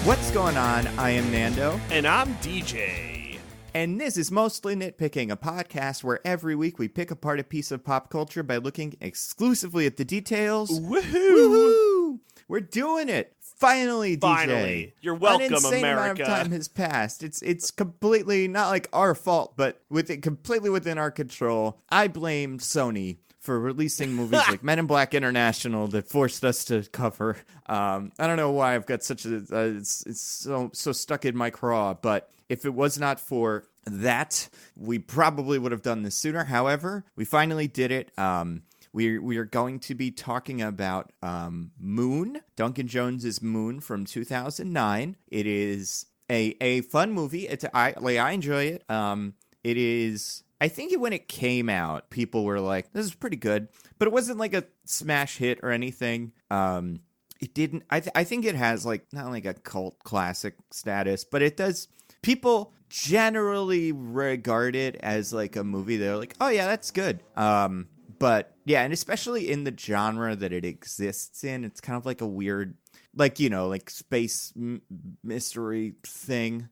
What's going on? I am Nando. And I'm DJ. And this is Mostly Nitpicking, a podcast where every week we pick apart a piece of pop culture by looking exclusively at the details. Woohoo! Woohoo! We're doing it. Finally, DJ. Finally. You're welcome, An insane America. amount of time has passed. It's completely not like our fault, but completely within our control. I blame Sony for releasing movies like Men in Black International that forced us to cover. I don't know why I've got such a it's so stuck in my craw, but if it was not for that, we probably would have done this sooner. However, we finally did it. We are going to be talking about Moon, Duncan Jones's Moon from 2009. It is a fun movie. I enjoy it. It is. I think when it came out, people were like, "This is pretty good," but it wasn't like a smash hit or anything. It didn't. I think it has like not like a cult classic status, but it does. People generally regard it as like a movie. They're like, "Oh yeah, that's good." But yeah, and especially in the genre that it exists in, it's kind of like a weird, like like space mystery thing.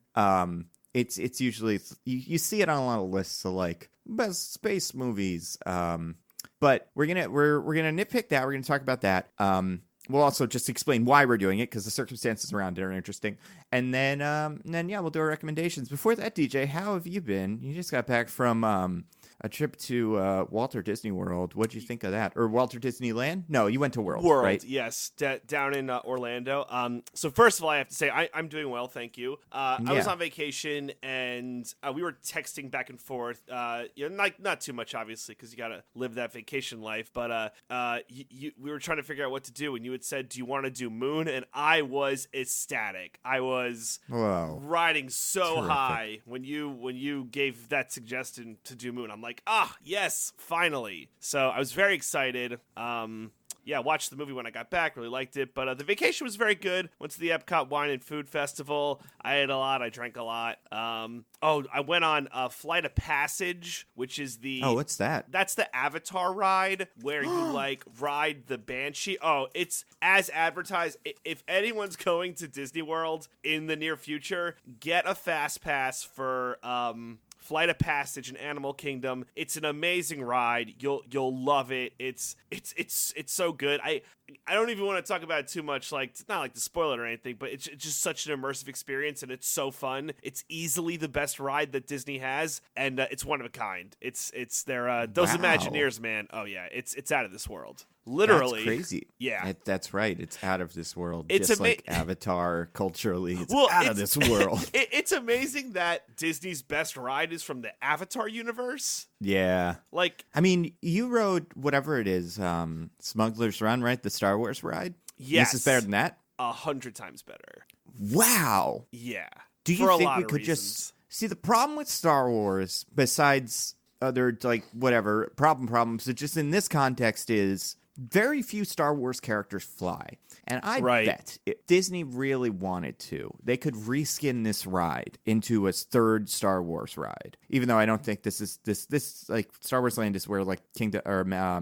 It's usually you see it on a lot of lists of like best space movies. But we're gonna nitpick that. We're gonna talk about that. We'll also just explain why we're doing it because the circumstances around it are interesting. And then yeah, we'll do our recommendations. Before that, DJ, how have you been? You just got back from a trip to Walter Disney World. What'd you think of that? Or Walter Disneyland? No, you went to World, right? Yes, down in Orlando. So first of all, I have to say I'm doing well, thank you. I was on vacation and we were texting back and forth. Not too much, obviously, because you gotta live that vacation life. But we were trying to figure out what to do, and you had said, "Do you want to do Moon?" And I was ecstatic. I was riding so Terrific. high when you gave that suggestion to do Moon. I'm like, yes, finally. So I was very excited. Watched the movie when I got back, really liked it. But the vacation was very good. Went to the Epcot Wine and Food Festival. I ate a lot. I drank a lot. I went on Flight of Passage, which is the... Oh, what's that? That's the Avatar ride where you, ride the Banshee. Oh, it's as advertised. If anyone's going to Disney World in the near future, get a Fast Pass for... Flight of Passage in Animal Kingdom. It's an amazing ride. You'll love it. It's so good. I don't even want to talk about it too much. Like, it's not like to spoil it or anything, but it's just such an immersive experience, and it's so fun. It's easily the best ride that Disney has, and it's one of a kind. It's their those Imagineers, man. Oh yeah, it's out of this world. Literally. That's crazy. Yeah. That's right. It's out of this world. It's just like Avatar culturally. It's of this world. It's amazing that Disney's best ride is from the Avatar universe. Yeah. Like, I mean, you rode whatever it is, Smuggler's Run, right? The Star Wars ride? Yes. This is better than that? 100 times better. Wow. Yeah. Do you For think a lot we of could reasons. just... See, the problem with Star Wars, besides other, whatever, problems, that just in this context is... Very few Star Wars characters fly. And I bet if Disney really wanted to, they could reskin this ride into a third Star Wars ride. Even though I don't think this Star Wars Land is where Kingdom or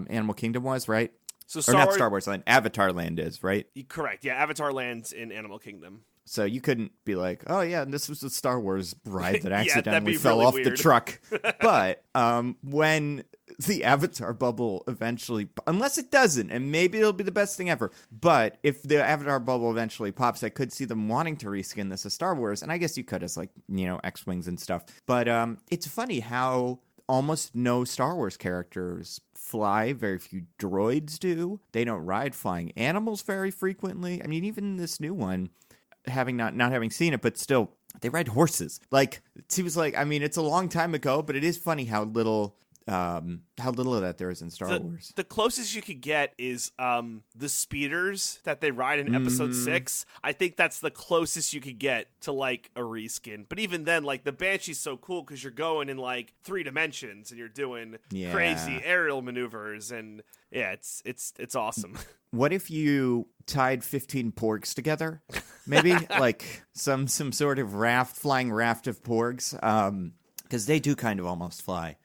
Animal Kingdom was, right? So Star Wars Land, Avatar Land is, right? Correct. Yeah, Avatar Land's in Animal Kingdom. So you couldn't be like, oh yeah, and this was a Star Wars ride that accidentally fell off weird. the truck. But when the Avatar bubble eventually, unless it doesn't, and maybe it'll be the best thing ever, but if the Avatar bubble eventually pops, I could see them wanting to reskin this as Star Wars, and I guess you could as X-Wings and stuff. But it's funny how almost no Star Wars characters fly. Very few droids do. They don't ride flying animals very frequently. I mean, even this new one, not having seen it, but still, they ride horses. Like, it seems like, I mean, it's a long time ago, but it is funny how little of that there is in Star Wars. The closest you could get is the speeders that they ride in Episode 6. I think that's the closest you could get to a reskin. But even then, the Banshee's so cool because you're going in 3 dimensions and you're doing crazy aerial maneuvers, and yeah, it's awesome. What if you tied 15 porgs together? Maybe some sort of flying raft of porgs, because they do kind of almost fly.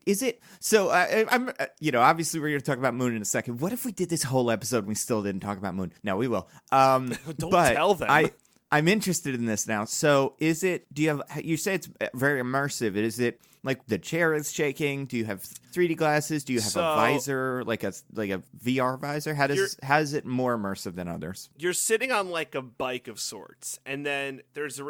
Is it so? I'm obviously we're going to talk about Moon in a second. What if we did this whole episode and we still didn't talk about Moon? No, we will. Don't tell them. I'm interested in this now. So is it, you say it's very immersive. Is it like the chair is shaking? Do you have 3D glasses? Do you have a visor, like a VR visor? How is it more immersive than others? You're sitting on like a bike of sorts, and then there's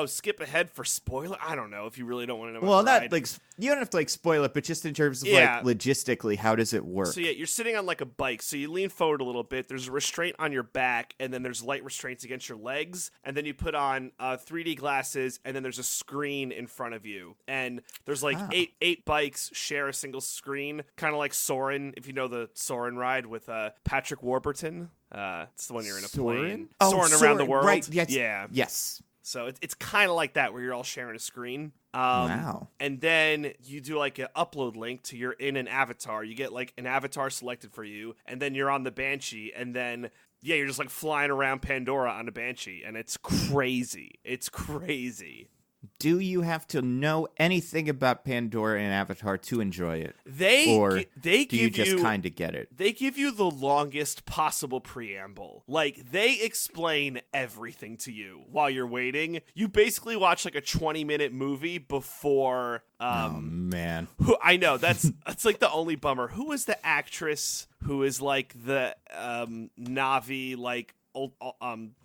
skip ahead for spoiler. I don't know if you really don't want to know. Well, not like you don't have to like spoil it, but just in terms of like logistically, how does it work? So yeah, you're sitting on like a bike. So you lean forward a little bit. There's a restraint on your back, and then there's light restraints against your legs, and then you put on 3D glasses, and then there's a screen in front of you, and there's like eight bikes share a single screen, kind of like Soarin', if you know the Soarin' ride with Patrick Warburton. It's the one you're in a plane. Soarin' around the world. Right. Yes. Yeah. Yes. So it's kind of like that, where you're all sharing a screen. Wow. And then you do like an upload link to you're in an avatar. You get like an avatar selected for you, and then you're on the Banshee, and then you're just like flying around Pandora on a Banshee, and it's crazy. It's crazy. Do you have to know anything about Pandora and Avatar to enjoy it? Do you just kind of get it? They give you the longest possible preamble. Like, they explain everything to you while you're waiting. You basically watch like a 20-minute movie before... oh, man. I know, that's like the only bummer. Who is the actress who is like the Na'vi, like, old,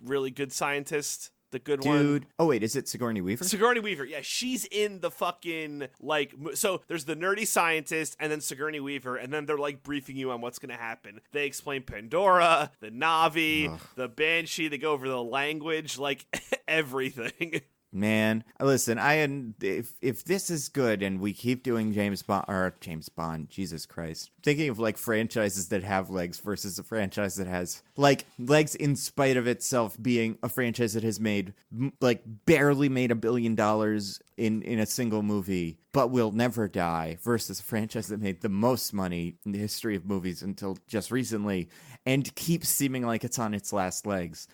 really good scientist? The good one. Dude. Oh, wait, is it Sigourney Weaver? Sigourney Weaver, yeah. She's in the fucking, like... So there's the nerdy scientist and then Sigourney Weaver, and then they're, like, briefing you on what's going to happen. They explain Pandora, the Na'vi, the Banshee. They go over the language, like, everything. Man, listen, if this is good and we keep doing James Bond, Jesus Christ. Thinking of like franchises that have legs versus a franchise that has like legs in spite of itself being a franchise that has made like barely made $1 billion in a single movie, but will never die, versus a franchise that made the most money in the history of movies until just recently and keeps seeming like it's on its last legs.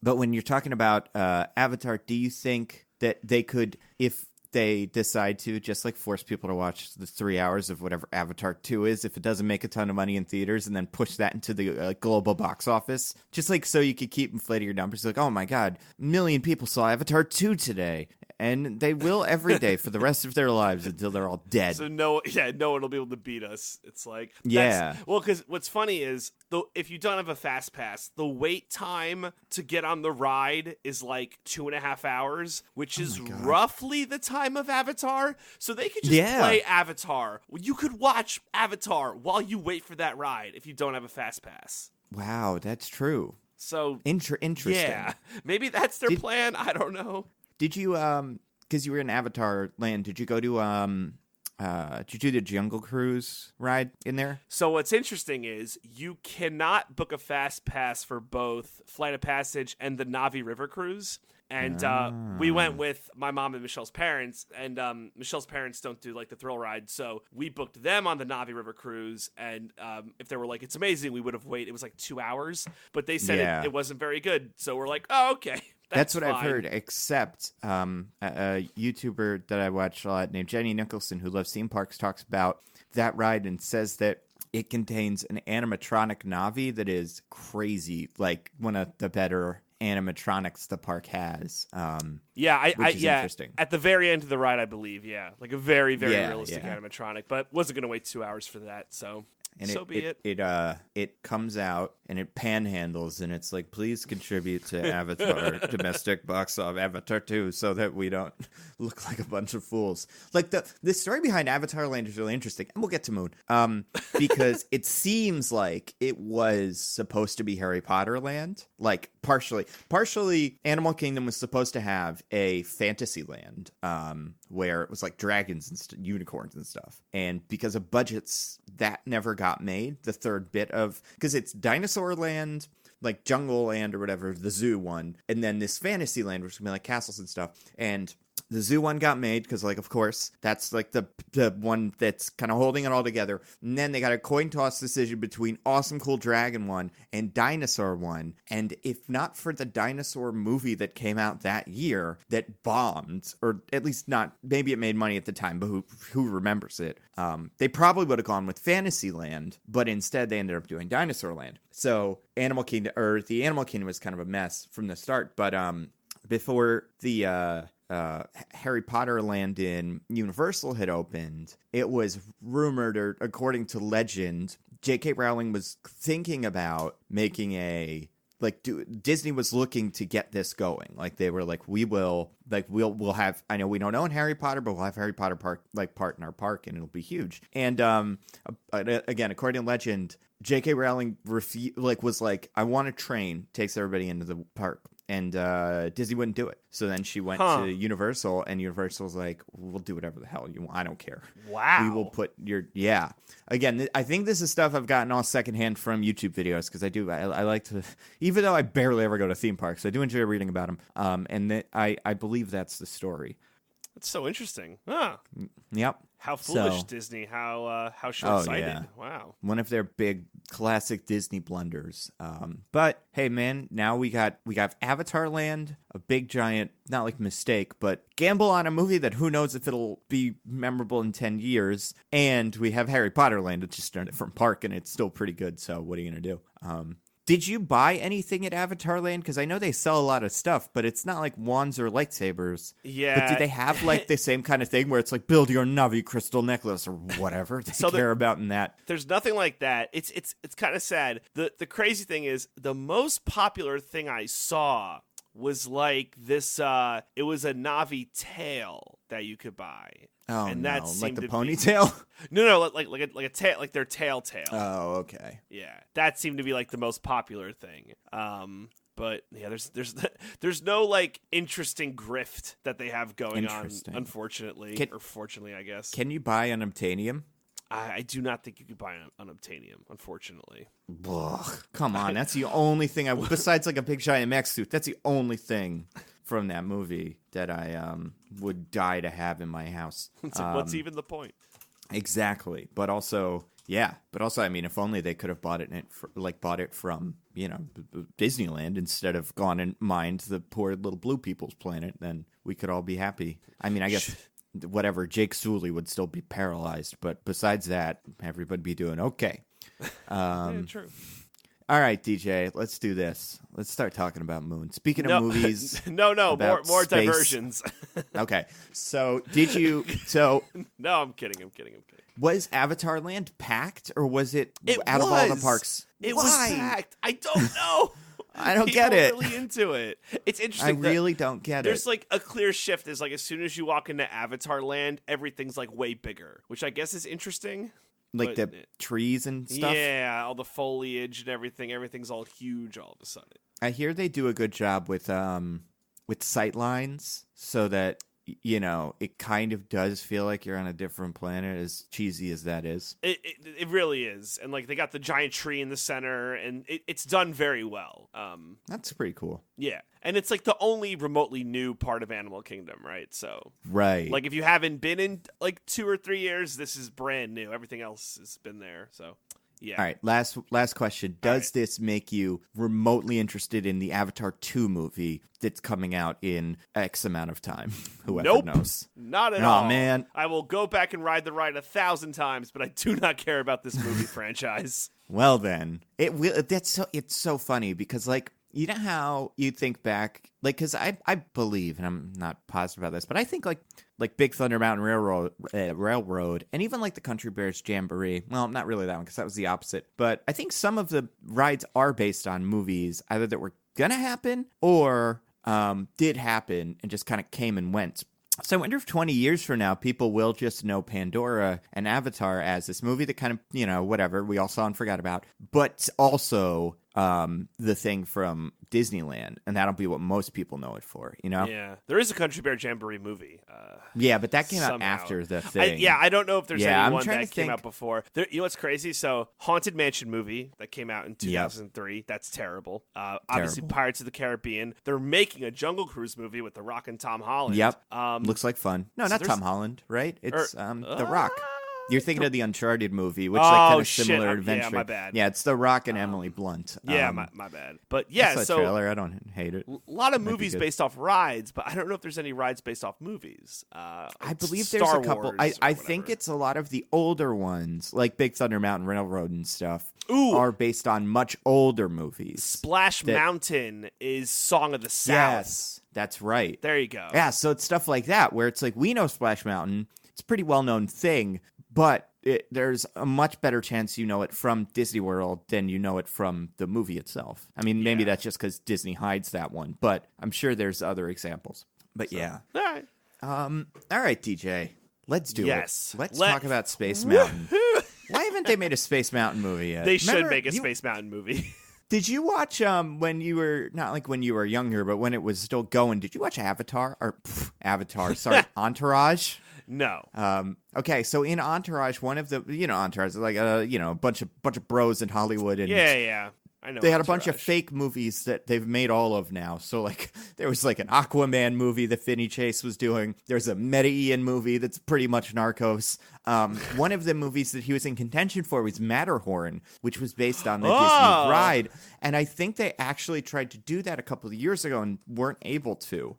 But when you're talking about Avatar, do you think that they could, if they decide to, just like force people to watch the 3 hours of whatever Avatar 2 is, if it doesn't make a ton of money in theaters, and then push that into the global box office, just like so you could keep inflating your numbers, like, oh my God, 1 million people saw Avatar 2 today. And they will every day for the rest of their lives until they're all dead. So no one will be able to beat us. It's like, well, because what's funny is if you don't have a fast pass, the wait time to get on the ride is like 2.5 hours, which is roughly the time of Avatar. So they could just play Avatar. You could watch Avatar while you wait for that ride if you don't have a fast pass. Wow, that's true. So interesting. Yeah, maybe that's their plan. I don't know. Did you, because you were in Avatar Land, did you go to, did you do the Jungle Cruise ride in there? So what's interesting is you cannot book a fast pass for both Flight of Passage and the Na'vi River Cruise. And we went with my mom and Michelle's parents, and Michelle's parents don't do like the thrill ride, so we booked them on the Na'vi River Cruise. And if they were like, it's amazing, we would have waited. It was like 2 hours, but they said it wasn't very good. So we're like, oh, okay. That's what I've heard, except a YouTuber that I watch a lot named Jenny Nicholson, who loves theme parks, talks about that ride and says that it contains an animatronic Na'vi that is crazy, like one of the better animatronics the park has. Which is interesting. At the very end of the ride, I believe, like a very, very realistic animatronic, but wasn't going to wait 2 hours for that, so... And it comes out and it panhandles and it's like, please contribute to Avatar domestic box office Avatar 2 so that we don't look like a bunch of fools. Like the story behind Avatar Land is really interesting, and we'll get to Moon, because it seems like it was supposed to be Harry Potter Land, like partially Animal Kingdom was supposed to have a fantasy land, where it was like dragons and unicorns and stuff, and because of budgets that never got made. The third bit of, because it's Dinosaur Land, like Jungle Land or whatever, the zoo one, and then this fantasy land, which would be like castles and stuff. And The zoo one got made because, like, of course, that's like the one that's kind of holding it all together. And then they got a coin toss decision between Awesome Cool Dragon one and Dinosaur one. And if not for the dinosaur movie that came out that year that bombed, or at least not, maybe it made money at the time, but who remembers it? They probably would have gone with Fantasyland, but instead they ended up doing Dinosaur Land. So the Animal Kingdom was kind of a mess from the start. But before the Harry Potter Land in Universal had opened, it was rumored, or according to legend, J.K. Rowling was thinking about making Disney was looking to get this going. Like, they were like, we'll have, I know we don't own Harry Potter, but we'll have Harry Potter part in our park, and it'll be huge. And again, according to legend, J.K. Rowling was like, I want a train, takes everybody into the park. And Disney wouldn't do it. So then she went to Universal, and Universal's like, we'll do whatever the hell you want. I don't care. Wow. We will put yeah. Again, I think this is stuff I've gotten all secondhand from YouTube videos, because I like to, even though I barely ever go to theme parks, I do enjoy reading about them. And I believe that's the story. That's so interesting. Huh. Yep. How foolish, Disney. How short-sighted. Yeah. Wow. One of their big classic Disney blunders. But hey, man, now we got Avatar Land, a big giant, not like mistake, but gamble on a movie that who knows if it'll be memorable in 10 years. And we have Harry Potter Land, which is a different park, and it's still pretty good. So what are you going to do? Did you buy anything at Avatar Land? Because I know they sell a lot of stuff, but it's not like wands or lightsabers. Yeah. But do they have like the same kind of thing where it's like build your Navi crystal necklace or whatever they care about in that? There's nothing like that. It's kind of sad. The crazy thing is the most popular thing I saw was like this. It was a Navi tail that you could buy. Oh, and no, that like the to ponytail? No, like a tail, like their tail. Oh, okay. Yeah, that seemed to be like the most popular thing. But yeah, there's no like interesting grift that they have going on, unfortunately, or fortunately, I guess. Can you buy unobtainium? I do not think you could buy unobtainium, unfortunately. Ugh, come on, that's the only thing besides like a big giant mech suit. That's the only thing from that movie that I would die to have in my house. What's even the point? Exactly, but also, I mean, if only they could have bought it from Disneyland instead of gone and mined the poor little blue people's planet, then we could all be happy. I mean, I guess whatever, Jake Sully would still be paralyzed, but besides that, everybody be doing okay. Yeah, true. All right, DJ, let's do this. Let's start talking about Moon. Speaking of movies, more space. diversions. Okay, so did you? No, I'm kidding. Was Avatar Land packed, or was it out of all the parks? It was packed. I don't know. I don't get it. Really into it. It's interesting. I really don't get it. There's like a clear shift. Is like as soon as you walk into Avatar Land, everything's like way bigger, which I guess is interesting. Like the trees and stuff? Yeah, all the foliage and everything. Everything's all huge all of a sudden. I hear they do a good job with sight lines so that, it kind of does feel like you're on a different planet, as cheesy as that is. It really is. And like they got the giant tree in the center, and it's done very well. That's pretty cool. Yeah. And it's like the only remotely new part of Animal Kingdom, right? So, right. Like if you haven't been in like 2 or 3 years, this is brand new. Everything else has been there. So, yeah. All right. Last question. Does this make you remotely interested in the Avatar 2 movie that's coming out in X amount of time? Whoever knows. Not at all. Oh, man. I will go back and ride the ride 1,000 times, but I do not care about this movie franchise. Well, then. It's so funny because, like, you know how you think back, like, because I believe, and I'm not positive about this, but I think like Big Thunder Mountain Railroad, and even like the Country Bears Jamboree. Well, not really that one because that was the opposite. But I think some of the rides are based on movies either that were gonna happen or did happen and just kind of came and went. So I wonder if 20 years from now, people will just know Pandora and Avatar as this movie that kind of, whatever, we all saw and forgot about, but also the thing from Disneyland, and that'll be what most people know it for, you know? Yeah. There is a Country Bear Jamboree movie. Yeah, but that came out somehow. after the thing. I don't know if there's I'm anyone trying that to came think. out before. You know what's crazy? So, Haunted Mansion movie that came out in 2003. That's terrible. Obviously, Terrible. Pirates of the Caribbean. They're making a Jungle Cruise movie with The Rock and Tom Holland. Yep. Um, Looks like fun. No, not there's- Tom Holland, right? It's The uh, Rock. You're thinking of the Uncharted movie, which like kind of shit. similar Yeah, adventure. my bad. Yeah, it's The Rock and Emily Blunt. Yeah, my bad. But I yeah, saw the so trailer. I don't hate it. a lot of Might be movies good. based off rides, but I don't know if there's any rides based off movies. I believe Star there's a couple. Wars or I think whatever. it's a lot of the older ones, like Big Thunder Mountain Railroad and stuff, Ooh. are based on much older movies. Splash Mountain is Song of the South. Yes, that's right. There you go. Yeah, so it's stuff like that where it's like we know Splash Mountain. It's a pretty well-known thing, but there's a much better chance you know it from Disney World than you know it from the movie itself. I mean, maybe that's just because Disney hides that one, but I'm sure there's other examples. But yeah. All right. All right, DJ. Let's do Yes. it. Let's talk about Space Mountain. Why haven't they made a Space Mountain movie yet? They should Remember, make a Space Mountain movie. Did you watch when you were not like when you were younger, but when it was still going? Did you watch Avatar or Avatar? Sorry, Entourage. No. Okay, so in Entourage, one of the Entourage is like a bunch of bros in Hollywood, and Yeah. I know. they had a bunch of Entourage. fake movies that they've made all of now. So like there was like an Aquaman movie that Finney Chase was doing. There's a Medellin movie that's pretty much Narcos. One of the movies that he was in contention for was Matterhorn, which was based on the Disney ride. And I think they actually tried to do that a couple of years ago and weren't able to.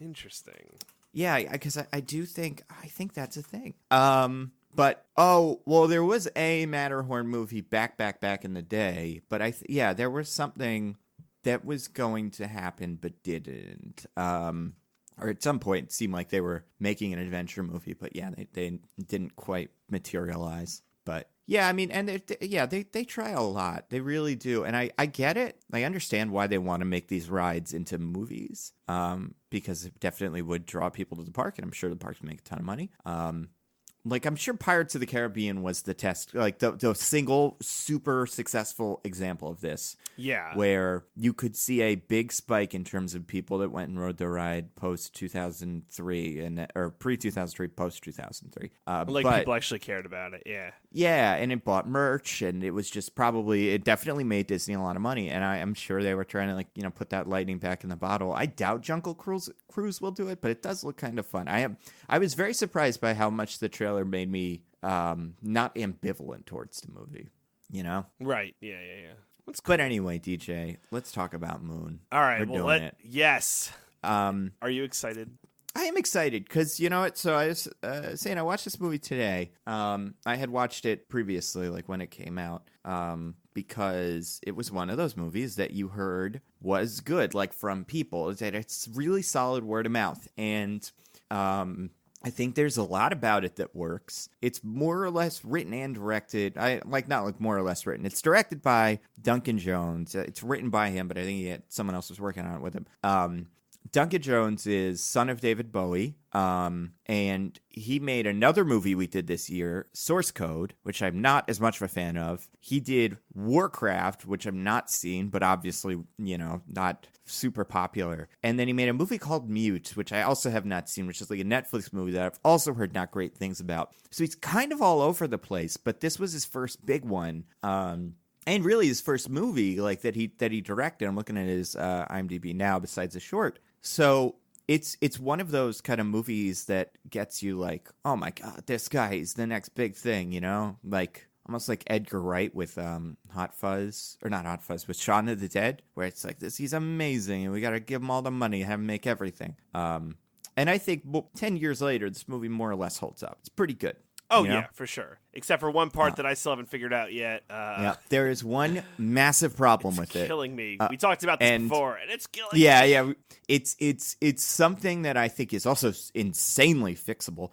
Interesting. Yeah, because I think that's a thing. But there was a Matterhorn movie back in the day. But there was something that was going to happen but didn't. Or at some point it seemed like they were making an adventure movie, but yeah, they didn't quite materialize. But yeah, I mean, and they try a lot. They really do. And I get it. I understand why they want to make these rides into movies. Because it definitely would draw people to the park, and I'm sure the parks would make a ton of money. Like, I'm sure Pirates of the Caribbean was the test, like the single super successful example of this. Yeah. Where you could see a big spike in terms of people that went and rode the ride post 2003 or pre 2003, post 2003. People actually cared about it. Yeah. Yeah, and it bought merch, and it was just it definitely made Disney a lot of money, and I'm sure they were trying to put that lightning back in the bottle. I doubt Jungle Cruise will do it, but it does look kind of fun. I was very surprised by how much the trailer made me not ambivalent towards the movie, Right. Yeah. But anyway, DJ, let's talk about Moon. All right. We're doing it. Yes. Are you excited? I am excited because so I was saying I watched this movie today. I had watched it previously, like when it came out, because it was one of those movies that you heard was good, like from people. That it's really solid word of mouth, and I think there's a lot about it that works. It's more or less written and directed. Not more or less written. It's directed by Duncan Jones. It's written by him, but I think someone else was working on it with him. Duncan Jones is son of David Bowie, and he made another movie we did this year, Source Code, which I'm not as much of a fan of. He did Warcraft, which I'm not seen, but obviously, not super popular. And then he made a movie called Mute, which I also have not seen, which is like a Netflix movie that I've also heard not great things about. So he's kind of all over the place, but this was his first big one. And really his first movie like that he directed. I'm looking at his IMDb now besides a short. So it's one of those kind of movies that gets you like, oh my God, this guy is the next big thing, like almost like Edgar Wright with Hot Fuzz, or not Hot Fuzz, with Shaun of the Dead, where it's like he's amazing and we got to give him all the money and have him make everything. And I think 10 years later, this movie more or less holds up. It's pretty good. Oh, yeah, for sure. Except for one part that I still haven't figured out yet. Yeah, there is one massive problem with it. It's killing me. We talked about this before, and it's killing me. Yeah. It's something that I think is also insanely fixable,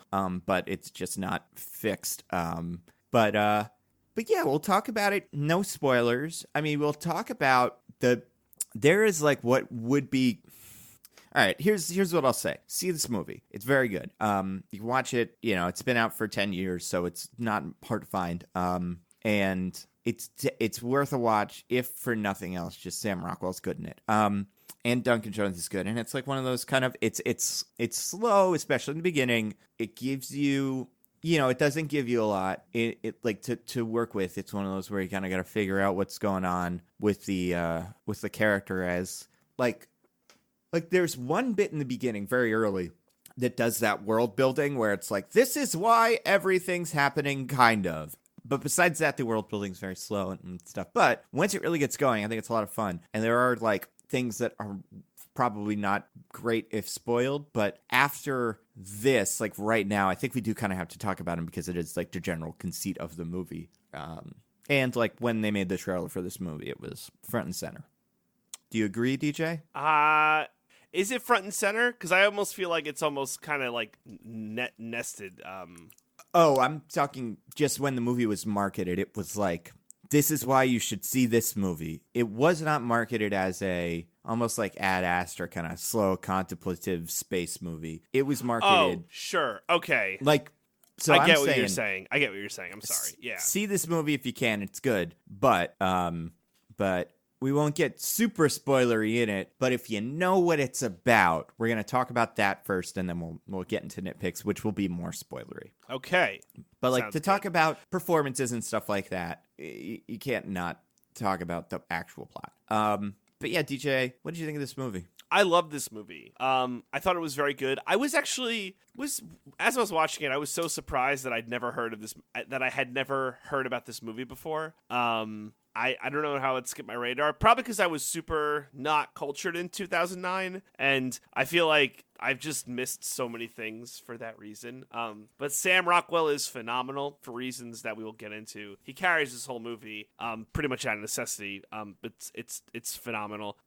but it's just not fixed. But yeah, we'll talk about it. No spoilers. I mean, we'll talk about there is like what would be. All right, here's what I'll say. See this movie. It's very good. You can watch it. It's been out for 10 years, so it's not hard to find. And it's worth a watch if for nothing else. Just Sam Rockwell's good in it. And Duncan Jones is good, and it's like one of those kind of it's slow, especially in the beginning. It gives you. It doesn't give you a lot. It like to work with. It's one of those where you kind of got to figure out what's going on with the character as like there's one bit in the beginning very early that does that world building where it's like, this is why everything's happening, kind of. But besides that, the world building is very slow and stuff. But once it really gets going, I think it's a lot of fun. And there are like things that are probably not great if spoiled, but after this, like right now, I think we do kind of have to talk about them because it is like the general conceit of the movie. And like when they made the trailer for this movie, it was front and center. Do you agree, DJ? Is it front and center? Because I almost feel like it's almost kind of like nested. Oh, I'm talking just when the movie was marketed. It was like, this is why you should see this movie. It was not marketed as a almost like Ad Astra kind of slow contemplative space movie. It was marketed. Oh, sure. Okay. Like, so I get I'm what saying, you're saying. I get what you're saying. I'm sorry. Yeah. See this movie if you can. It's good. But we won't get super spoilery in it. But if you know what it's about, we're going to talk about that first, and then we'll get into nitpicks, which will be more spoilery. Okay. But like Sounds to talk good. about performances and stuff like that, you can't not talk about the actual plot. But yeah, DJ, what did you think of this movie? I love this movie. I thought it was very good. I was actually as I was watching it, I was so surprised that I had never heard about this movie before. I don't know how it skipped my radar. Probably because I was super not cultured in 2009, and I feel like I've just missed so many things for that reason. But Sam Rockwell is phenomenal for reasons that we will get into. He carries this whole movie pretty much out of necessity. But it's phenomenal.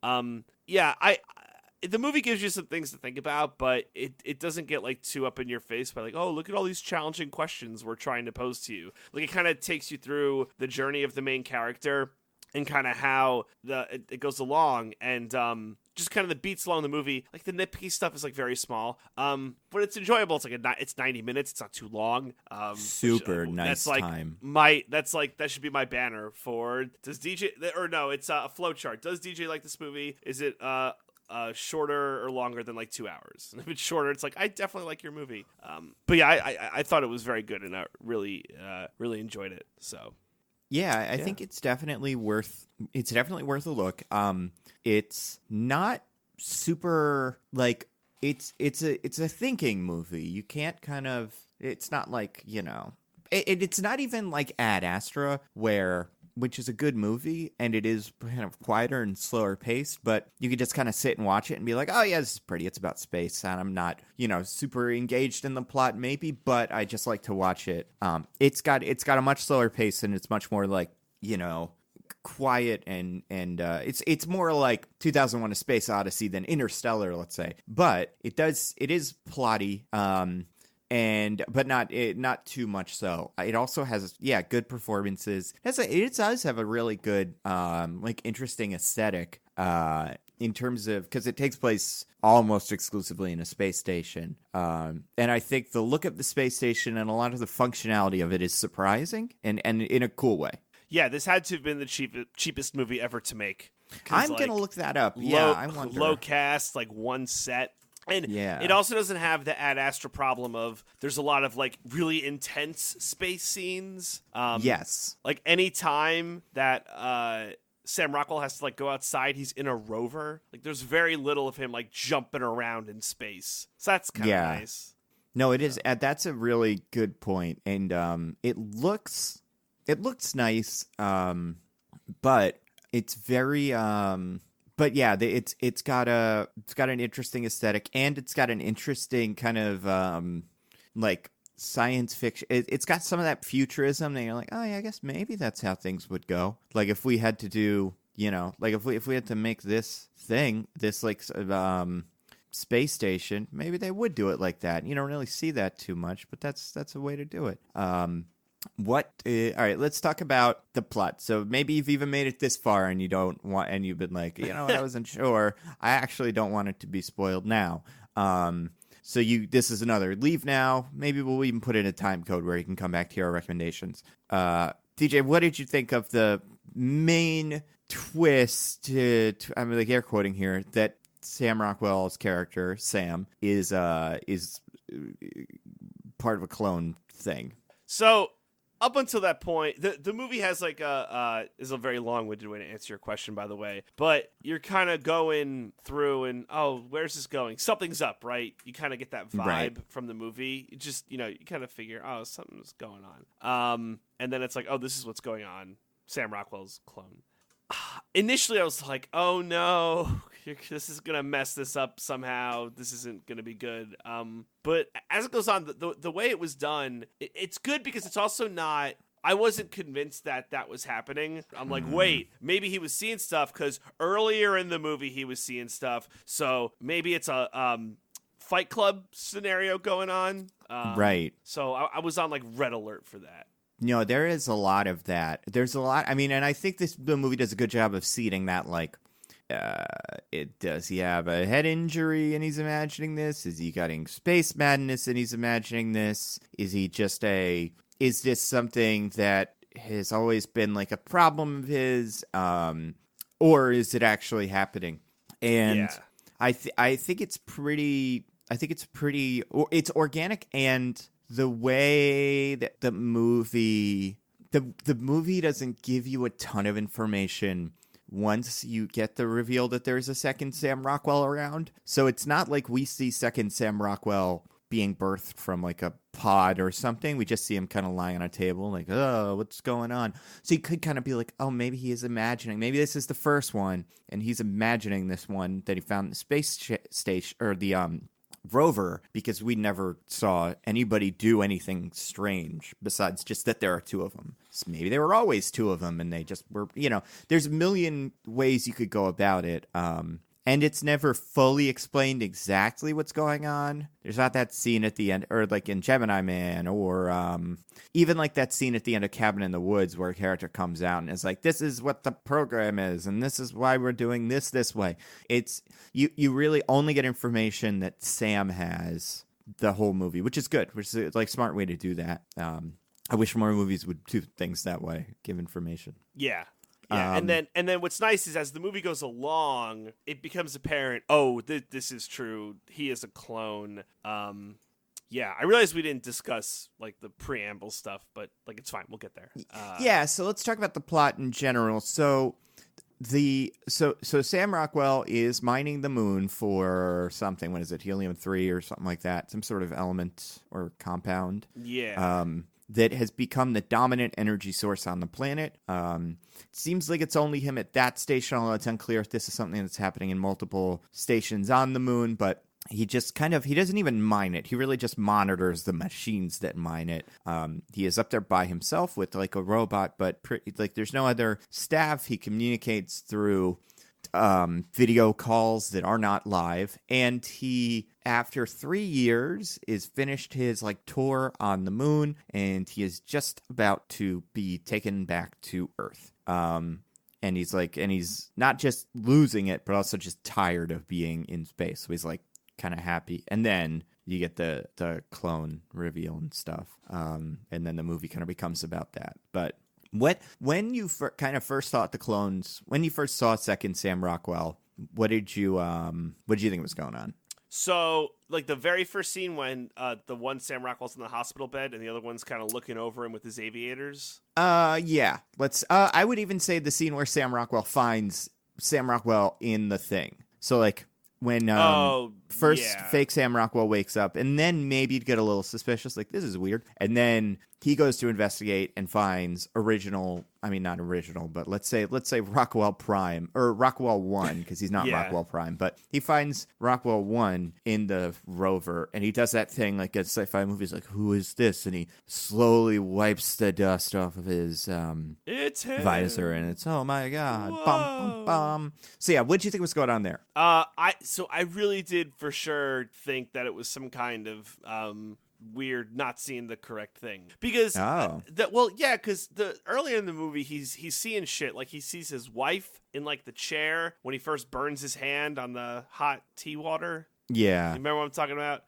The movie gives you some things to think about, but it doesn't get like too up in your face by like, oh, look at all these challenging questions we're trying to pose to you. Like it kind of takes you through the journey of the main character and kind of how it goes along, and just kind of the beats along the movie. Like the nitpicky stuff is like very small, but it's enjoyable. It's like it's 90 minutes. It's not too long. Super nice that's like time. That should be my banner for does DJ or no? It's a flowchart. Does DJ like this movie? Is it shorter or longer than like 2 hours? And if it's shorter, it's like, I definitely like your movie. But yeah, I thought it was very good, and I really enjoyed it. So yeah, I think it's definitely worth a look. It's not super like it's a thinking movie. You can't kind of, it's not like, it's not even like Ad Astra which is a good movie, and it is kind of quieter and slower paced, but you could just kind of sit and watch it and be like, oh yeah, this is pretty. It's about space, and I'm not, super engaged in the plot maybe, but I just like to watch it. It's got a much slower pace, and it's much more like, quiet, and it's more like 2001: A Space Odyssey than Interstellar, let's say. But it is plotty. But not too much so. It also has good performances. It does have a really good interesting aesthetic in terms of, because it takes place almost exclusively in a space station, and I think the look of the space station and a lot of the functionality of it is surprising and in a cool way. Yeah, this had to have been the cheapest movie ever to make. I'm gonna look that up. I wonder. Low cast, like one set. And it also doesn't have the Ad Astra problem of there's a lot of like really intense space scenes. Yes. Like any time that Sam Rockwell has to like go outside, he's in a rover. Like there's very little of him like jumping around in space. So that's kind of nice. No, it is. That's a really good point. And it looks nice, but it's very but yeah, it's got an interesting aesthetic, and it's got an interesting kind of like science fiction. It's got some of that futurism that you're like, oh yeah, I guess maybe that's how things would go. Like if we had to do, like if we had to make this thing, this like space station, maybe they would do it like that. You don't really see that too much, but that's a way to do it. All right, let's talk about the plot. So maybe you've even made it this far and you've been like, I wasn't sure. I actually don't want it to be spoiled now. So this is another leave now. Maybe we'll even put in a time code where you can come back to your recommendations. DJ, what did you think of the main twist? I'm like air quoting here that Sam Rockwell's character Sam is part of a clone thing. So up until that point, the movie has like is a very long-winded way to answer your question, by the way. But you're kind of going through and, where's this going? Something's up, right? You kind of get that vibe from the movie. You just, you kind of figure, something's going on. And then it's like, this is what's going on. Sam Rockwell's clone. Initially, I was like, oh no, this is going to mess this up somehow. This isn't going to be good. But as it goes on, the way it was done, it's good because it's also not... I wasn't convinced that was happening. I'm like, wait, maybe he was seeing stuff because earlier in the movie he was seeing stuff. So maybe it's a Fight Club scenario going on. Right. So I was on like red alert for that. No, there is a lot of that. There's a lot. I mean, and I think the movie does a good job of seeding that. Like, does he have a head injury and he's imagining this? Is he getting space madness and he's imagining this? Is this something that has always been like a problem of his, or is it actually happening? And I think it's pretty. It's organic and. The way that the movie doesn't give you a ton of information once you get the reveal that there's a second Sam Rockwell around. So it's not like we see second Sam Rockwell being birthed from like a pod or something. We just see him kind of lying on a table like, oh, what's going on? So you could kind of be like, oh, maybe he is imagining. Maybe this is the first one and he's imagining this one that he found in the space station or the rover, because we never saw anybody do anything strange besides just that there are two of them. So maybe there were always two of them and they just were, there's a million ways you could go about it. And it's never fully explained exactly what's going on. There's not that scene at the end, or like in Gemini Man, or even like that scene at the end of Cabin in the Woods where a character comes out and is like, this is what the program is, and this is why we're doing this way. It's you really only get information that Sam has the whole movie, which is good, which is like a smart way to do that. I wish more movies would do things that way, give information. Yeah. Yeah, and then what's nice is as the movie goes along, it becomes apparent, this is true. He is a clone. Yeah, I realize we didn't discuss like the preamble stuff, but like it's fine. We'll get there. So let's talk about the plot in general. So Sam Rockwell is mining the moon for something. What is it? Helium-3 or something like that. Some sort of element or compound. Yeah. That has become the dominant energy source on the planet. It seems like it's only him at that station, although it's unclear if this is something that's happening in multiple stations on the moon, but he just he doesn't even mine it. He really just monitors the machines that mine it. He is up there by himself with like a robot, but there's no other staff. He communicates through video calls that are not live, and he, after 3 years, is finished his like tour on the moon, and he is just about to be taken back to Earth. And he's not just losing it, but also just tired of being in space. So he's like kind of happy, and then you get the clone reveal and stuff, and then the movie kind of becomes about that, but. When you kind of first thought the clones, when you first saw second Sam Rockwell, what did you think was going on? So, like the very first scene when the one Sam Rockwell's in the hospital bed and the other one's kind of looking over him with his aviators. Yeah. I would even say the scene where Sam Rockwell finds Sam Rockwell in the thing. So like when fake Sam Rockwell wakes up, and then maybe you'd get a little suspicious, like this is weird, and then he goes to investigate and finds not original, but let's say Rockwell Prime, or Rockwell 1, because he's not Rockwell Prime, but he finds Rockwell 1 in the rover, and he does that thing like a sci-fi movies, like, who is this? And he slowly wipes the dust off of his it's him. Visor, and it's, oh my god, bum, bum, bum. So yeah, what did you think was going on there? I really did for sure think that it was some kind of weird not seeing the correct thing, because because earlier in the movie he's seeing shit, like he sees his wife in like the chair when he first burns his hand on the hot tea water. Yeah. You remember what I'm talking about?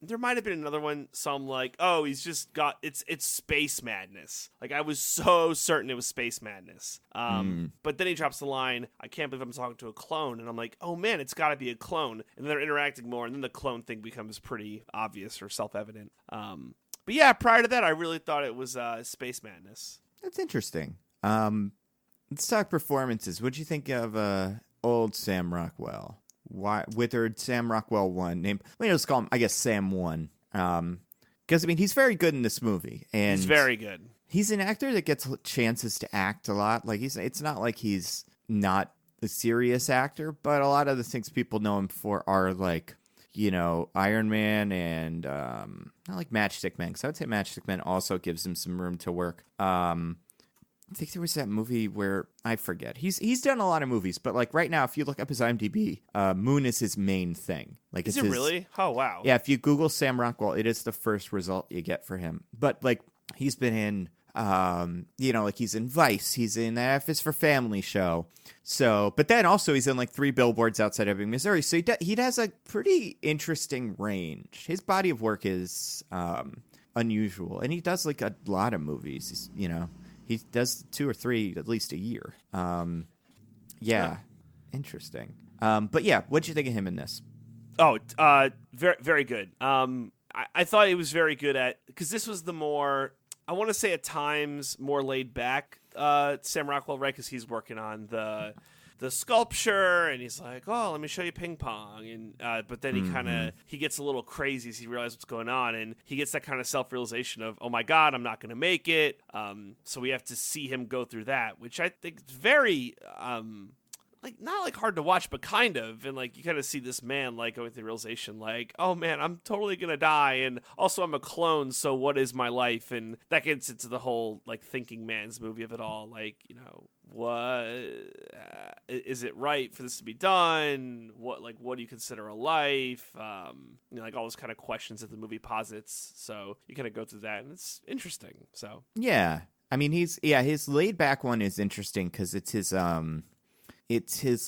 There might have been another one. Some like, oh, he's just got it's Space Madness. Like I was so certain it was Space Madness. But then he drops the line, I can't believe I'm talking to a clone, and I'm like, oh man, it's got to be a clone. And then they're interacting more, and then the clone thing becomes pretty obvious or self-evident. But yeah, prior to that, I really thought it was Space Madness. That's interesting. Let's talk performances. What'd you think of old Sam Rockwell? Withered Sam Rockwell 1. Let's call him, I guess, Sam 1. Because, I mean, he's very good in this movie. And he's very good. He's an actor that gets chances to act a lot. Like, it's not like he's not a serious actor, but a lot of the things people know him for are, like, you know, Iron Man and, not like Matchstick Men, because I would say Matchstick Men also gives him some room to work. I think there was that movie where I forget. He's done a lot of movies, but like right now, if you look up his IMDb, Moon is his main thing. Like, is it really? Oh wow! Yeah, if you Google Sam Rockwell, it is the first result you get for him. But like he's been in, you know, like he's in Vice, he's in F is for Family show. So, but then also he's in like 3 Billboards Outside Ebbing, Missouri. So he has a pretty interesting range. His body of work is unusual, and he does like a lot of movies. You know. He does 2 or 3 at least a year. Yeah, interesting. But yeah, what'd you think of him in this? Oh, very, very good. I thought he was very good at, because this was the more, I want to say at times more laid back Sam Rockwell, right? Because he's working on the sculpture, and he's like, oh, let me show you ping pong, and but then he gets a little crazy as he realizes what's going on, and he gets that kind of self-realization of, oh my god, I'm not going to make it. So we have to see him go through that, which I think is very like not like hard to watch, but kind of, and like you kind of see this man like going through the realization, like, oh man, I'm totally gonna die, and also I'm a clone, so what is my life? And that gets into the whole like thinking man's movie of it all, like, you know, what is it right for this to be done? What do you consider a life? You know, like all those kind of questions that the movie posits. So you kind of go through that, and it's interesting. So yeah, I mean, his laid back one is interesting because it's his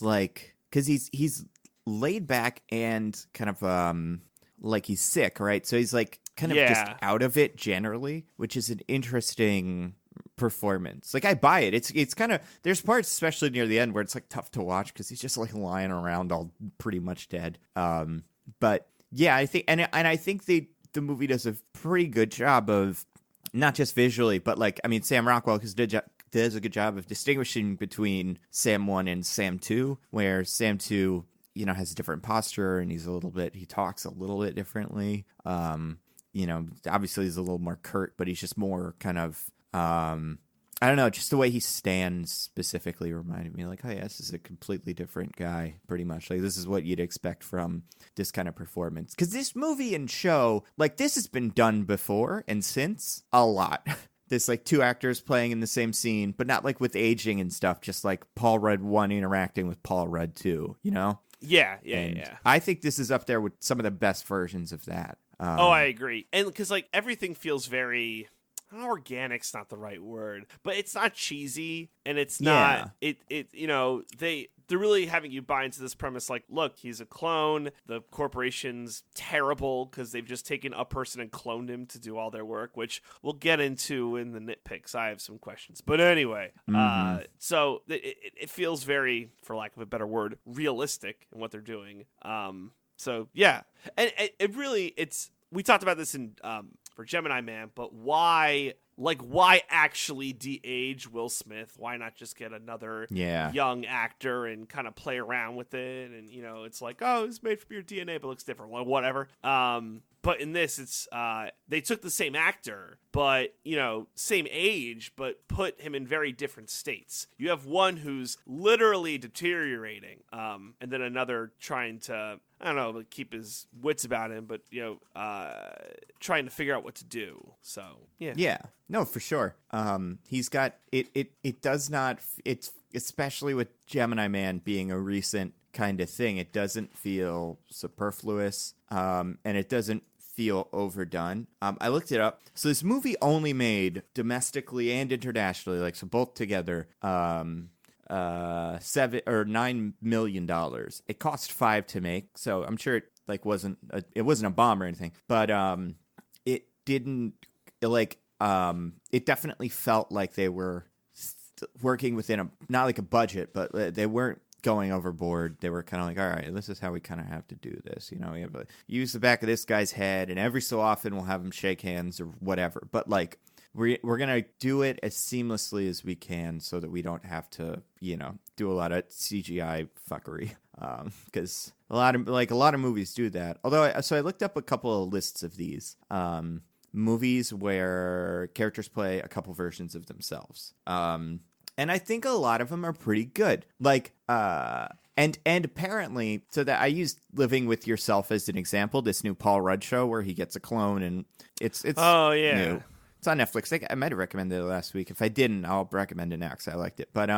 like, because he's laid back and kind of like he's sick, right? So he's like kind of just out of it generally, which is an interesting performance. Like, I buy it. It's kind of, there's parts especially near the end where it's like tough to watch because he's just like lying around all pretty much dead. But yeah, I think and I think the movie does a pretty good job of not just visually, but like, I mean, Sam Rockwell does a good job of distinguishing between Sam 1 and Sam 2, where Sam 2, you know, has a different posture and he talks a little bit differently. You know, obviously he's a little more curt, but he's just more kind of, I don't know, just the way he stands specifically reminded me like, oh yeah, this is a completely different guy, pretty much. Like, this is what you'd expect from this kind of performance. Because this movie and show, like, this has been done before and since a lot. There's like 2 actors playing in the same scene, but not like with aging and stuff, just like Paul Rudd 1 interacting with Paul Rudd 2, you know? Yeah. I think this is up there with some of the best versions of that. I agree. And because like everything feels very, organic's not the right word, but it's not cheesy, and it's not, it you know, they're really having you buy into this premise like, look, he's a clone, the corporation's terrible because they've just taken a person and cloned him to do all their work, which we'll get into in the nitpicks. I have some questions. But anyway, so it feels very, for lack of a better word, realistic in what they're doing. So yeah, and it really, we talked about this in for Gemini Man, but why actually de-age Will Smith? Why not just get another young actor and kind of play around with it? And, you know, it's like, oh, it's made from your DNA, but looks different. Well, whatever. But in this, it's they took the same actor, but, you know, same age, but put him in very different states. You have one who's literally deteriorating, and then another trying to, I don't know, keep his wits about him, but, you know, trying to figure out what to do. So, yeah. Yeah. No, for sure. He's got it does not, it's especially with Gemini Man being a recent kind of thing, it doesn't feel superfluous, and it doesn't feel overdone. I looked it up. So this movie only made domestically and internationally, like, so both together, $7 or $9 million. It cost $5 to make, so I'm sure like it wasn't a bomb or anything, but it didn't it definitely felt like they were working within not like a budget, but they weren't going overboard. They were kind of like, all right, this is how we kind of have to do this. We have to use the back of this guy's head, and every so often we'll have him shake hands or whatever. But like, we're going to do it as seamlessly as we can so that we don't have to, do a lot of CGI fuckery. Because a lot of movies do that. Although, I looked up a couple of lists of these. Movies where characters play a couple versions of themselves. And I think a lot of them are pretty good. Like, and apparently, so that I used Living with Yourself as an example, this new Paul Rudd show where he gets a clone, and it's oh yeah, new. It's on Netflix. I might have recommended it last week. If I didn't, I'll recommend it now because I liked it. But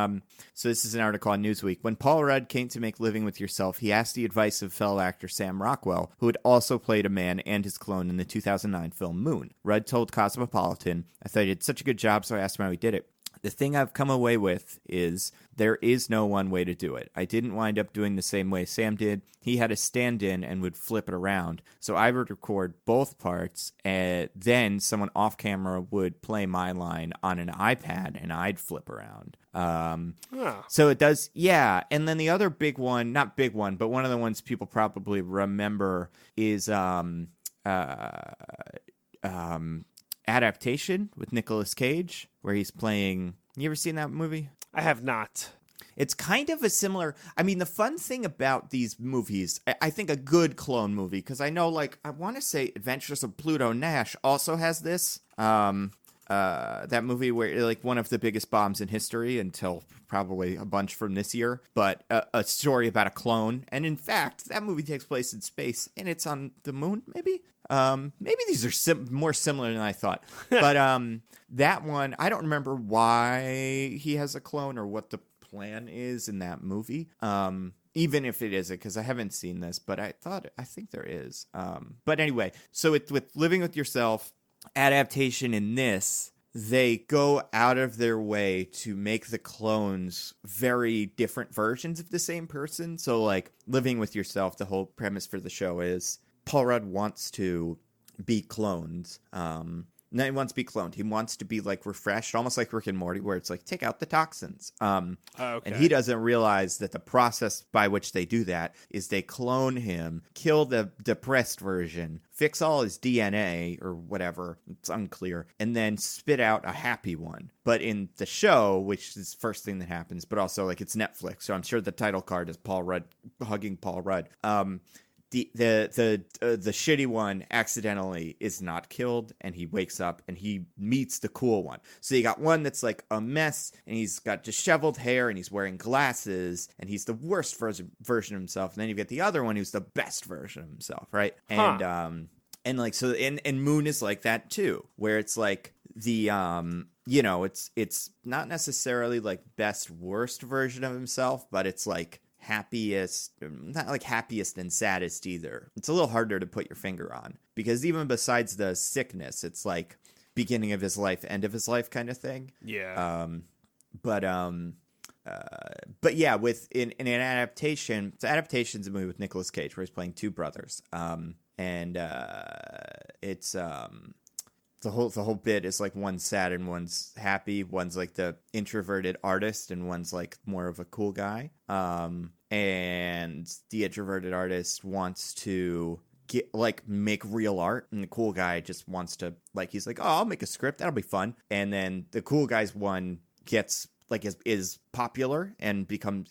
so this is an article on Newsweek. When Paul Rudd came to make Living with Yourself, he asked the advice of fellow actor Sam Rockwell, who had also played a man and his clone in the 2009 film Moon. Rudd told Cosmopolitan, "I thought he did such a good job, so I asked him how he did it. The thing I've come away with is there is no one way to do it. I didn't wind up doing the same way Sam did. He had a stand-in and would flip it around. So I would record both parts, and then someone off camera would play my line on an iPad, and I'd flip around." So it does, yeah. And then the other big one, not big one, but one of the ones people probably remember is Adaptation with Nicolas Cage, where he's playing. You ever seen that movie? I have not. It's kind of a similar. I mean, the fun thing about these movies, I think a good clone movie, because I know, like, I want to say Adventures of Pluto Nash also has this. That movie where, like, one of the biggest bombs in history until probably a bunch from this year, but a story about a clone. And in fact, that movie takes place in space, and it's on the moon, maybe? Maybe these are more similar than I thought. But that one, I don't remember why he has a clone or what the plan is in that movie. Even if it isn't, because I haven't seen this, but I think there is. But anyway, so with Living with Yourself, Adaptation in this, they go out of their way to make the clones very different versions of the same person. So like Living with Yourself, the whole premise for the show is Paul Rudd wants to be cloned. No, he wants to be cloned. He wants to be like refreshed, almost like Rick and Morty, where it's like, take out the toxins. Okay. And he doesn't realize that the process by which they do that is they clone him, kill the depressed version, fix all his DNA or whatever, it's unclear, and then spit out a happy one. But in the show, which is the first thing that happens, but also like it's Netflix, so I'm sure the title card is Paul Rudd hugging Paul Rudd. The shitty one accidentally is not killed, and he wakes up and he meets the cool one. So you got one that's like a mess, and he's got disheveled hair, and he's wearing glasses, and he's the worst version of himself. And then you get the other one who's the best version of himself, right? And like so, and Moon is like that too, where it's like the it's not necessarily like best worst version of himself, but it's like happiest, not like happiest and saddest either. It's a little harder to put your finger on, because even besides the sickness, it's like beginning of his life, end of his life kind of thing. Yeah. But yeah, with in an adaptation, so Adaptation's a movie with Nicolas Cage where he's playing two brothers. And it's the whole bit is like one's sad and one's happy. One's like the introverted artist, and one's like more of a cool guy. And the introverted artist wants to make real art, and the cool guy just wants to he's like, oh, I'll make a script, that'll be fun. And then the cool guy's one gets is popular and becomes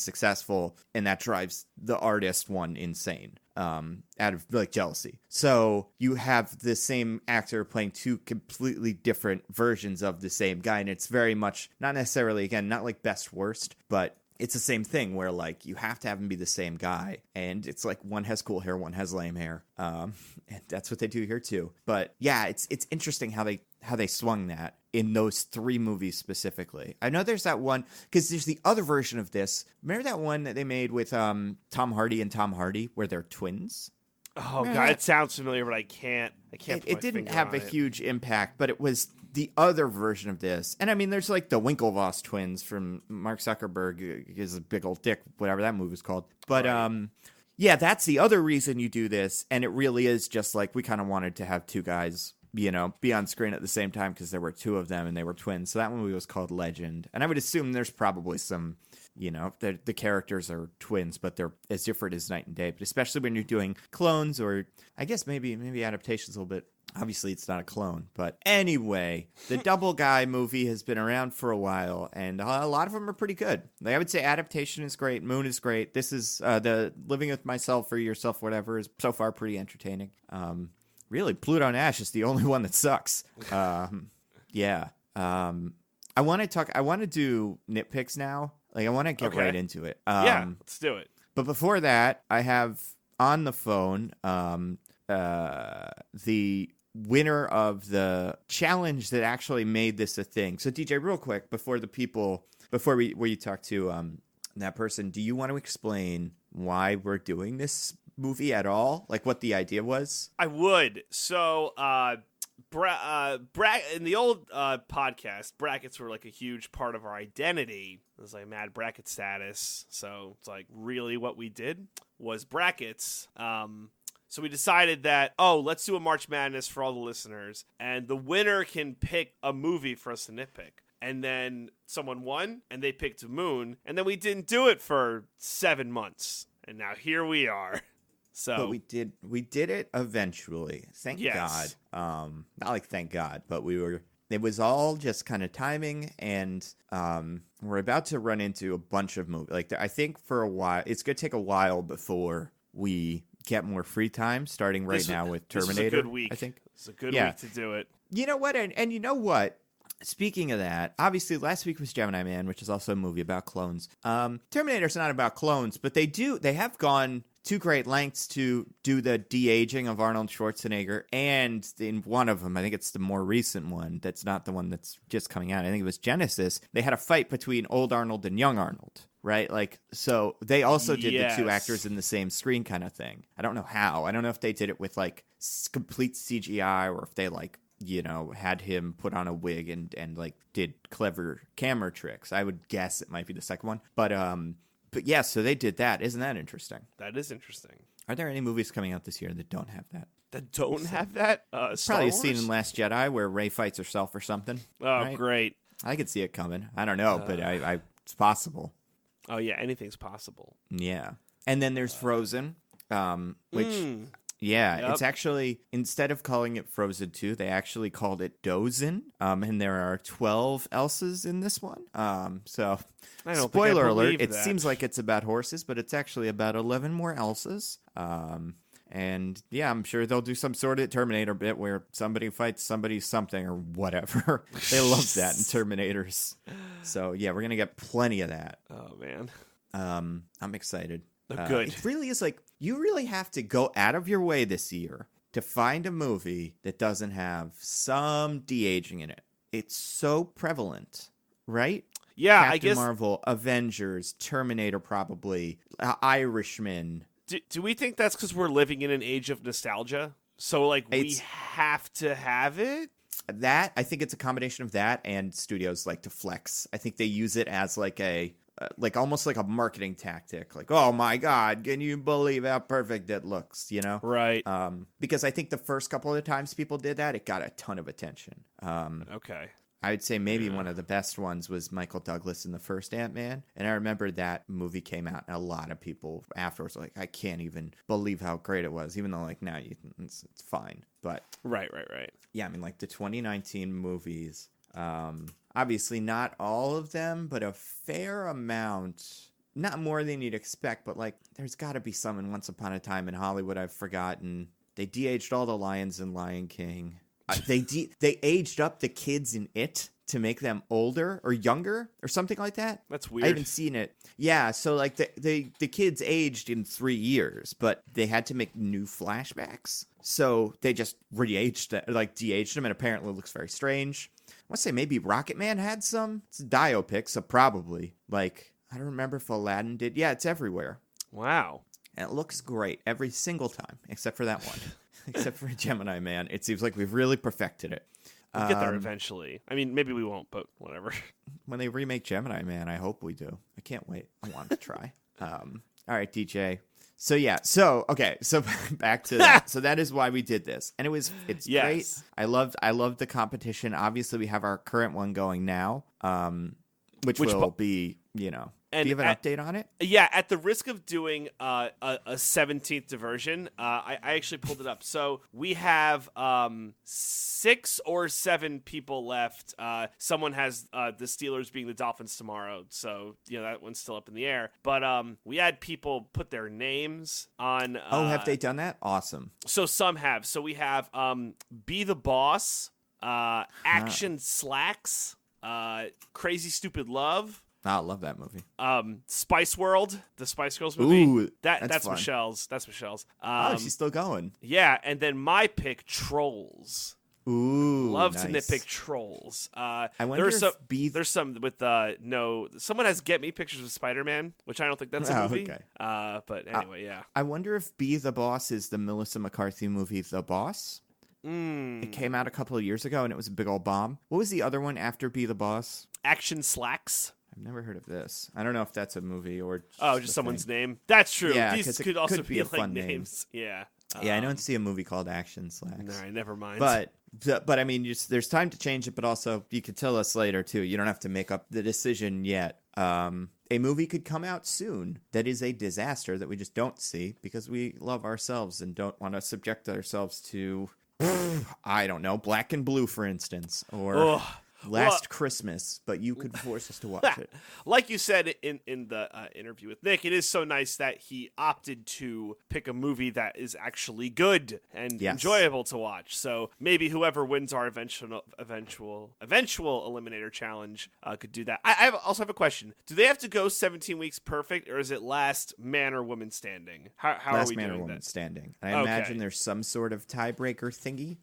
successful, and that drives the artist one insane. Out of jealousy. So you have the same actor playing two completely different versions of the same guy, and it's very much not necessarily, again, not like best worst, but it's the same thing where you have to have him be the same guy, and it's like one has cool hair, one has lame hair, and that's what they do here too. But yeah, it's interesting how they swung that in those three movies specifically. I know there's that one, because there's the other version of this. Remember that one that they made with Tom Hardy and Tom Hardy where they're twins? Oh God, it sounds familiar, but I can't. It didn't have a huge impact, but it was the other version of this. And I mean, there's like the Winklevoss twins from Mark Zuckerberg is a big old dick, whatever that movie was called. But right. Yeah, that's the other reason you do this, and it really is just like we kind of wanted to have two guys, you know, be on screen at the same time because there were two of them and they were twins. So that movie was called Legend, and I would assume there's probably some, you know, the characters are twins, but they're as different as night and day. But especially when you're doing clones, or I guess maybe adaptations a little bit. Obviously, it's not a clone. But anyway, the Double Guy movie has been around for a while, and a lot of them are pretty good. Like, I would say adaptation is great. Moon is great. This is the Living with Myself or Yourself, whatever, is so far pretty entertaining. Really, Pluto Nash is the only one that sucks. Yeah. I want to do nitpicks now. Like, I want to get right into it. Yeah, let's do it. But before that, I have on the phone the winner of the challenge that actually made this a thing. So DJ, real quick, before we talk to that person, do you want to explain why we're doing this movie at all? Like what the idea was? I would. So in the old podcast, brackets were like a huge part of our identity. It was like mad bracket status. So it's like really what we did was brackets. So we decided that, let's do a March Madness for all the listeners, and the winner can pick a movie for us to nitpick. And then someone won, and they picked Moon, and then we didn't do it for 7 months, and now here we are. So, but we did it eventually. Thank God. Not like thank God, but it was all just kind of timing, and we're about to run into a bunch of movies. Like, I think for a while, it's going to take a while before we get more free time, starting now with Terminator. This is a good week. I think it's a good week to do it. You know what? And you know what? Speaking of that, obviously last week was Gemini Man, which is also a movie about clones. Terminator's not about clones, but they have gone to great lengths to do the de-aging of Arnold Schwarzenegger, and in one of them, I think it's the more recent one, that's not the one that's just coming out, I think it was Genesis, they had a fight between old Arnold and young Arnold, right? Like, so they also did the two actors in the same screen kind of thing. I don't know how. I don't know if they did it with like complete CGI or if they like, you know, had him put on a wig and like did clever camera tricks. I would guess it might be the second one, but yeah, so they did that. Isn't that interesting? That is interesting. Are there any movies coming out this year that don't have that? That don't have that? Probably a scene in Last Jedi where Rey fights herself or something. Oh, right? Great. I could see it coming. I don't know, but it's possible. Oh, yeah, anything's possible. Yeah. And then there's Frozen, which... Yeah, It's actually, instead of calling it Frozen 2, they actually called it Dozen, and there are 12 Elsas in this one. So, spoiler alert, it seems like it's about horses, but it's actually about 11 more Elsas. And yeah, I'm sure they'll do some sort of Terminator bit where somebody fights somebody something or whatever. They love that in Terminators. So yeah, we're going to get plenty of that. Oh, man. I'm excited. Good. It really is like, you really have to go out of your way this year to find a movie that doesn't have some de-aging in it. It's so prevalent, right? Yeah, Captain I guess. Marvel, Avengers, Terminator Probably, Irishman. Do we think that's because we're living in an age of nostalgia? So, like, we have to have it? That, I think it's a combination of that and studios like to flex. I think they use it as like almost like a marketing tactic. Like, oh my God, can you believe how perfect it looks, you know? Right. Because I think the first couple of times people did that, it got a ton of attention. Okay. I would say maybe one of the best ones was Michael Douglas in the first Ant-Man. And I remember that movie came out and a lot of people afterwards were like, I can't even believe how great it was, even though like now it's fine. But Right. yeah, I mean like the 2019 movies, obviously not all of them, but a fair amount, not more than you'd expect, but like there's got to be some in Once Upon a Time in Hollywood I've forgotten. They de-aged all the lions in Lion King. They aged up the kids in It to make them older or younger or something like that. That's weird. I haven't seen it. Yeah, so like the kids aged in 3 years, but they had to make new flashbacks. So they just de-aged them, and apparently it looks very strange. I want to say maybe Rocket Man had some. It's a biopic, so probably. Like, I don't remember if Aladdin did. Yeah, it's everywhere. Wow. And it looks great every single time, except for that one. Except for Gemini Man. It seems like we've really perfected it. We'll get there eventually. I mean, maybe we won't, but whatever. When they remake Gemini Man, I hope we do. I can't wait. I want to try. All right, DJ. So yeah, so back to that. So that is why we did this, and it's great. I loved the competition. Obviously, we have our current one going now, which will be, you know. And do you have an update on it? Yeah, at the risk of doing a 17th diversion, I actually pulled it up. So we have 6 or 7 people left. Someone has the Steelers being the Dolphins tomorrow, so that one's still up in the air. But we had people put their names on. Have they done that? Awesome. So some have. So we have Be the Boss, Action Slacks, Crazy Stupid Love. I love that movie. Spice World, the Spice Girls movie. Ooh, that's fun. Michelle's. That's Michelle's. She's still going. Yeah, and then my pick, Trolls. Ooh, love nice. to nitpick Trolls. I wonder there's some with someone has Get Me Pictures of Spider-Man, which I don't think that's a movie. Okay. But anyway, yeah. I wonder if Be the Boss is the Melissa McCarthy movie The Boss. It came out a couple of years ago and it was a big old bomb. What was the other one after Be the Boss? Action Slacks. I've never heard of this. I don't know if that's a movie or just someone's name. That's true. Yeah, these could also be be a like fun names. Name. Yeah. Yeah, I don't see a movie called Action Slacks. No, never mind. But I mean, there's time to change it. But also, you could tell us later too. You don't have to make up the decision yet. A movie could come out soon that is a disaster that we just don't see because we love ourselves and don't want to subject ourselves to, I don't know, Black and Blue, for instance, or Last Christmas, but you could force us to watch it. Like you said in the interview with Nick, it is so nice that he opted to pick a movie that is actually good and enjoyable to watch. So maybe whoever wins our eventual eliminator challenge could do that. I also have a question. Do they have to go 17 weeks perfect, or is it last man or woman standing? How are we doing that? Last man or woman standing. I imagine there's some sort of tiebreaker thingy.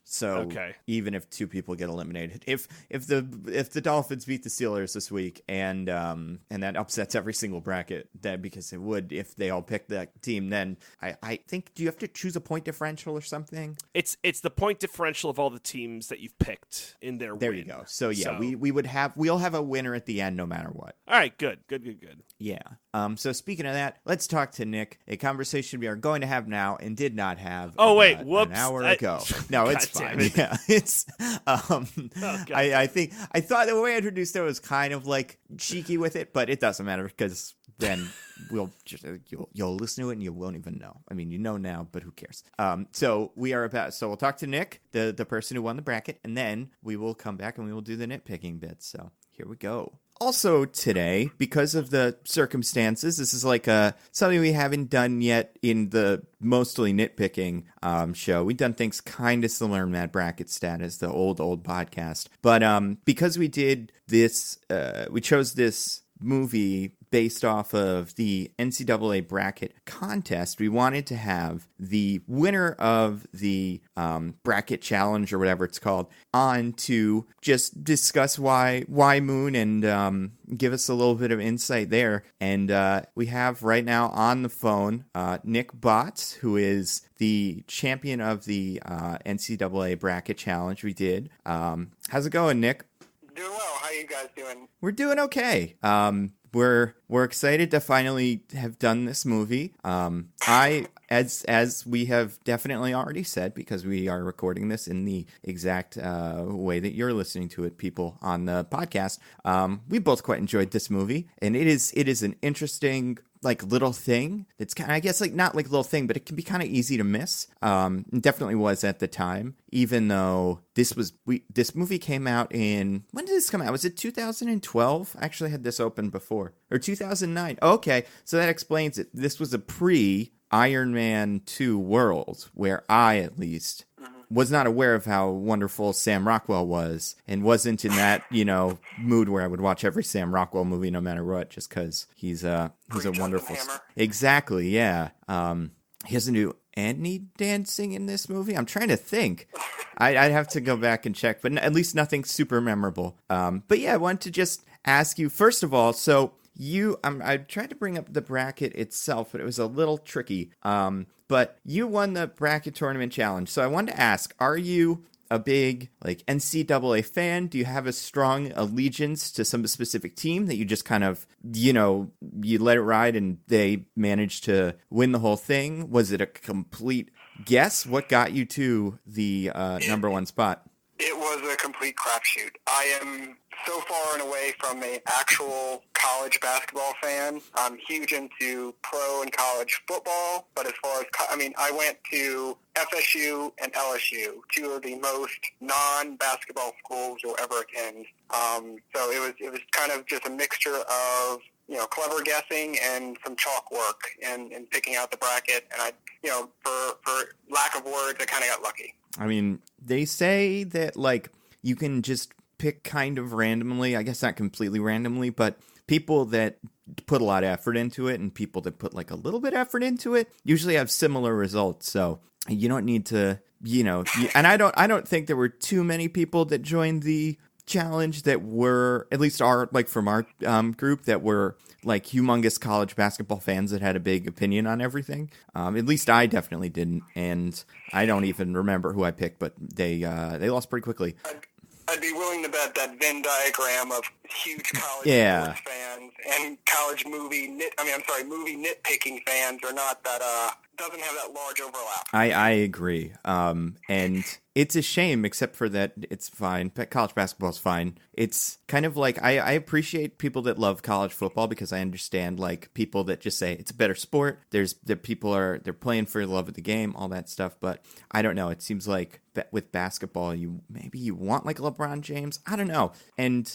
So even if 2 people get eliminated, if the Dolphins beat the Steelers this week and that upsets every single bracket, then because it would if they all pick that team, then I think, do you have to choose a point differential or something? It's the point differential of all the teams that you've picked in their there win. You go. So yeah, we'll have a winner at the end no matter what. All right, good. Yeah. So speaking of that, let's talk to Nick. A conversation we are going to have now and did not have. Whoops! An hour ago. No, it's fine. Yeah, it's. I thought the way I introduced it was kind of like cheeky with it, but it doesn't matter because then you'll listen to it and you won't even know. I mean, you know now, but who cares? So we'll talk to Nick, the person who won the bracket, and then we will come back and we will do the nitpicking bit. So here we go. Also today, because of the circumstances, this is like something we haven't done yet in the mostly nitpicking show. We've done things kind of similar in that bracket status, the old podcast. But because we did this, we chose this movie based off of the NCAA bracket contest. We wanted to have the winner of the bracket challenge or whatever it's called on to just discuss why Moon and give us a little bit of insight there. And we have right now on the phone Nick Botts, who is the champion of the NCAA bracket challenge we did. How's it going, Nick? Doing well. How you guys doing? We're doing okay. We're excited to finally have done this movie. As we have definitely already said, because we are recording this in the exact way that you're listening to it, people on the podcast. We both quite enjoyed this movie, and it is an interesting little thing. It's kind of, I guess, not like little thing, but it can be kind of easy to miss. It definitely was at the time, even though this movie came out in, when did this come out? Was it 2012? I actually had this open before, or 2009. Okay, so that explains it. This was a pre-Iron Man 2 world where I, at least, was not aware of how wonderful Sam Rockwell was, and wasn't in that, mood where I would watch every Sam Rockwell movie no matter what, just because he's a wonderful. Exactly, yeah. He doesn't do any dancing in this movie. I'm trying to think. I'd have to go back and check, but at least nothing super memorable. But yeah, I want to just ask you first of all. So I tried to bring up the bracket itself, but it was a little tricky. But you won the bracket tournament challenge. So I wanted to ask, are you a big like NCAA fan? Do you have a strong allegiance to some specific team that you just kind of, you let it ride and they managed to win the whole thing? Was it a complete guess? What got you to the number one spot? It was a complete crapshoot. I am so far and away from an actual college basketball fan. I'm huge into pro and college football, but as far as, I went to FSU and LSU, two of the most non-basketball schools you'll ever attend. So it was kind of just a mixture of, clever guessing and some chalk work and picking out the bracket. And for lack of words, I kind of got lucky. I mean, they say that, like, you can just pick kind of randomly, I guess not completely randomly, but people that put a lot of effort into it and people that put, like, a little bit of effort into it usually have similar results. So you don't need to, and I don't think there were too many people that joined the challenge that were, at least from our group, that were like humongous college basketball fans that had a big opinion on everything. At least I definitely didn't, and I don't even remember who I picked, but they lost pretty quickly. I'd be willing to bet that Venn diagram of huge college sports fans and college movie nitpicking fans are not that doesn't have that large overlap. I agree. And it's a shame, except for that it's fine. College basketball is fine. It's kind of like I appreciate people that love college football because I understand like people that just say it's a better sport. They're playing for the love of the game, all that stuff. But I don't know. It seems like with basketball, you want like LeBron James. I don't know. And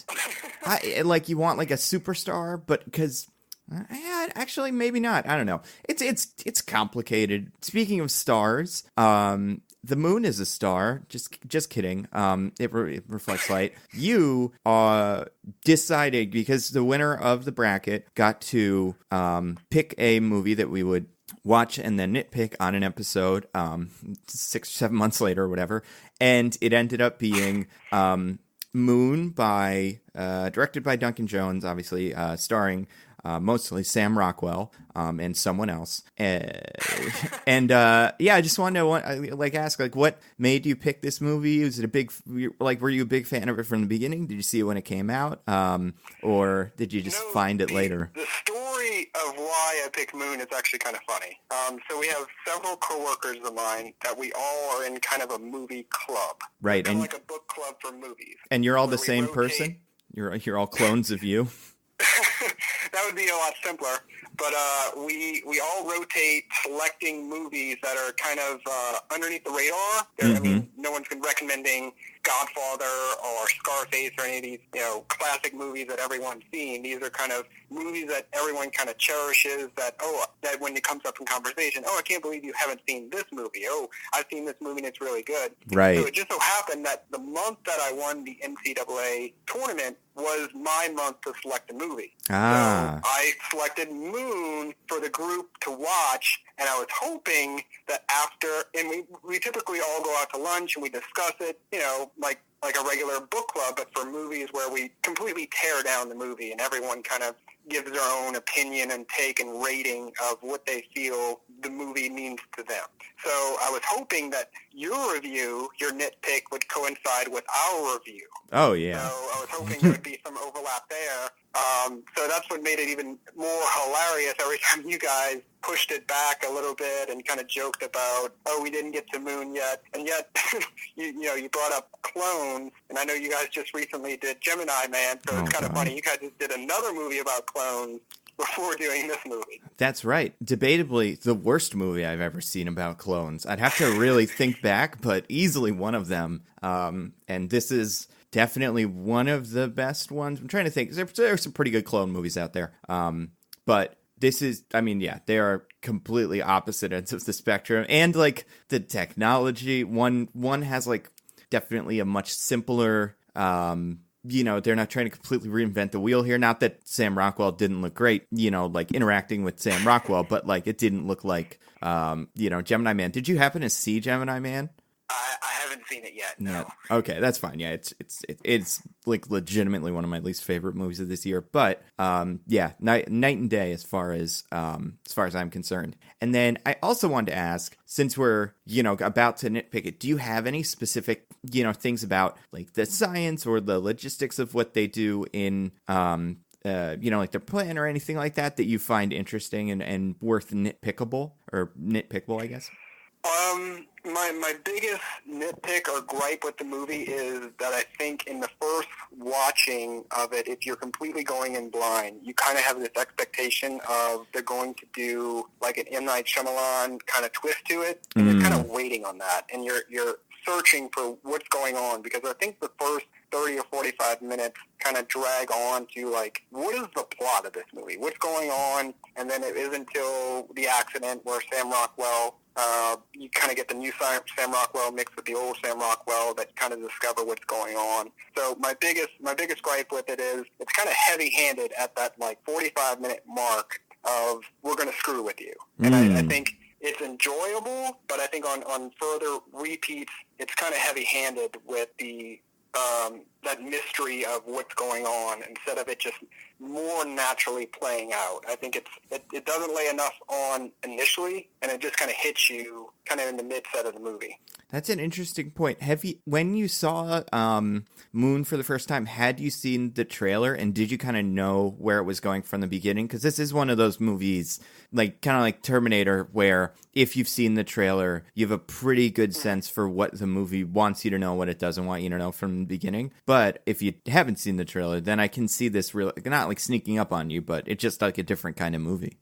you want like a superstar, but because. Actually, maybe not. I don't know. It's complicated. Speaking of stars, the moon is a star. Just kidding. It reflects light. You decided because the winner of the bracket got to pick a movie that we would watch and then nitpick on an episode 6 or 7 months later or whatever, and it ended up being Moon directed by Duncan Jones, obviously starring. Mostly Sam Rockwell and someone else. I just want to ask, what made you pick this movie? Was it were you a big fan of it from the beginning? Did you see it when it came out? Or did you just find it later? The story of why I picked Moon is actually kind of funny. So we have several coworkers of mine that we all are in kind of a movie club. Right. Kind of like a book club for movies. And you're all the same person? You're all clones of you? That would be a lot simpler, but we all rotate selecting movies that are kind of underneath the radar. I mean, no one's been recommending Godfather or Scarface or any of these, classic movies that everyone's seen. These are kind of movies that everyone kind of cherishes that when it comes up in conversation, I can't believe you haven't seen this movie. I've seen this movie and it's really good. Right. So it just so happened that the month that I won the NCAA tournament was my month to select a movie. So I selected Moon for the group to watch, and I was hoping that after, and we typically all go out to lunch and we discuss it, like a regular book club, but for movies where we completely tear down the movie and everyone kind of gives their own opinion and take and rating of what they feel the movie means to them. So I was hoping that your review, your nitpick, would coincide with our review. Oh, yeah. So I was hoping there would be some overlap there. So that's what made it even more hilarious every time you guys pushed it back a little bit and kind of joked about, we didn't get to Moon yet. And yet, you brought up Clones, and I know you guys just recently did Gemini Man, so it's kind of funny. You guys just did another movie about clones before doing this movie. That's right. Debatably, the worst movie I've ever seen about clones. I'd have to really think back, but easily one of them. And this is definitely one of the best ones. I'm trying to think. There are some pretty good clone movies out there. But this is, they are completely opposite ends of the spectrum. And, the technology, one has, definitely a much simpler, they're not trying to completely reinvent the wheel here. Not that Sam Rockwell didn't look great, interacting with Sam Rockwell, but, it didn't look like, Gemini Man. Did you happen to see Gemini Man? I haven't haven't seen it yet. No. Okay, that's fine. Yeah, it's like legitimately one of my least favorite movies of this year. But yeah, night and day as far as I'm concerned. And then I also wanted to ask, since we're about to nitpick it, do you have any specific things about like the science or the logistics of what they do in like their plan or anything like that you find interesting and worth nitpickable, I guess? My biggest nitpick or gripe with the movie is that I think in the first watching of it, if you're completely going in blind, you kind of have this expectation of they're going to do like an M. Night Shyamalan kind of twist to it, and you're kind of waiting on that, and you're searching for what's going on, because I think the first 30 or 45 minutes kind of drag on to like, what is the plot of this movie? What's going on? And then it isn't until the accident where Sam Rockwell, you kind of get the new Sam Rockwell mixed with the old Sam Rockwell that you kind of discover what's going on. So my biggest gripe with it is it's kind of heavy-handed at that like 45-minute mark of we're going to screw with you. And I think it's enjoyable, but I think on further repeats, it's kind of heavy-handed with the that mystery of what's going on instead of it just more naturally playing out. I think it doesn't lay enough on initially, and it just kind of hits you kind of in the mid-set of the movie. That's an interesting point. When you saw Moon for the first time, had you seen the trailer, and did you kind of know where it was going from the beginning? Because this is one of those movies, like kind of like Terminator, where if you've seen the trailer, you have a pretty good sense for what the movie wants you to know, what it doesn't want you to know from the beginning. But if you haven't seen the trailer, then I can see this not like sneaking up on you, but it's just like a different kind of movie.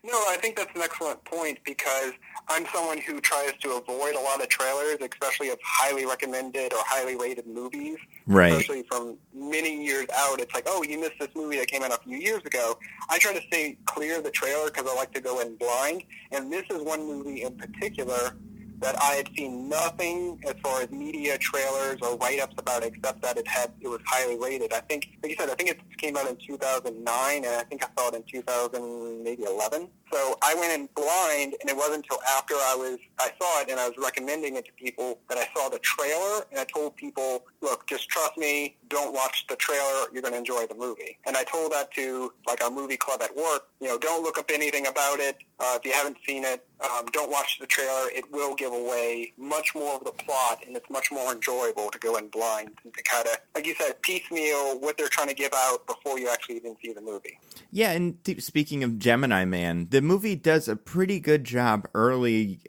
No, I think that's an excellent point, because I'm someone who tries to avoid a lot of trailers, especially of highly recommended or highly rated movies. Right. Especially from many years out. It's like, oh, you missed this movie that came out a few years ago. I try to stay clear of the trailer because I like to go in blind. And this is one movie in particular that I had seen nothing as far as media trailers or write-ups about it, except that it was highly rated. I think, like you said, I think it came out in 2009, and I think I saw it in 2011. So I went in blind, and it wasn't until after I saw it and I was recommending it to people that I saw the trailer, and I told people, look, just trust me, don't watch the trailer, you're going to enjoy the movie. And I told that to like our movie club at work, don't look up anything about it. If you haven't seen it, don't watch the trailer. It will give away much more of the plot, and it's much more enjoyable to go in blind and to kind of, like you said, piecemeal what they're trying to give out before you actually even see the movie. Yeah, and speaking of Gemini Man, the movie does a pretty good job early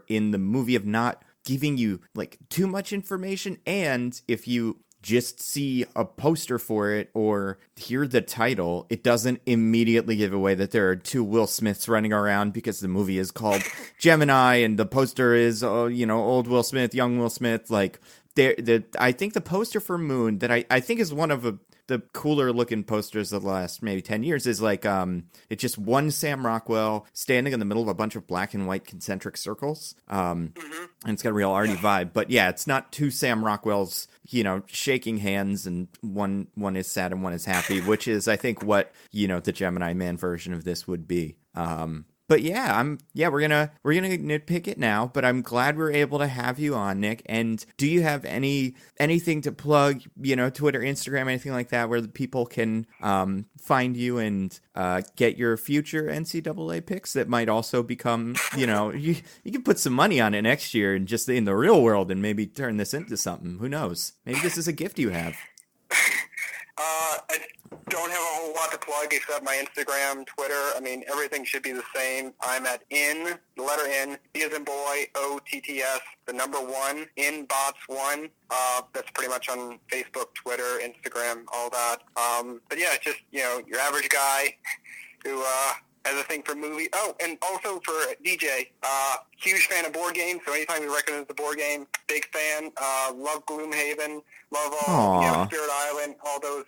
in the movie of not giving you like too much information, and if you just see a poster for it or hear the title, it doesn't immediately give away that there are two Will Smiths running around, because the movie is called Gemini and the poster is, old Will Smith, young Will Smith. Like, I think the poster for Moon that I think is one of the cooler looking posters of the last maybe 10 years is like, it's just one Sam Rockwell standing in the middle of a bunch of black and white concentric circles. And it's got a real arty vibe, but yeah, it's not two Sam Rockwells, shaking hands, and one is sad and one is happy, which is, I think, what, the Gemini Man version of this would be. But yeah, we're gonna nitpick it now, but I'm glad we're able to have you on, Nick. And do you have anything to plug, Twitter, Instagram, anything like that, where the people can find you and get your future NCAA picks that might also become, you can put some money on it next year and just in the real world and maybe turn this into something. Who knows? Maybe this is a gift you have. I don't have a whole lot to plug except my Instagram, Twitter. I mean, everything should be the same. I'm at the letter N, B as in boy, OTTS, the number 1, InBots1. That's pretty much on Facebook, Twitter, Instagram, all that. But yeah, just, your average guy who has a thing for movie. Oh, and also for DJ, huge fan of board games, so anytime he recommends the board game, big fan. Love Gloomhaven, love all, Spirit Island, all those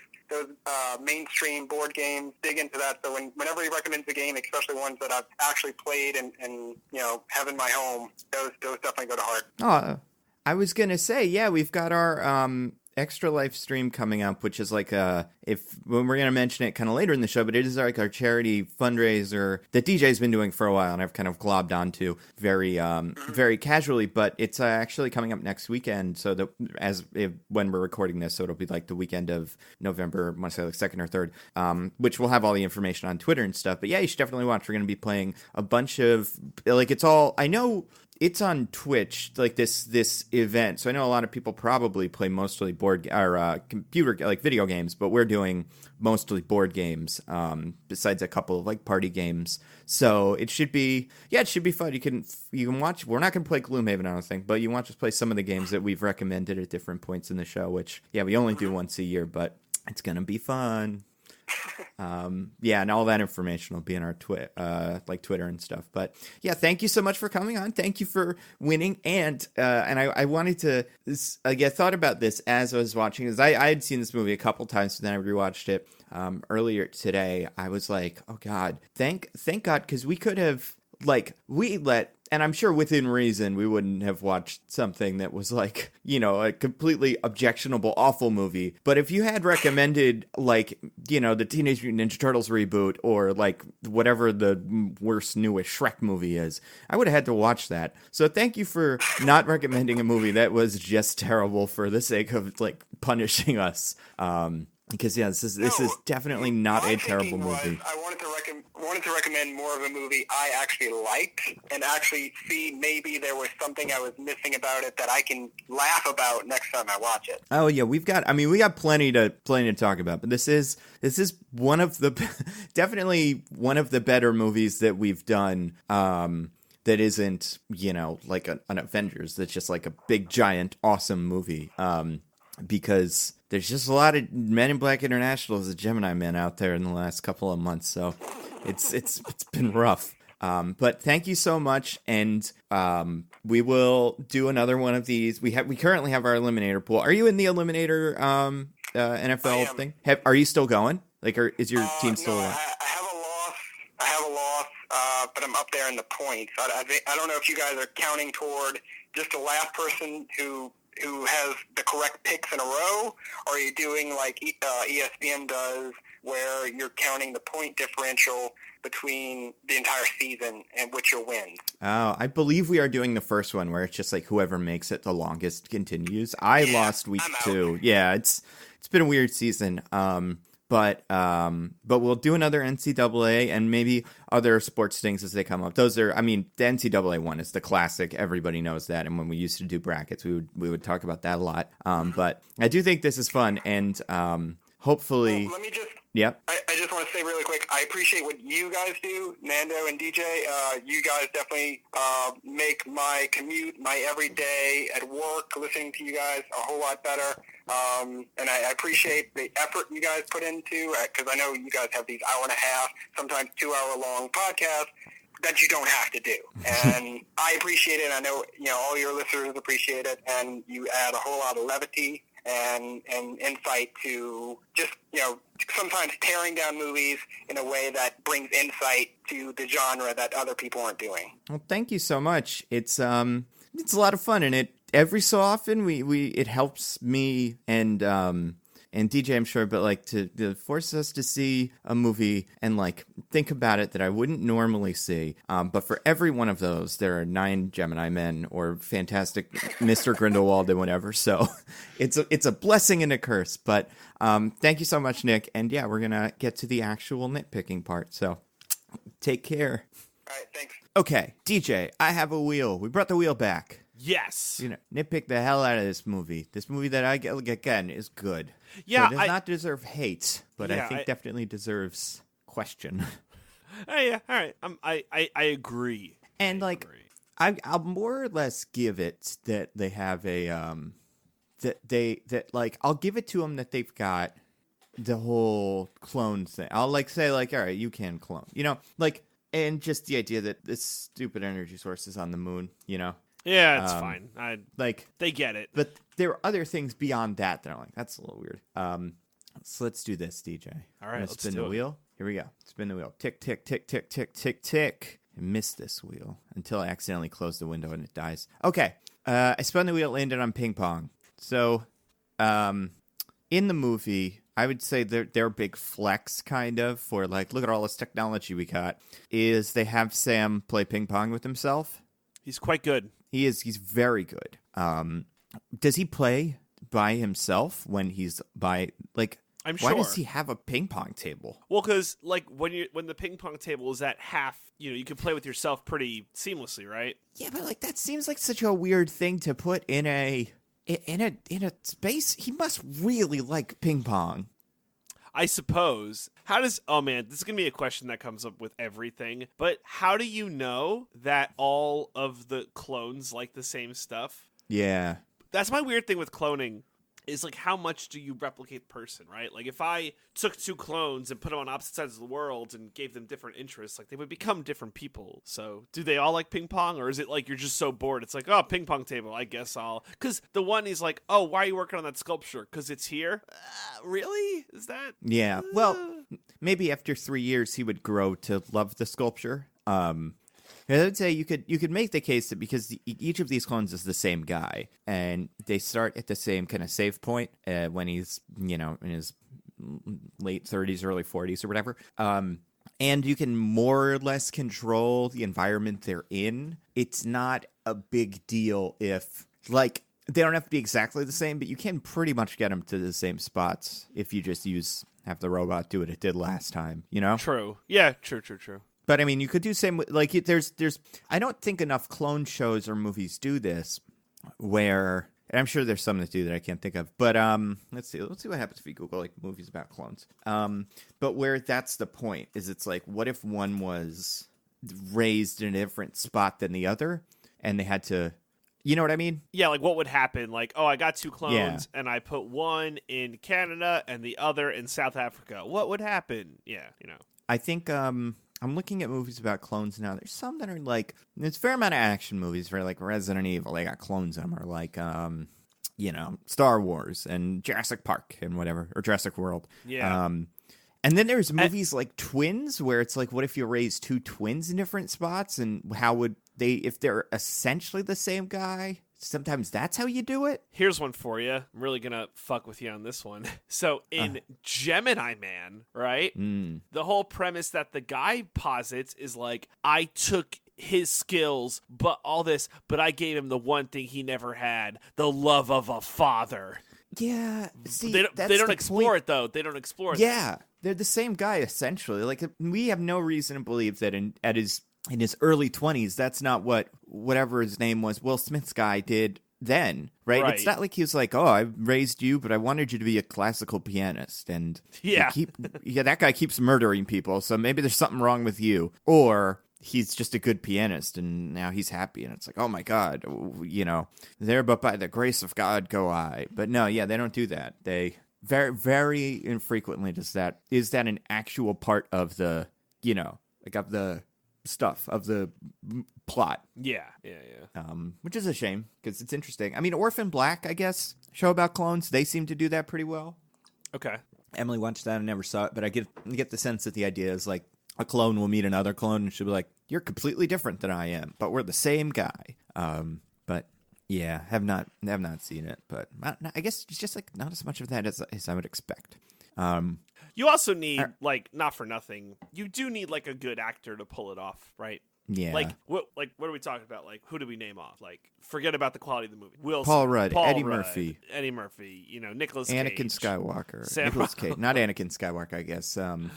mainstream board games, dig into that. So whenever he recommends a game, especially ones that I've actually played and have in my home, those definitely go to heart. Oh, I was going to say, yeah, we've got our Extra Life stream coming up, which is like when we're going to mention it kind of later in the show, but it is like our charity fundraiser that DJ's been doing for a while, and I've kind of globbed onto very casually, but it's actually coming up next weekend. So when we're recording this, so it'll be like the weekend of November, I want to say like 2nd or 3rd, which we'll have all the information on Twitter and stuff. But yeah, you should definitely watch. We're going to be playing a bunch of, like, I know it's on Twitch, like this event. So I know a lot of people probably play mostly computer, like video games, but we're doing mostly board games, besides a couple of like party games. So it should be fun. You can watch. We're not going to play Gloomhaven, I don't think, but you watch us play some of the games that we've recommended at different points in the show, which, yeah, we only do once a year, but it's going to be fun. And all that information will be in our Twitter and stuff. But yeah, thank you so much for coming on. Thank you for winning. And I wanted to, I thought about this as I was watching this. I had seen this movie a couple times, but then I rewatched it earlier today. I was like, oh God, thank God, because we could have, and I'm sure within reason, we wouldn't have watched something that was like, a completely objectionable, awful movie. But if you had recommended, the Teenage Mutant Ninja Turtles reboot, or like whatever the worst newest Shrek movie is, I would have had to watch that. So thank you for not recommending a movie that was just terrible for the sake of like punishing us. Because this is definitely not a terrible movie. I wanted to recommend more of a movie I actually liked, and actually see maybe there was something I was missing about it that I can laugh about next time I watch it. Oh yeah, we got plenty to talk about, but this is one of the definitely one of the better movies that we've done. That isn't like an Avengers. That's just like a big giant awesome movie. Because there's just a lot of Men in Black International as a Gemini Man out there in the last couple of months, so it's been rough. But thank you so much, and we will do another one of these. We currently have our Eliminator pool. Are you in the Eliminator NFL thing? Are you still going? Is your team still alive? I have a loss, but I'm up there in the points. I don't know if you guys are counting toward just the last person who has the correct picks in a row, or are you doing like ESPN does, where you're counting the point differential between the entire season and which you'll win? Oh, I believe we are doing the first one, where it's just like whoever makes it the longest continues. I lost week 2. Yeah, it's been a weird season. But we'll do another NCAA and maybe other sports things as they come up. Those are, the NCAA one is the classic. Everybody knows that. And when we used to do brackets, we would talk about that a lot. But I do think this is fun, and hopefully. Well, let me just. Yep. I just want to say really quick, I appreciate what you guys do, Nando and DJ. You guys definitely make my commute, my everyday at work, listening to you guys a whole lot better. And I appreciate the effort you guys put into, because I know you guys have these hour and a half, sometimes 2-hour-long podcasts that you don't have to do. And I appreciate it. I know, all your listeners appreciate it, and you add a whole lot of levity and insight to just, sometimes tearing down movies in a way that brings insight to the genre that other people aren't doing. Well, thank you so much. It's a lot of fun, and every so often it helps me and DJ, I'm sure, but to force us to see a movie and think about it that I wouldn't normally see. But for every one of those, there are 9 Gemini men or fantastic Mr. Grindelwald and whatever. So it's a blessing and a curse. But thank you so much, Nick. And yeah, we're gonna get to the actual nitpicking part. So take care. All right, thanks. Okay, DJ, I have a wheel. We brought the wheel back. Yes. Nitpick the hell out of this movie. This movie that I get again is good. Yeah, so it does not deserve hate, but I think definitely deserves question. Yeah, all right. I agree. And I'll more or less give it that they have a I'll give it to them that they've got the whole clone thing. I'll say all right, you can clone, and just the idea that this stupid energy source is on the moon, Yeah, it's fine. They get it. But there are other things beyond that that are that's a little weird. So let's do this, DJ. All right, let's spin the wheel. Here we go. Spin the wheel. Tick, tick, tick, tick, tick, tick, tick. I missed this wheel until I accidentally close the window and it dies. Okay. I spun the wheel, landed on ping pong. So, in the movie, I would say their big flex, kind of, for like, look at all this technology we got, is they have Sam play ping pong with himself. He's quite good. He's very good. Does he play by himself when he's by, like, I'm sure. Why does he have a ping pong table? Well, because like when the ping pong table is at half, you can play with yourself pretty seamlessly, right? Yeah, but like that seems like such a weird thing to put in a space. He must really like ping pong. I suppose. How does... Oh, man, this is going to be a question that comes up with everything. But how do you know that all of the clones like the same stuff? Yeah. That's my weird thing with cloning, is like how much do you replicate the person, right? Like if I took two clones and put them on opposite sides of the world and gave them different interests, like they would become different people. So do they all like ping pong, or is it like you're just so bored? It's like, oh, ping pong table, I guess I'll... Because the one is like, oh, why are you working on that sculpture? Because it's here? Really? Is that... Yeah. Well, maybe after 3 years he would grow to love the sculpture. I would say you could make the case that because each of these clones is the same guy, and they start at the same kind of save point when he's, in his late 30s, early 40s or whatever. And you can more or less control the environment they're in. It's not a big deal if, like, they don't have to be exactly the same, but you can pretty much get them to the same spots if you just have the robot do what it did last time, True. Yeah, true. But I mean, you could do same, like, there's I don't think enough clone shows or movies do this, where, and I'm sure there's some that do that I can't think of, but let's see what happens if you Google like movies about clones. But where that's the point is, it's like, what if one was raised in a different spot than the other, and they had to, you know what I mean? Yeah, like what would happen? Like, oh, I got two clones, and I put one in Canada and the other in South Africa. What would happen? Yeah, I think I'm looking at movies about clones now. There's some that are like, there's a fair amount of action movies for like Resident Evil. They got clones in them, or like, Star Wars and Jurassic Park and whatever, or Jurassic World. Yeah. And then there's movies like Twins, where it's like, what if you raise two twins in different spots, and how would they, if they're essentially the same guy? Sometimes that's how you do it. Here's one for you. I'm really going to fuck with you on this one. So in Gemini Man, right? The whole premise that the guy posits is like, I took his skills, but I gave him the one thing he never had, the love of a father. Yeah. See, they don't explore it, though. They don't explore it. Yeah. They're the same guy, essentially. Like, we have no reason to believe that in his early 20s, that's not whatever his name was, Will Smith's guy, did then, right? It's not like he was like, oh, I raised you, but I wanted you to be a classical pianist. And that guy keeps murdering people, so maybe there's something wrong with you. Or he's just a good pianist, and now he's happy. And it's like, oh my God, there but by the grace of God go I. But no, yeah, they don't do that. They very, very infrequently is that an actual part of the, like of the stuff of the plot. Yeah. Which is a shame, because it's interesting. I mean, Orphan Black, I guess, show about clones, they seem to do that pretty well. Okay. Emily watched that and never saw it, but I get the sense that the idea is like a clone will meet another clone and she'll be like, you're completely different than I am, but we're the same guy. But yeah, have not seen it, but I guess it's just like not as much of that as I would expect. You also need, like, not for nothing, you do need, like, a good actor to pull it off, right? Yeah. What are we talking about? Like, who do we name off? Like, forget about the quality of the movie. Paul Rudd, Eddie Murphy, Nicolas Cage. Anakin Skywalker. Nicolas Cage. Not Anakin Skywalker, I guess. The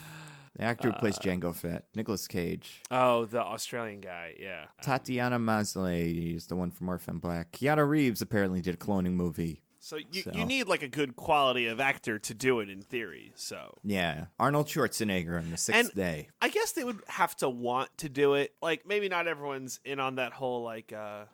actor who plays Jango Fett. Nicolas Cage. Oh, the Australian guy, yeah. Tatiana Maslany is the one from Orphan Black. Keanu Reeves apparently did a cloning movie. So you need, like, a good quality of actor to do it in theory, so. Yeah. Arnold Schwarzenegger on The Sixth Day. I guess they would have to want to do it. Like, maybe not everyone's in on that whole, like, I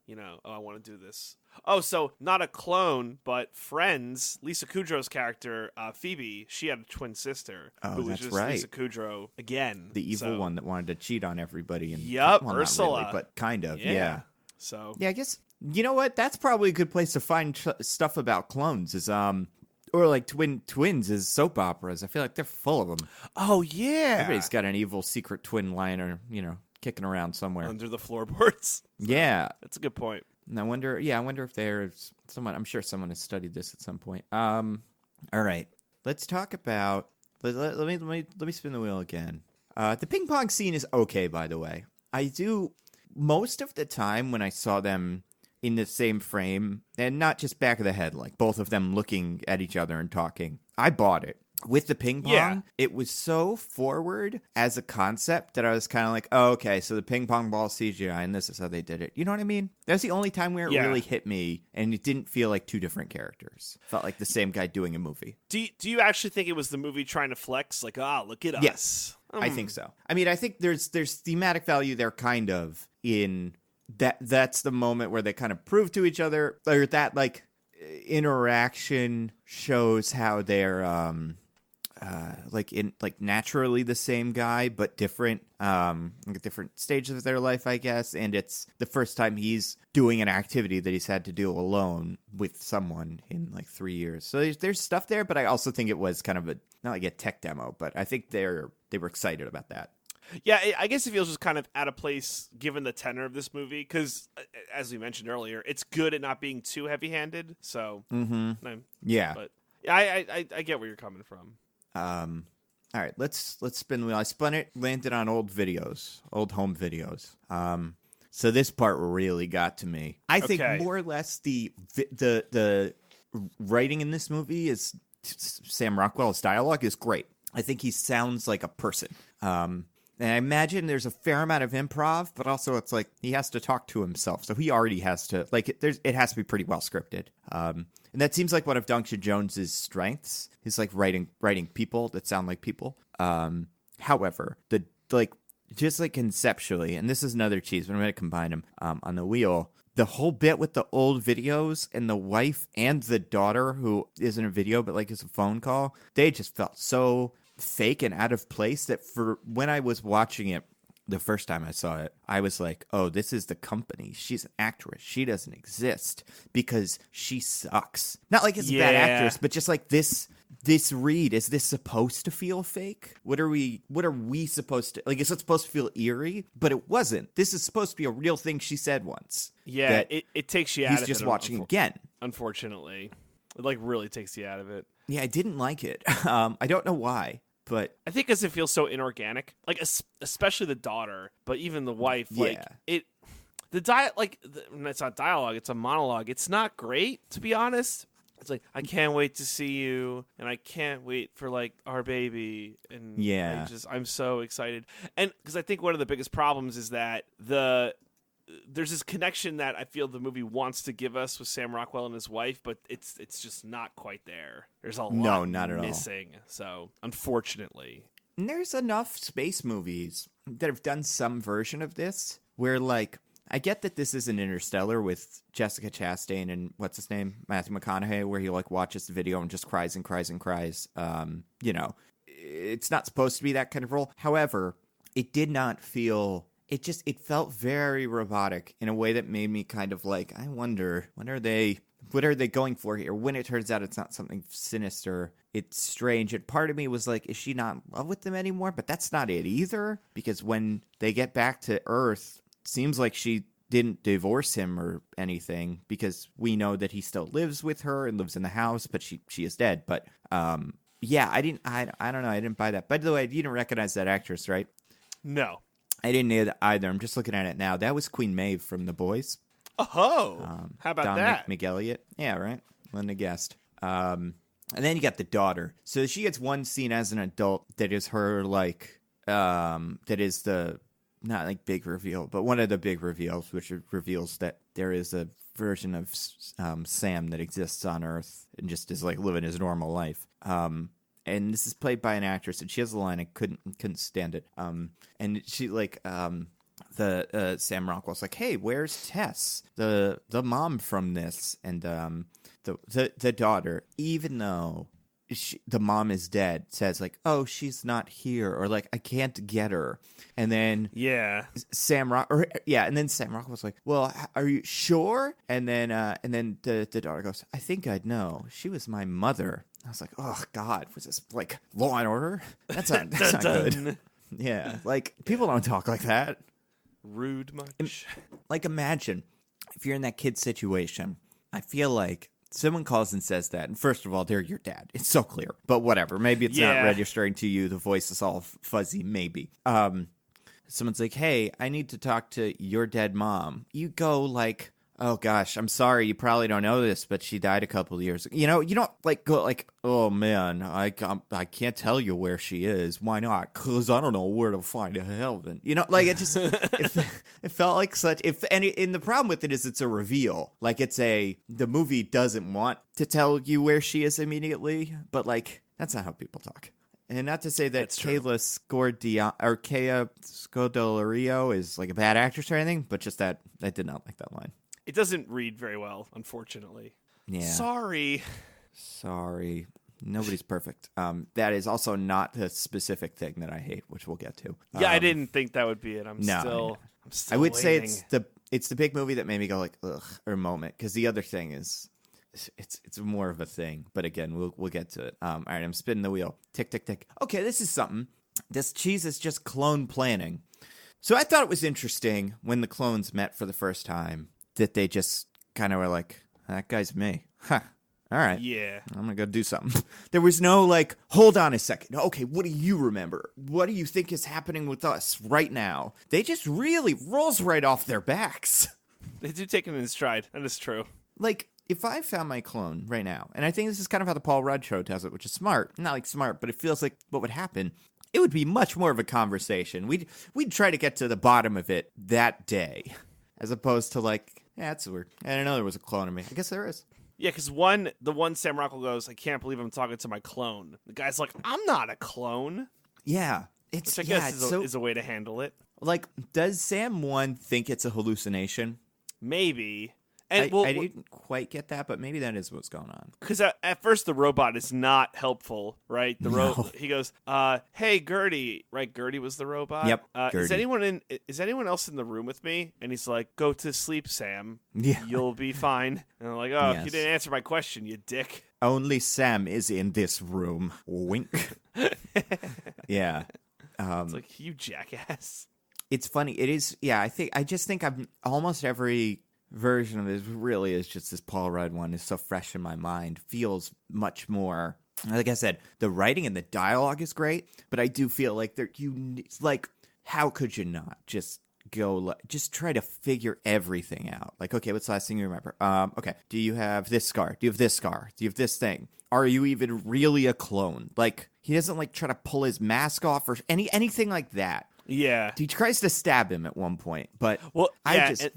want to do this. Oh, so not a clone, but Friends, Lisa Kudrow's character, Phoebe, she had a twin sister. Oh, that's right. Lisa Kudrow again. The evil one that wanted to cheat on everybody. And, Ursula. Not really, but kind of, yeah. So. Yeah, I guess... You know what? That's probably a good place to find stuff about clones. Or like twins is soap operas. I feel like they're full of them. Oh yeah, everybody's got an evil secret twin lying or kicking around somewhere under the floorboards. Yeah, that's a good point. And I wonder if there's someone. I'm sure someone has studied this at some point. All right. let's talk about. Let me spin the wheel again. The ping pong scene is okay, by the way. I do most of the time when I saw them in the same frame, and not just back of the head, like both of them looking at each other and talking, I bought it. With the ping pong, it was so forward as a concept that I was kind of like, oh, okay, so the ping pong ball CGI, and this is how they did it. You know what I mean? That was the only time where it really hit me, and it didn't feel like two different characters. It felt like the same guy doing a movie. Do you actually think it was the movie trying to flex? Like, look at us. Yes, I think so. I mean, I think there's thematic value there, kind of, in that's the moment where they kind of prove to each other, or that, like, interaction shows how they're... naturally the same guy, but different, like different stages of their life, I guess. And it's the first time he's doing an activity that he's had to do alone with someone in like 3 years. So there's stuff there, but I also think it was kind of not like a tech demo, but I think they were excited about that. Yeah, I guess it feels just kind of out of place given the tenor of this movie, because, as we mentioned earlier, it's good at not being too heavy-handed. So, yeah, but I get where you're coming from. All right, let's spin the wheel. I spun it, landed on old home videos. So this part really got to me. I think more or less the writing in this movie is Sam Rockwell's dialogue is great. I think he sounds like a person. And I imagine there's a fair amount of improv, but also it's like he has to talk to himself. So he already has to, like, it has to be pretty well scripted. And that seems like one of Duncan Jones's strengths. He's like writing people that sound like people. However, just conceptually, and this is another cheese, but I'm going to combine them on the wheel. The whole bit with the old videos and the wife and the daughter, who isn't a video, but like is a phone call, they just felt so fake and out of place that for when I was watching it the first time I saw it, I was like, oh, this is the company. She's an actress. She doesn't exist because she sucks. Not like it's a bad actress, but just like this read, is this supposed to feel fake? What are we supposed to, like, is it supposed to feel eerie? But it wasn't. This is supposed to be a real thing she said once. Yeah, it takes you out of it. He's just watching again. Unfortunately. It like really takes you out of it. Yeah, I didn't like it. I don't know why, but I think because it feels so inorganic, like especially the daughter, but even the wife. Like it's not dialogue; it's a monologue. It's not great, to be honest. It's like, I can't wait to see you, and I can't wait for like our baby, and I'm so excited. And because I think one of the biggest problems is that there's this connection that I feel the movie wants to give us with Sam Rockwell and his wife, but it's just not quite there. There's a lot not at missing. all. So, unfortunately. And there's enough space movies that have done some version of this where, like, I get that this is an Interstellar with Jessica Chastain and what's his name? Matthew McConaughey, where he like watches the video and just cries and cries and cries. It's not supposed to be that kind of role. However, it did not feel... It felt very robotic in a way that made me kind of like, I wonder, what are they going for here? When it turns out it's not something sinister, it's strange. And part of me was like, is she not in love with them anymore? But that's not it either, because when they get back to Earth, it seems like she didn't divorce him or anything, because we know that he still lives with her and lives in the house, but she is dead. But I don't know, I didn't buy that. By the way, you didn't recognize that actress, right? No. I didn't either. I'm just looking at it now. That was Queen Maeve from The Boys. Oh, how about Dominic that? McElliot. Yeah, right. Wouldn't have guessed. And then you got the daughter. So she gets one scene as an adult that is her, like, that is the, not like big reveal, but one of the big reveals, which reveals that there is a version of Sam that exists on Earth and just is, like, living his normal life. And this is played by an actress, and she has a line I couldn't stand it. And she like Sam Rockwell's like, "Hey, where's Tess, the mom from this?" And the daughter, even though the mom is dead, says like, "Oh, she's not here," or like, "I can't get her." And then Sam Rockwell's like, "Well, are you sure?" And then the daughter goes, "I think I'd know. She was my mother." I was like, oh, God, was this like Law and Order? That's not good. Yeah, like, people don't talk like that. Rude much. Like, imagine if you're in that kid situation. I feel like someone calls and says that, and first of all, they're your dad. It's so clear, but whatever. Maybe it's not registering to you. The voice is all fuzzy, maybe. Someone's like, hey, I need to talk to your dead mom. You go like, oh gosh, I'm sorry, you probably don't know this, but she died a couple of years ago. You know, you don't like go like, oh man, I can't tell you where she is. Why not? Because I don't know where to find heaven. You know, like it just it felt like such. And the problem with it is it's a reveal. Like the movie doesn't want to tell you where she is immediately, but like that's not how people talk. And not to say that Kayla Scodelario is like a bad actress or anything, but just that I did not like that line. It doesn't read very well, unfortunately. Yeah. Sorry. Nobody's perfect. That is also not the specific thing that I hate, which we'll get to. Yeah, I didn't think that would be it. I'm still I would waiting. say it's the big movie that made me go like, ugh, or a moment. Because the other thing is, it's more of a thing. But again, we'll get to it. All right, I'm spinning the wheel. Tick, tick, tick. Okay, this is something. This cheese is just clone planning. So I thought it was interesting when the clones met for the first time that they just kind of were like, that guy's me. Huh. All right. Yeah. I'm going to go do something. There was no like, hold on a second. Okay, what do you remember? What do you think is happening with us right now? They just really rolls right off their backs. They do take him in stride. That is true. Like, if I found my clone right now, and I think this is kind of how the Paul Rudd show does it, which is smart. Not like smart, but it feels like what would happen. It would be much more of a conversation. We'd try to get to the bottom of it that day, as opposed to like, yeah, that's weird. I didn't know there was a clone of me. I guess there is. Yeah, because the one Sam Rockwell goes, I can't believe I'm talking to my clone. The guy's like, I'm not a clone. Yeah. Which I guess is a way to handle it. Like, does Sam 1 think it's a hallucination? Maybe. And I didn't quite get that, but maybe that is what's going on. Because at first the robot is not helpful, right? He goes, "Hey, Gertie," right? Gertie was the robot. Yep. Is anyone else in the room with me? And he's like, "Go to sleep, Sam. Yeah. You'll be fine." And I'm like, "Oh, yes. You didn't answer my question, you dick." Only Sam is in this room. Wink. Yeah. It's like, you jackass. It's funny. It is. Yeah. I just think I'm almost every version of this really is just this Paul Rudd one is so fresh in my mind. Feels much more, like I said, the writing and the dialogue is great, but I do feel like how could you not just go just try to figure everything out? Like, okay, what's the last thing you remember? Okay, do you have this scar? Do you have this scar? Do you have this thing? Are you even really a clone? Like, he doesn't like try to pull his mask off or anything like that. Yeah. He tries to stab him at one point, but I just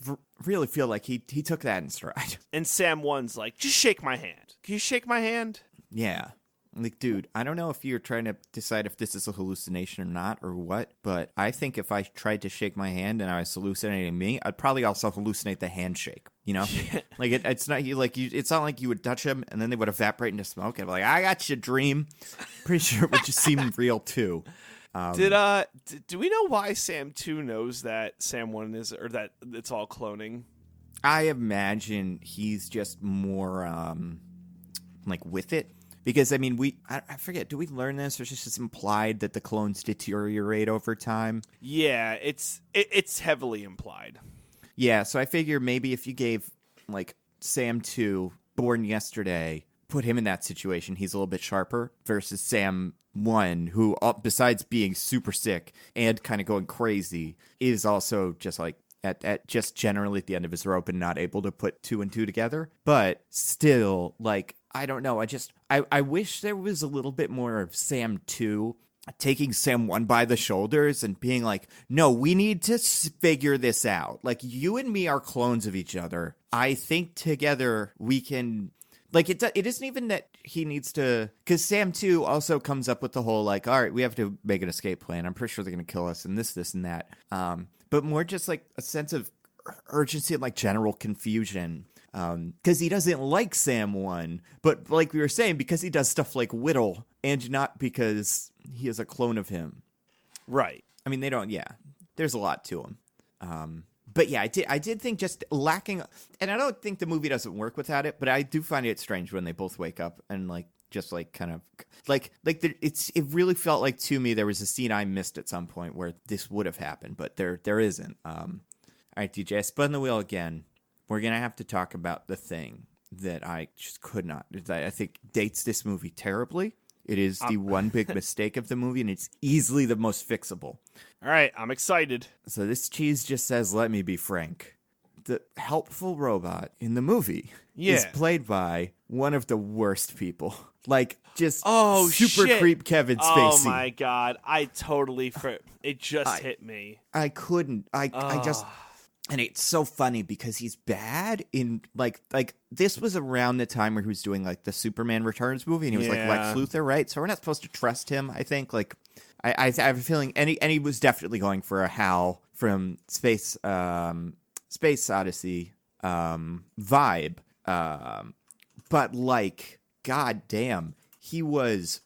really feel like he took that in stride. And Sam 1's like, just shake my hand. Can you shake my hand? Yeah. Like, dude, I don't know if you're trying to decide if this is a hallucination or not or what, but I think if I tried to shake my hand and I was hallucinating me, I'd probably also hallucinate the handshake, you know? Like, it's not it's not like you would touch him and then they would evaporate into smoke. And I'd be like, I got you, dream. Pretty sure it would just seem real, too. Do we know why Sam 2 knows that Sam 1 is, or that it's all cloning? I imagine he's just more like with it, because I mean I forget, do we learn this or is it just implied that the clones deteriorate over time? Yeah, it's heavily implied. Yeah, so I figure maybe if you gave like Sam 2 born yesterday, put him in that situation, he's a little bit sharper versus Sam 1, who besides being super sick and kind of going crazy, is also just like at just generally at the end of his rope and not able to put 2 and 2 together. But still, like, I don't know. I wish there was a little bit more of Sam 2 taking Sam 1 by the shoulders and being like, no, we need to figure this out. Like, you and me are clones of each other. I think together we can... Like, it isn't even that he needs to... Because Sam 2 also comes up with the whole, like, all right, we have to make an escape plan. I'm pretty sure they're going to kill us and this, and that. But more just, like, a sense of urgency and, like, general confusion. Because he doesn't like Sam 1. But, like we were saying, because he does stuff like Whittle and not because he is a clone of him. Right. I mean, they don't... Yeah. There's a lot to him. But yeah, I did think just lacking, and I don't think the movie doesn't work without it, but I do find it strange when they both wake up and like just like kind of like it really felt like to me there was a scene I missed at some point where this would have happened, but there isn't. All right, DJ, I spun the wheel again. We're gonna have to talk about The Thing. that I just could not. I think dates this movie terribly. It is the one big mistake of the movie, and it's easily the most fixable. All right, I'm excited. So this cheese just says, "Let me be frank." The helpful robot in the movie is played by one of the worst people. Like, just super creep Kevin Spacey. Oh, my God. I totally... It just hit me. I couldn't. I just... And it's so funny because he's bad in, like this was around the time where he was doing, like, the Superman Returns movie, and he was, like, Lex Luthor, right? So we're not supposed to trust him, I think. Like, I have a feeling... And he was definitely going for a Hal from Space Odyssey vibe. But, like, god damn, it was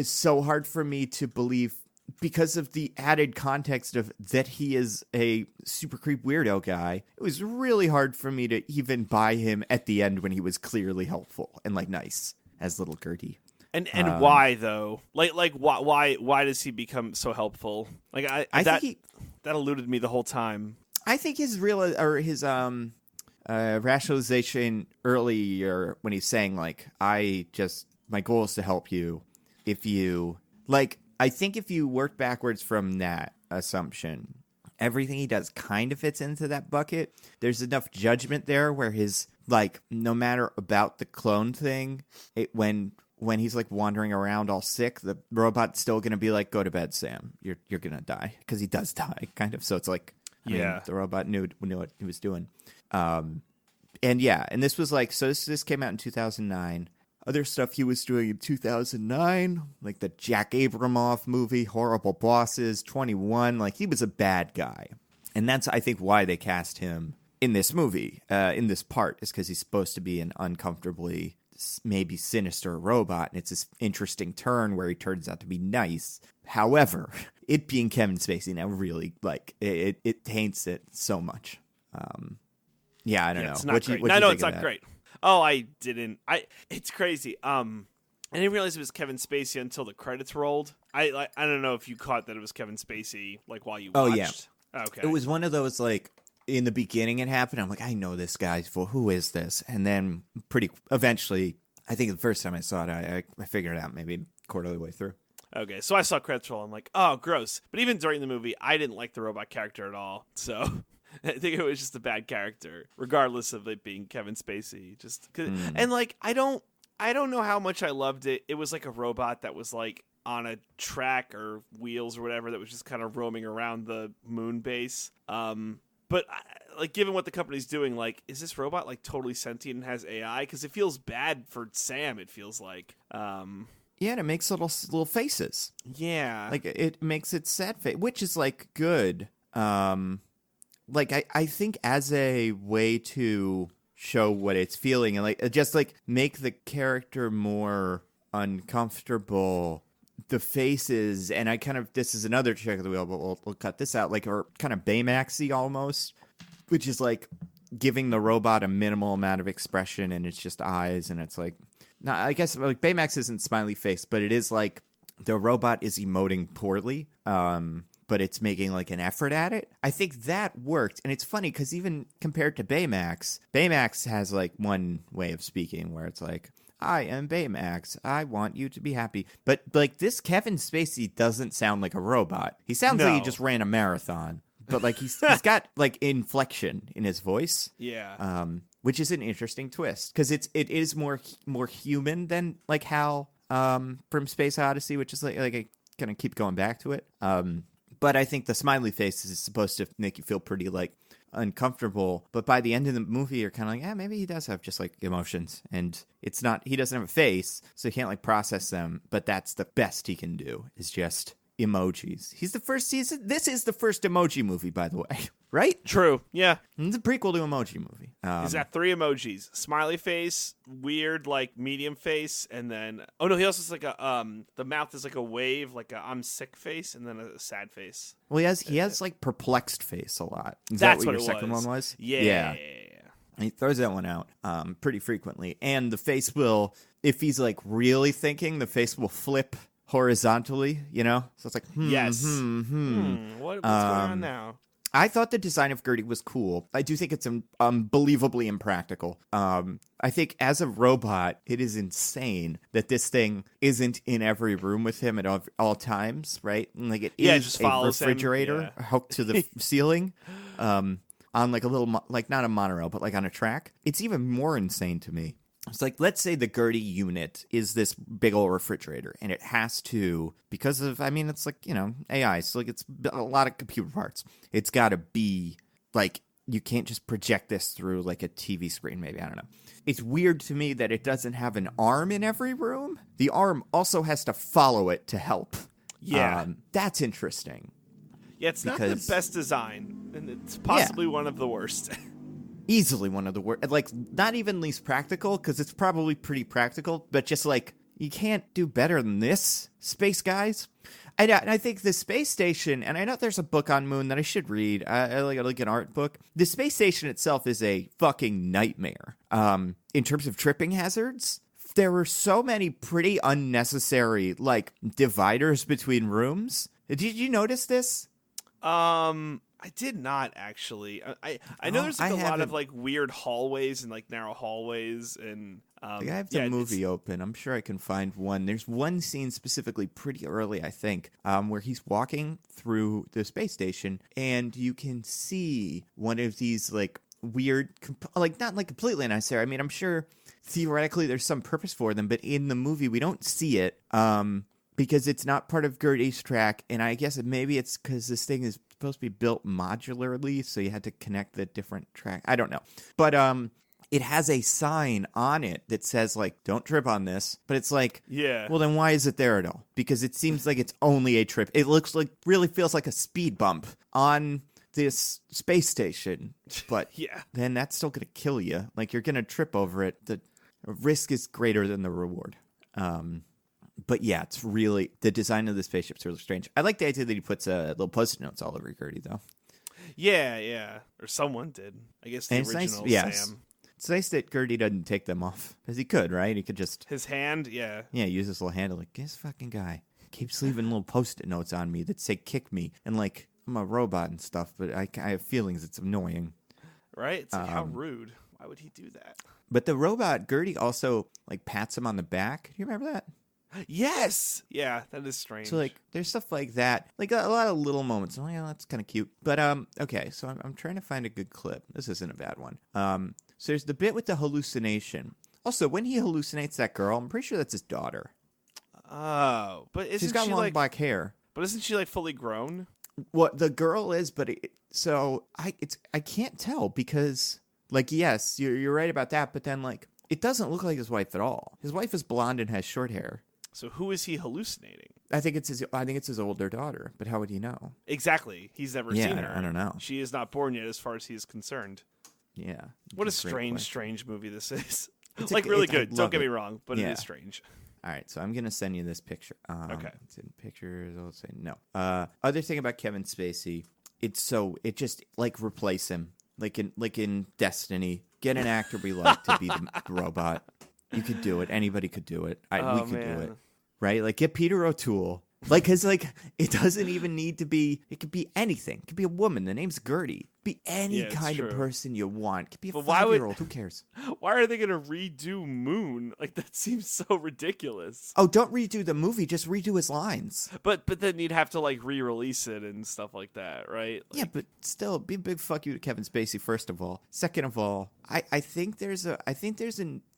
so hard for me to believe because of the added context of that he is a super creep weirdo guy. It was really hard for me to even buy him at the end when he was clearly helpful and, like, nice as little Gertie. And why though? Like why does he become so helpful? Like that eluded me the whole time. I think his rationalization earlier when he's saying, like, my goal is to help you. If you, like, I think if you work backwards from that assumption, everything he does kind of fits into that bucket. There's enough judgment there where his, like, no matter about the clone thing, when he's, like, wandering around all sick, the robot's still going to be like, go to bed, Sam. You're going to die. Because he does die, kind of. So it's like, I mean, the robot knew what he was doing. And this was like, so this came out in 2009. Other stuff he was doing in 2009, like the Jack Abramoff movie, Horrible Bosses, 21. Like, he was a bad guy. And that's, I think, why they cast him in this movie, in this part, is because he's supposed to be an uncomfortably, maybe sinister robot. And it's this interesting turn where he turns out to be nice. However, it being Kevin Spacey now really, like, it taints it so much. I don't know. It's not great. No, it's not great. Oh, I didn't. It's crazy. I didn't realize it was Kevin Spacey until the credits rolled. I don't know if you caught that it was Kevin Spacey, like, while you watched. Oh, yeah. Okay. It was one of those, like, in the beginning it happened. I'm like, I know this guy. Who is this? And then eventually, I think the first time I saw it, I figured it out maybe a quarter of the way through. Okay, so I saw credits roll. I'm like, oh, gross. But even during the movie, I didn't like the robot character at all. So... I think it was just a bad character, regardless of it being Kevin Spacey. And, like, I don't know how much I loved it. It was like a robot that was, like, on a track or wheels or whatever that was just kind of roaming around the moon base. But like, given what the company's doing, like, is this robot, like, totally sentient and has AI? Because it feels bad for Sam. It feels like. Yeah, and it makes little faces. Yeah, like it makes it sad face, which is, like, good. Like, I think as a way to show what it's feeling and, like, just, like, make the character more uncomfortable, the faces, and this is another trick of the wheel, but we'll cut this out, like, or kind of Baymax-y almost, which is, like, giving the robot a minimal amount of expression, and it's just eyes, and it's, like, not, I guess, like, Baymax isn't smiley face, but it is, like, the robot is emoting poorly, but it's making, like, an effort at it. I think that worked. And it's funny because even compared to Baymax has, like, one way of speaking where it's like, I am Baymax. I want you to be happy. But, like, this Kevin Spacey doesn't sound like a robot. He sounds like he just ran a marathon. But, like, he's got, like, inflection in his voice. Yeah. Which is an interesting twist because it is more human than, like, Hal from Space Odyssey, which is, like I kind of keep going back to it. But I think the smiley face is supposed to make you feel pretty, like, uncomfortable. But by the end of the movie, you're kind of like, maybe he does have just, like, emotions. And it's not, he doesn't have a face, so he can't, like, process them. But that's the best he can do, is just emojis. This is the first emoji movie, by the way. Right? True. Yeah. It's a prequel to Emoji Movie. He's got 3 emojis: smiley face, weird, like, medium face, and then he also has, like, a the mouth is like a wave, like a I'm sick face, and then a sad face. Well, he has like perplexed face a lot. Is That's that what your second one was? Yeah. He throws that one out pretty frequently, and the face will, if he's, like, really thinking, the face will flip horizontally. You know, so it's like yes. What's going on now? I thought the design of Gertie was cool. I do think it's unbelievably impractical. I think as a robot, it is insane that this thing isn't in every room with him at all times, right? And, like, it is just a follows refrigerator hooked to the ceiling, on like a little, like not a monorail, but like on a track. It's even more insane to me. It's like, let's say the Gertie unit is this big old refrigerator, and it has to, because of, I mean, it's like, you know, AI, so like it's a lot of computer parts. It's got to be, like, you can't just project this through like a TV screen, maybe, I don't know. It's weird to me that it doesn't have an arm in every room. The arm also has to follow it to help. Yeah. That's interesting. Yeah, it's not the best design, and it's possibly one of the worst. Easily one of the worst. Like, not even least practical, because it's probably pretty practical, but just like, you can't do better than this, space guys. And I think the space station, and I know there's a book on Moon that I should read. I like an art book. The space station itself is a fucking nightmare. In terms of tripping hazards, there were so many pretty unnecessary, like, dividers between rooms. Did you notice this? I did not actually. I know there's like a lot of like weird hallways and like narrow hallways and I have the movie open. I'm sure I can find one. There's one scene specifically pretty early, I think, where he's walking through the space station and you can see one of these like weird, like not like completely unnecessary. I mean, I'm sure theoretically there's some purpose for them, but in the movie we don't see it because it's not part of Gertie's track, and I guess maybe it's because this thing is supposed to be built modularly, so you had to connect the different track. I don't know. But it has a sign on it that says, like, don't trip on this. But it's like, yeah. Well, then why is it there at all? Because it seems like it's only a trip. It looks like, really feels like a speed bump on this space station. But yeah, then that's still going to kill you. Like, you're going to trip over it. The risk is greater than the reward. But yeah, it's really, the design of the spaceship's really strange. I like the idea that he puts little post-it notes all over Gertie, though. Yeah. Or someone did. I guess the original Sam. It's nice that Gertie doesn't take them off. Because he could, right? He could just... His hand, yeah. Yeah, use his little handle. Like, this fucking guy keeps leaving little post-it notes on me that say kick me. And, like, I'm a robot and stuff, but I have feelings. It's annoying. Right? It's like, how rude. Why would he do that? But the robot, Gertie, also, like, pats him on the back. Do you remember that? Yes. Yeah, that is strange. So, like, there's stuff like that. Like, a lot of little moments. Oh, yeah, that's kind of cute. But, okay, so I'm trying to find a good clip. This isn't a bad one. So there's the bit with the hallucination. Also, when he hallucinates that girl, I'm pretty sure that's his daughter. Oh, but isn't she's got long like, black hair. But isn't she, like, fully grown? What the girl is, but I can't tell because, like, yes, you're right about that, but then, like, it doesn't look like his wife at all. His wife is blonde and has short hair. So who is he hallucinating? I think it's his older daughter, but how would he know? Exactly. He's never seen her. I don't know. She is not born yet as far as he is concerned. Yeah. What a strange movie this is. Like, really good. Don't get me wrong, but it is strange. All right, so I'm going to send you this picture. Okay. It's in pictures. I'll say no. Other thing about Kevin Spacey, it just, like, replace him. Like in Destiny. Get an actor we like to be the robot. You could do it. Anybody could do it. We could do it. Right? Like, get Peter O'Toole. Like, because, like, it doesn't even need to be, it could be anything. It could be a woman. The name's Gertie. Be any kind of person you want. It could be a 5-year-old. Who cares? Why are they going to redo Moon? Like, that seems so ridiculous. Oh, don't redo the movie. Just redo his lines. But then you'd have to, like, re-release it and stuff like that, right? Like, yeah, but still, be a big fuck you to Kevin Spacey, first of all. Second of all, I think there's a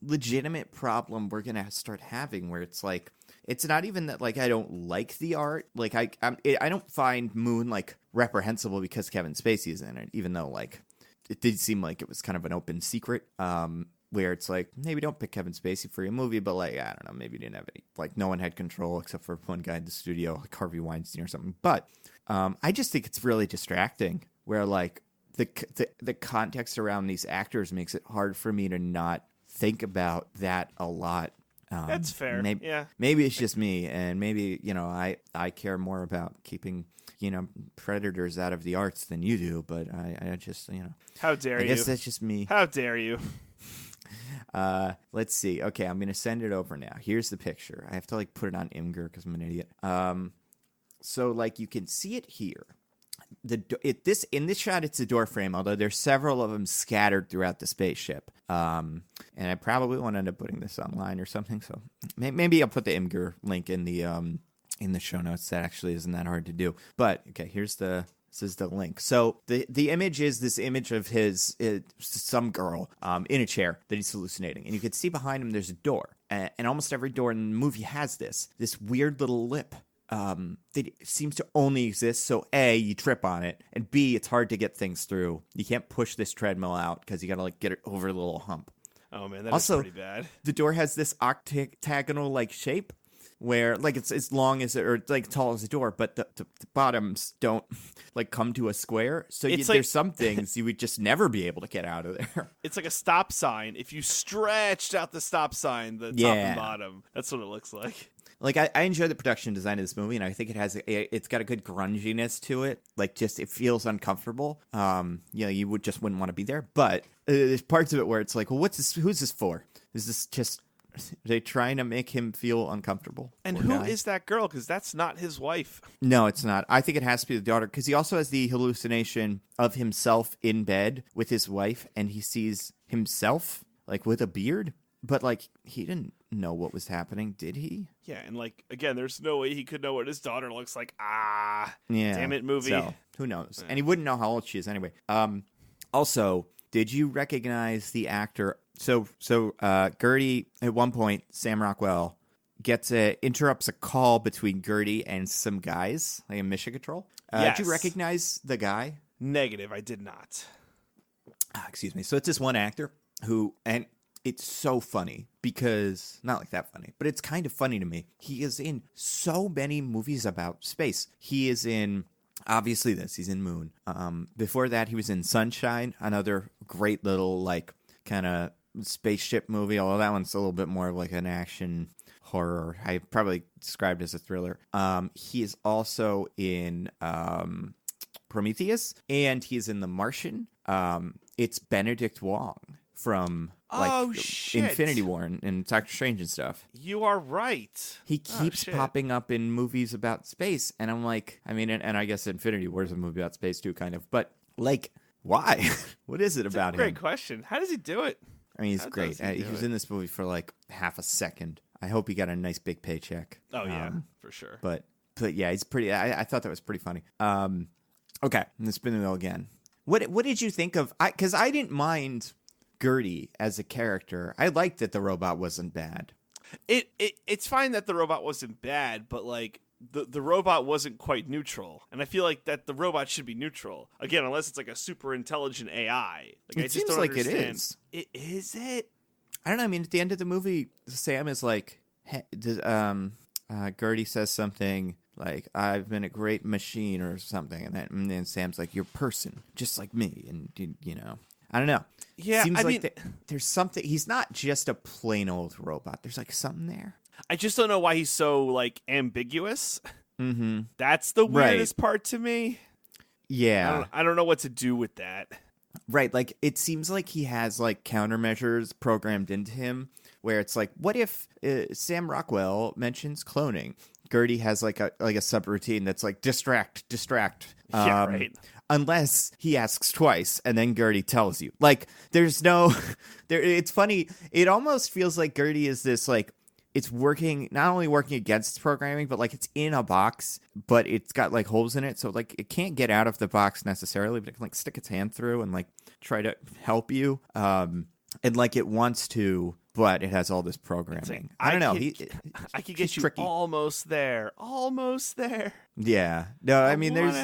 legitimate problem we're going to start having where it's like, it's not even that, like, I don't like the art. Like, I don't find Moon, like, reprehensible because Kevin Spacey is in it, even though, like, it did seem like it was kind of an open secret, where it's like, maybe don't pick Kevin Spacey for your movie, but, like, I don't know, maybe you didn't have any, like, no one had control except for one guy in the studio, like Harvey Weinstein or something. But I just think it's really distracting where, like, the context around these actors makes it hard for me to not think about that a lot. That's fair. Maybe it's just me, and maybe, you know, I care more about keeping, you know, predators out of the arts than you do, but I just, you know. How dare you? I guess that's just me. How dare you? Let's see. Okay, I'm going to send it over now. Here's the picture. I have to, like, put it on Imgur because I'm an idiot. So, like, you can see it here. in this shot, it's a door frame, although there's several of them scattered throughout the spaceship. And I probably won't end up putting this online or something. So maybe I'll put the Imgur link in the show notes. That actually isn't that hard to do. But okay, this is the link. So the image is this image of some girl in a chair that he's hallucinating, and you can see behind him there's a door, and almost every door in the movie has this weird little lip. That seems to only exist, so A, you trip on it, and B, it's hard to get things through. You can't push this treadmill out because you gotta get it over the little hump. Oh man, that also, is pretty bad. The door has this octagonal shape where it's as long as it, or tall as the door, but the bottoms don't come to a square. So there's some things you would just never be able to get out of there. It's like a stop sign. If you stretched out the stop sign, the top and bottom, that's what it looks like. I enjoy the production design of this movie, and I think it's got a good grunginess to it. It feels uncomfortable. You wouldn't want to be there. But there's parts of it where it's like, well, who's this for? Is this just, are they trying to make him feel uncomfortable? And who is that girl? Because that's not his wife. No, it's not. I think it has to be the daughter, because he also has the hallucination of himself in bed with his wife, and he sees himself with a beard. But, he didn't know what was happening, did he? Yeah, and, again, there's no way he could know what his daughter looks like. Yeah. Damn it, movie. So, who knows? And he wouldn't know how old she is anyway. Also, did you recognize the actor? So, Gertie, at one point, Sam Rockwell interrupts a call between Gertie and some guys, a mission control. Yes. Did you recognize the guy? Negative, I did not. Excuse me. So, it's this one actor who... and. It's so funny because, not that funny, but it's kind of funny to me. He is in so many movies about space. He is in, obviously he's in Moon. Before that, he was in Sunshine, another great little, kind of spaceship movie, although that one's a little bit more of an action horror. I probably described as a thriller. He is also in Prometheus, and he's in The Martian. It's Benedict Wong from... Infinity War and Doctor Strange and stuff. You are right. He keeps popping up in movies about space, and I'm and I guess Infinity War is a movie about space too, kind of. But why? What is it about him? Great question. How does he do it? He's great. He was in this movie for half a second. I hope he got a nice big paycheck. Oh yeah, for sure. But yeah, he's pretty. I thought that was pretty funny. Okay, let's spin the wheel again. What did you think of? Because I didn't mind Gertie as a character. I liked that the robot wasn't bad. It's fine that the robot wasn't bad, but the robot wasn't quite neutral, and I feel like that the robot should be neutral again, unless it's a super intelligent AI. It just seems don't like understand. Is it? I don't know. At the end of the movie, Sam is Gertie says something I've been a great machine or something, and then Sam's like, you're a person just like me, and I don't know. Yeah, seems there's something. He's not just a plain old robot. There's something there. I just don't know why he's so ambiguous. Mm-hmm. That's the weirdest part to me. Yeah, I don't know what to do with that. Right, it seems like he has countermeasures programmed into him, where it's what if Sam Rockwell mentions cloning? Gertie has a subroutine that's distract. Yeah, right. Unless he asks twice, and then Gertie tells you. There's no... It's funny. It almost feels like Gertie is this, it's working... Not only working against programming, but, it's in a box, but it's got, holes in it, so, it can't get out of the box necessarily, but it can, stick its hand through and, try to help you. And, it wants to... But it has all this programming. I don't know. I could get you tricky. Almost there. Yeah. No, there's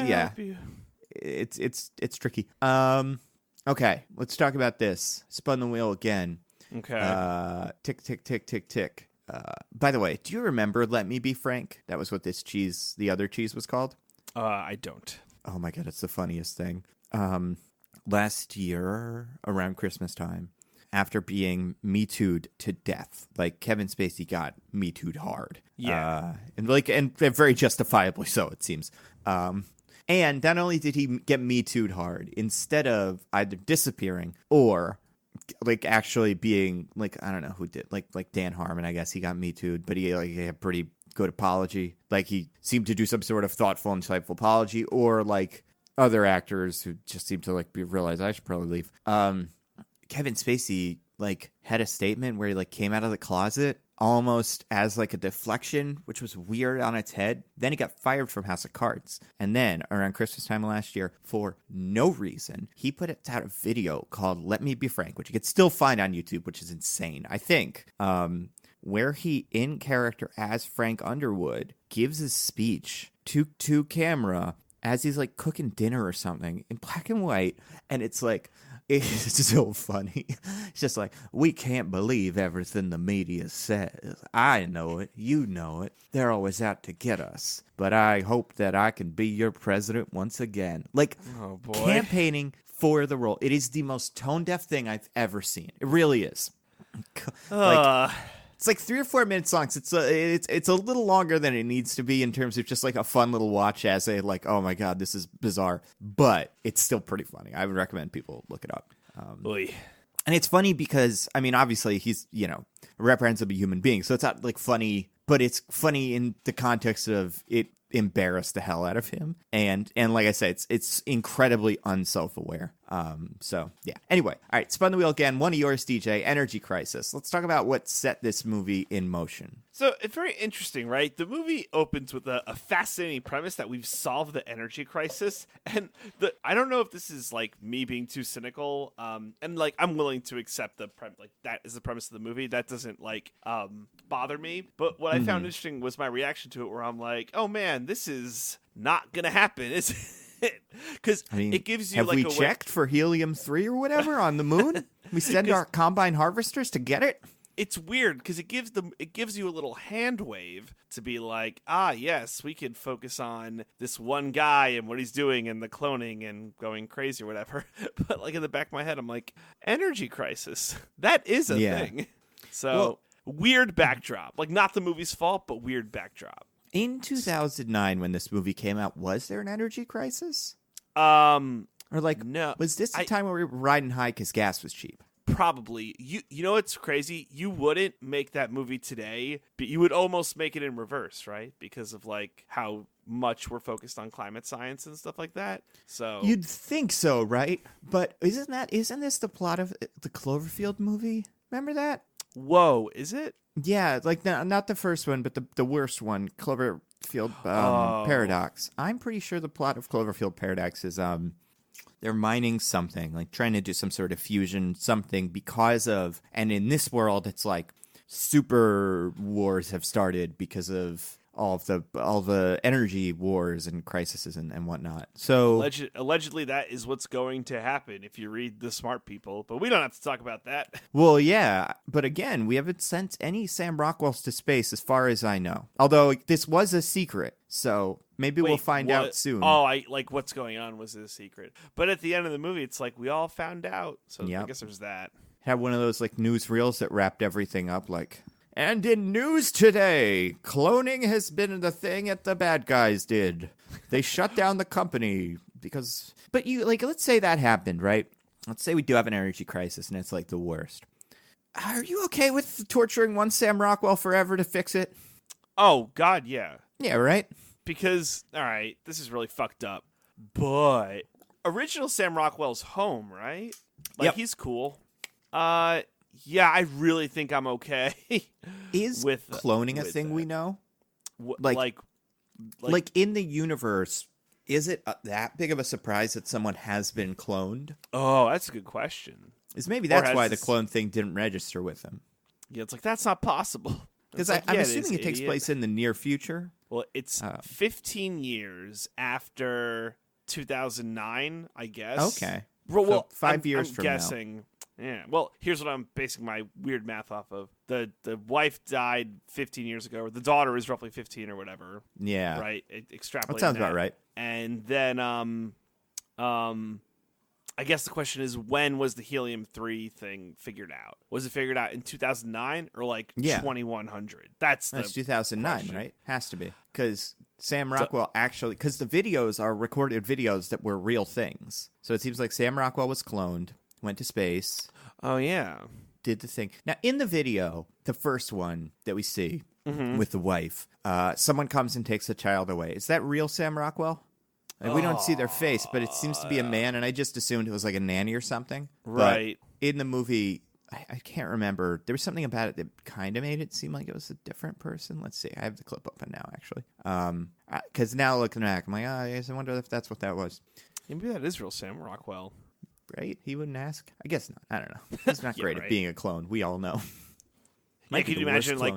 It's tricky. Okay, let's talk about this. Spun the wheel again. Okay. Tick, tick, tick, tick, tick. By the way, do you remember Let Me Be Frank? That was what the other cheese was called? I don't. Oh my God, it's the funniest thing. Last year, around Christmas time, after being Me Too'd to death, Kevin Spacey got Me Too'd hard. Yeah. And very justifiably so, it seems. And not only did he get Me Too'd hard, instead of either disappearing or actually being I don't know who did, Dan Harmon, I guess he got Me Too'd, but he had a pretty good apology. He seemed to do some sort of thoughtful, insightful apology, or other actors who just seem to realize I should probably leave. Kevin Spacey had a statement where he came out of the closet almost as a deflection, which was weird on its head. Then he got fired from House of Cards. And then around Christmas time last year, for no reason, he put out a video called Let Me Be Frank, which you could still find on YouTube, which is insane, I think, where he, in character as Frank Underwood, gives his speech to camera as he's cooking dinner or something in black and white. And it's it's so funny. It's just we can't believe everything the media says. I know it. You know it. They're always out to get us. But I hope that I can be your president once again. Oh boy. Campaigning for the role. It is the most tone-deaf thing I've ever seen. It really is. It's 3 or 4 minutes long. It's a little longer than it needs to be in terms of just a fun little watch as a oh my god, this is bizarre. But it's still pretty funny. I would recommend people look it up. And it's funny because, obviously he's, a reprehensible human being. So it's not funny, but it's funny in the context of it embarrassed the hell out of him. And like I said, it's incredibly unself-aware. So yeah. Anyway, all right, spun the wheel again. One of yours, DJ, Energy Crisis. Let's talk about what set this movie in motion. So it's very interesting, right? The movie opens with a fascinating premise that we've solved the energy crisis. And I don't know if this is me being too cynical. And I'm willing to accept that is the premise of the movie. That doesn't bother me. But what I found interesting was my reaction to it, where I'm oh man, this is not gonna happen, is it? Because it gives you have we checked for helium-3 or whatever on the moon? We send our combine harvesters to get it. It's weird because it gives you a little hand wave to be yes, we can focus on this one guy and what he's doing and the cloning and going crazy or whatever. But in the back of my head, I'm energy crisis. That is a thing. So weird backdrop. Not the movie's fault, but weird backdrop. In 2009, when this movie came out, was there an energy crisis? Or no. Was this the time where we were riding high because gas was cheap? Probably. You know what's crazy? You wouldn't make that movie today, but you would almost make it in reverse, right? Because of how much we're focused on climate science and stuff like that. So you'd think so, right? But isn't this the plot of the Cloverfield movie? Remember that? Whoa, is it? Yeah, not the first one, but the worst one, Cloverfield Paradox. I'm pretty sure the plot of Cloverfield Paradox is they're mining something, trying to do some sort of fusion something because of, and in this world, it's super wars have started because of all the energy wars and crises and whatnot. So allegedly that is what's going to happen if you read The Smart People, but we don't have to talk about that. Well, yeah, but again, we haven't sent any Sam Rockwells to space as far as I know. Although this was a secret, so maybe we'll find out soon. Oh, what's going on was a secret. But at the end of the movie, it's we all found out. So I guess there's that. Had one of those newsreels that wrapped everything up And in news today, cloning has been the thing that the bad guys did. They shut down the company because... But let's say that happened, right? Let's say we do have an energy crisis and it's the worst. Are you okay with torturing one Sam Rockwell forever to fix it? Oh, God, yeah. Yeah, right? Because, all right, this is really fucked up. But original Sam Rockwell's home, right? Yep. He's cool. Yeah, I really think I'm okay. Is with cloning a thing we know? Like in the universe, is it that big of a surprise that someone has been cloned? Oh, that's a good question. Is maybe that's why the clone thing didn't register with him? Yeah, it's that's not possible. Because I'm assuming it takes place in the near future. Well, it's 15 years after 2009, I guess. Okay. Well, so 5 years I'm from guessing. Now. Yeah. Well, here's what I'm basing my weird math off of. The wife died 15 years ago, or the daughter is roughly 15 or whatever. Yeah. Right? Extrapolate that sounds about right. And then I guess the question is, when was the helium-3 thing figured out? Was it figured out in 2009 or 2100? That's 2009, question. Right? Has to be. Because Sam Rockwell because the videos are recorded videos that were real things. So it seems like Sam Rockwell was cloned, went to space. Oh, yeah. Did the thing. Now, in the video, the first one that we see with the wife, someone comes and takes the child away. Is that real Sam Rockwell? Like, we don't see their face, but it seems to be a man, and I just assumed it was like a nanny or something. Right. But in the movie, I can't remember. There was something about it that kind of made it seem like it was a different person. Let's see. I have the clip open now, actually. Because now looking back, I'm like, I wonder if that's what that was. Maybe that is real Sam Rockwell. Right? He wouldn't ask? I guess not. I don't know. He's not great at being a clone. We all know. Yeah, can you imagine, like,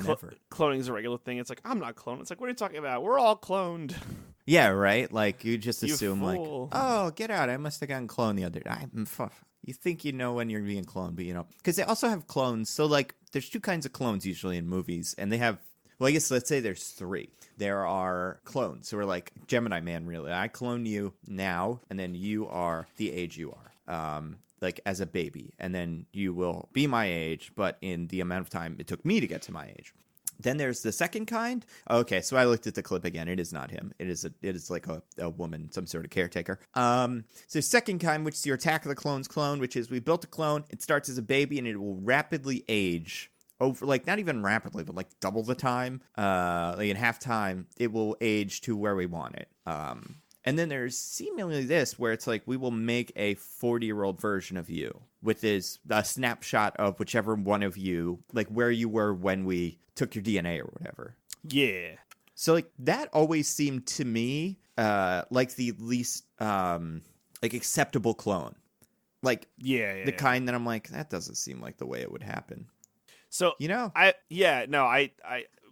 cloning is a regular thing? It's like, I'm not cloned. It's like, what are you talking about? We're all cloned. Yeah, right? Like, you just assume, fool. like, oh, get out. I must have gotten cloned the other day. You think you know when you're being cloned, but you know. Because they also have clones. So, like, there's two kinds of clones usually in movies. And they have, well, I guess let's say there's three. There are clones. So we're like, Gemini Man, really. I clone you now, and then you are the age you are. Like as a baby, and then you will be my age, but in the amount of time it took me to get to my age. Then there's the second kind. Okay, so I looked at the clip again. It is not him. It is like a woman, some sort of caretaker. So second kind, which is your Attack of the Clones clone, which is we built a clone. It starts as a baby, and it will rapidly age over, like not even rapidly, but like double the time. Like in half time, it will age to where we want it. And then there's seemingly this, where it's like, we will make a 40-year-old version of you with this a snapshot of whichever one of you, like where you were when we took your DNA or whatever. Yeah. So like that always seemed to me like the least like acceptable clone. Like the kind that I'm like, that doesn't seem like the way it would happen. So, you know,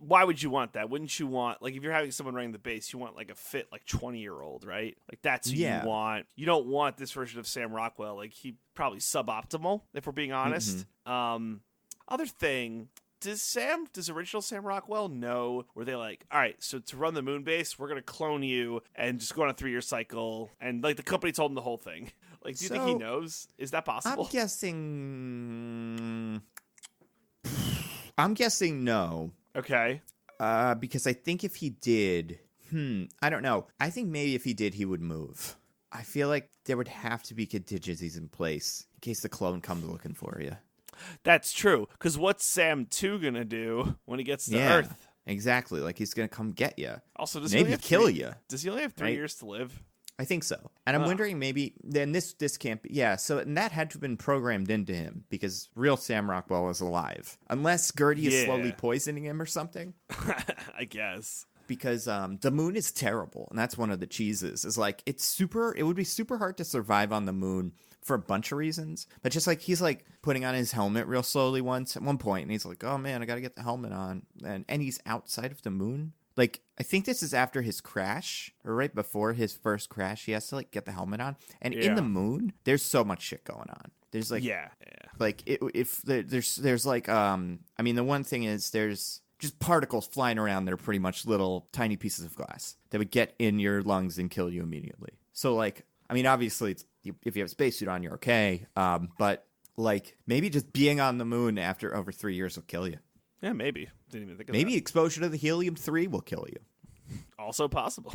why would you want that? Wouldn't you want, like, if you're having someone running the base, you want like a fit, like 20-year-old, right? Like that's who you want. You don't want this version of Sam Rockwell. Like he probably suboptimal, if we're being honest. Other thing, does original Sam Rockwell know, were they like, all right, so to run the moon base, we're gonna clone you and just go on a 3-year cycle, and like the company told him the whole thing. Like, do you think he knows? Is that possible? I'm guessing no. Okay. Because I think if he did, I don't know. I think maybe if he did, he would move. I feel like there would have to be contingencies in place in case the clone comes looking for you. That's true. Because what's Sam 2 gonna do when he gets to Earth? Exactly. Like, he's gonna come get you. Also, does maybe he have kill you? Does he only have 3 years to live? I think so. And I'm wondering, maybe then this can't be. Yeah, so and that had to have been programmed into him because real Sam Rockwell is alive. Unless Gertie is slowly poisoning him or something. I guess. Because the moon is terrible, and that's one of the cheeses. Is like, it would be super hard to survive on the moon for a bunch of reasons. But just like, he's like putting on his helmet real slowly at one point, and he's like, oh man, I gotta get the helmet on. And he's outside of the moon. Like, I think this is after his crash, or right before his first crash. He has to, like, get the helmet on. And in the moon, there's so much shit going on. There's, like... Like, if there's, like, I mean, the one thing is there's just particles flying around that are pretty much little tiny pieces of glass that would get in your lungs and kill you immediately. So, like, I mean, obviously, if you have a spacesuit on, you're okay. But, like, maybe just being on the moon after over 3 years will kill you. Yeah, maybe. Didn't even think of maybe that. Exposure to the helium-3 will kill you. Also possible.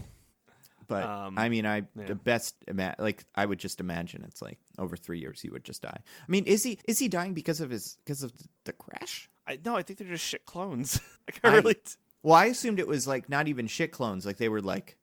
But I mean, the best, like, I would just imagine it's like over 3 years he would just die. I mean, is he dying because of the crash? No, I think they're just shit clones. Well, I assumed it was like not even shit clones. Like they were like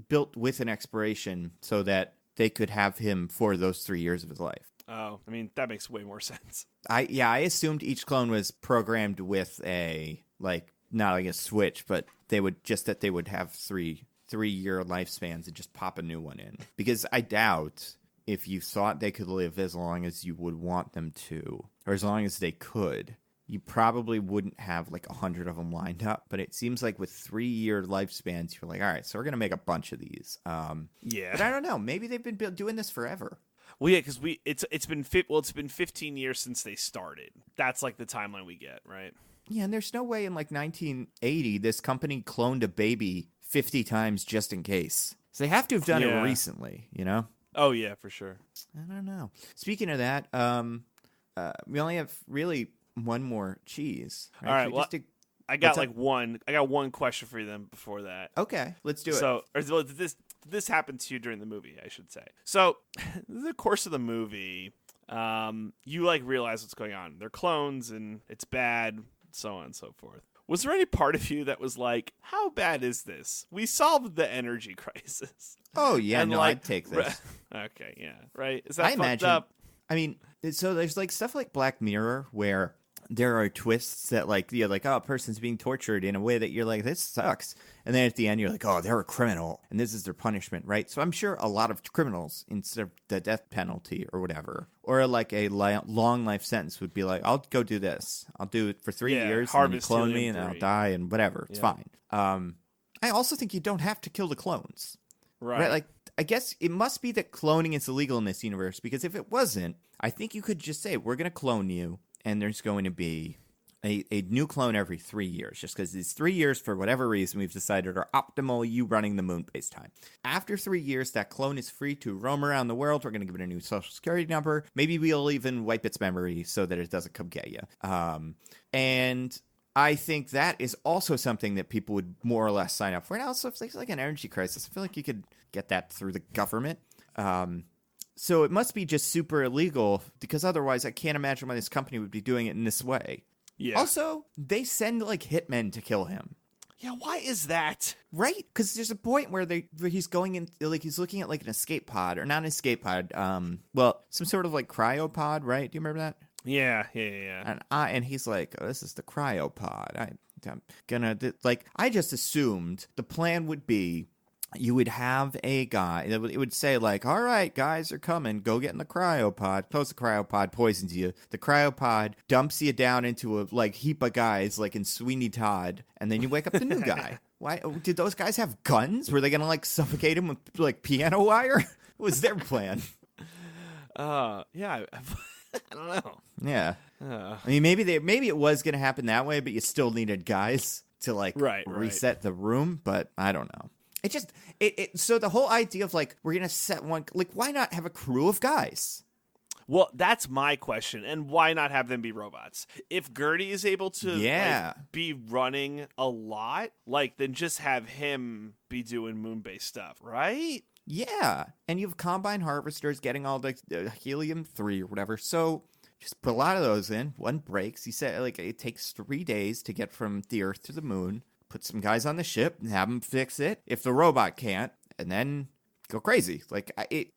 built with an expiration so that they could have him for those 3 years of his life. Oh, I mean, that makes way more sense. I assumed each clone was programmed with a, like, not like a switch, but they would have 3-year lifespans and just pop a new one in. Because I doubt if you thought they could live as long as you would want them to, or as long as they could, you probably wouldn't have like 100 of them lined up. But it seems like with 3-year lifespans, you're like, all right, so we're going to make a bunch of these. But I don't know. Maybe they've been doing this forever. Well, yeah, because it's been 15 years since they started. That's like the timeline we get, right? Yeah, and there's no way in like 1980 this company cloned a baby 50 times just in case. So they have to have done it recently, you know? Oh yeah, for sure. I don't know. Speaking of that, we only have really one more cheese. Right? All right. Well, I got one question for you then before that. Okay, let's do it. So, did this happen to you during the movie, I should say. So, the course of the movie, you like realize what's going on. They're clones and it's bad, so on and so forth. Was there any part of you that was like, how bad is this? We solved the energy crisis. Oh, yeah, And, no, like, I'd take this. Okay, yeah, right? Is that I fucked imagine, up? I mean, so there's like stuff like Black Mirror where there are twists that like, you're like, oh, a person's being tortured in a way that you're like, this sucks. And then at the end, you're like, oh, they're a criminal and this is their punishment, right? So I'm sure a lot of criminals, instead of the death penalty or whatever, or like a long life sentence would be like, I'll go do this. I'll do it for 3 years and then you clone me and I'll die and whatever. It's fine. I also think you don't have to kill the clones. Right? Like, I guess it must be that cloning is illegal in this universe, because if it wasn't, I think you could just say, we're going to clone you, and there's going to be a new clone every 3 years, just because these 3 years, for whatever reason, we've decided are optimal you running the moon base time. After 3 years, that clone is free to roam around the world. We're going to give it a new social security number. Maybe we'll even wipe its memory so that it doesn't come get you. And I think that is also something that people would more or less sign up for. And also, if it's like an energy crisis, I feel like you could get that through the government. So it must be just super illegal, because otherwise I can't imagine why this company would be doing it in this way. Yeah. Also, they send like hitmen to kill him. Yeah, why is that? Right? Because there's a point where he's going in, like he's looking at like an escape pod, or not an escape pod, well, some sort of like cryopod, right? Do you remember that? Yeah. And he's like, oh, this is the cryopod. I'm gonna, like, I just assumed the plan would be you would have a guy, it would say like, all right, guys are coming, go get in the cryopod. Suppose the cryopod poisons you. The cryopod dumps you down into a like heap of guys like in Sweeney Todd, and then you wake up the new guy. Why did those guys have guns? Were they gonna like suffocate him with like piano wire? What was their plan? Yeah. I don't know. Yeah. I mean, maybe it was going to happen that way, but you still needed guys to like reset the room. But I don't know. It just so the whole idea of like, we're going to set one, like, why not have a crew of guys? Well, that's my question. And why not have them be robots? If Gertie is able to like, be running a lot, like, then just have him be doing moon-based stuff, right? Yeah, and you have combine harvesters getting all the helium-3 or whatever, so just put a lot of those in. One breaks. He said like it takes 3 days to get from the Earth to the moon. Put some guys on the ship and have them fix it if the robot can't, and then go crazy. Like,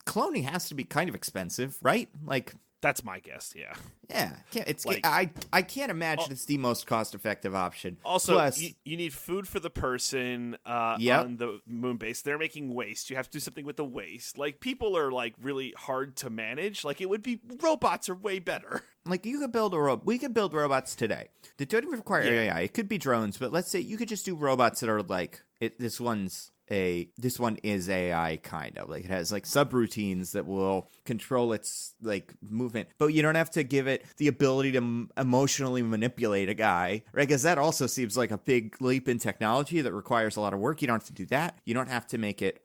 cloning has to be kind of expensive, right? Like, that's my guess. Yeah. It's like, I can't imagine it's the most cost-effective option. Also, plus, you need food for the person on the moon base. They're making waste. You have to do something with the waste. Like, people are like really hard to manage. Like, it would be, robots are way better. Like, you could build we could build robots today. They don't even require AI. It could be drones, but let's say you could just do robots that are like this one is AI, kind of like it has like subroutines that will control its like movement, but you don't have to give it the ability to emotionally manipulate a guy, right? Because that also seems like a big leap in technology that requires a lot of work. You don't have to do that. You don't have to make it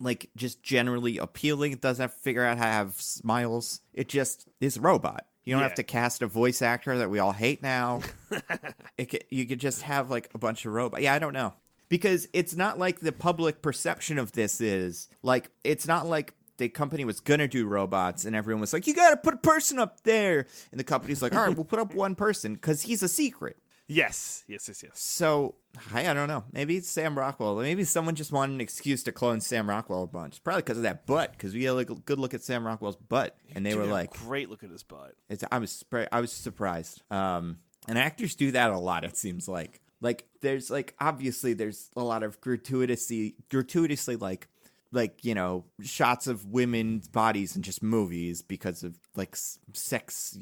like just generally appealing. It doesn't have to figure out how to have smiles. It just is a robot. You don't have to cast a voice actor that we all hate now. You could just have like a bunch of robots. Yeah, I don't know. Because it's not like the public perception of this is like, it's not like the company was going to do robots and everyone was like, you got to put a person up there. And the company's like, all right, we'll put up one person because he's a secret. Yes. So I don't know. Maybe it's Sam Rockwell. Maybe someone just wanted an excuse to clone Sam Rockwell a bunch. Probably because of that butt. Because we had like a good look at Sam Rockwell's butt, and they were like, great look at his butt. I was surprised. And actors do that a lot. It seems like. Like, there's, like, obviously there's a lot of gratuitously, like, you know, shots of women's bodies in just movies because of, like, sex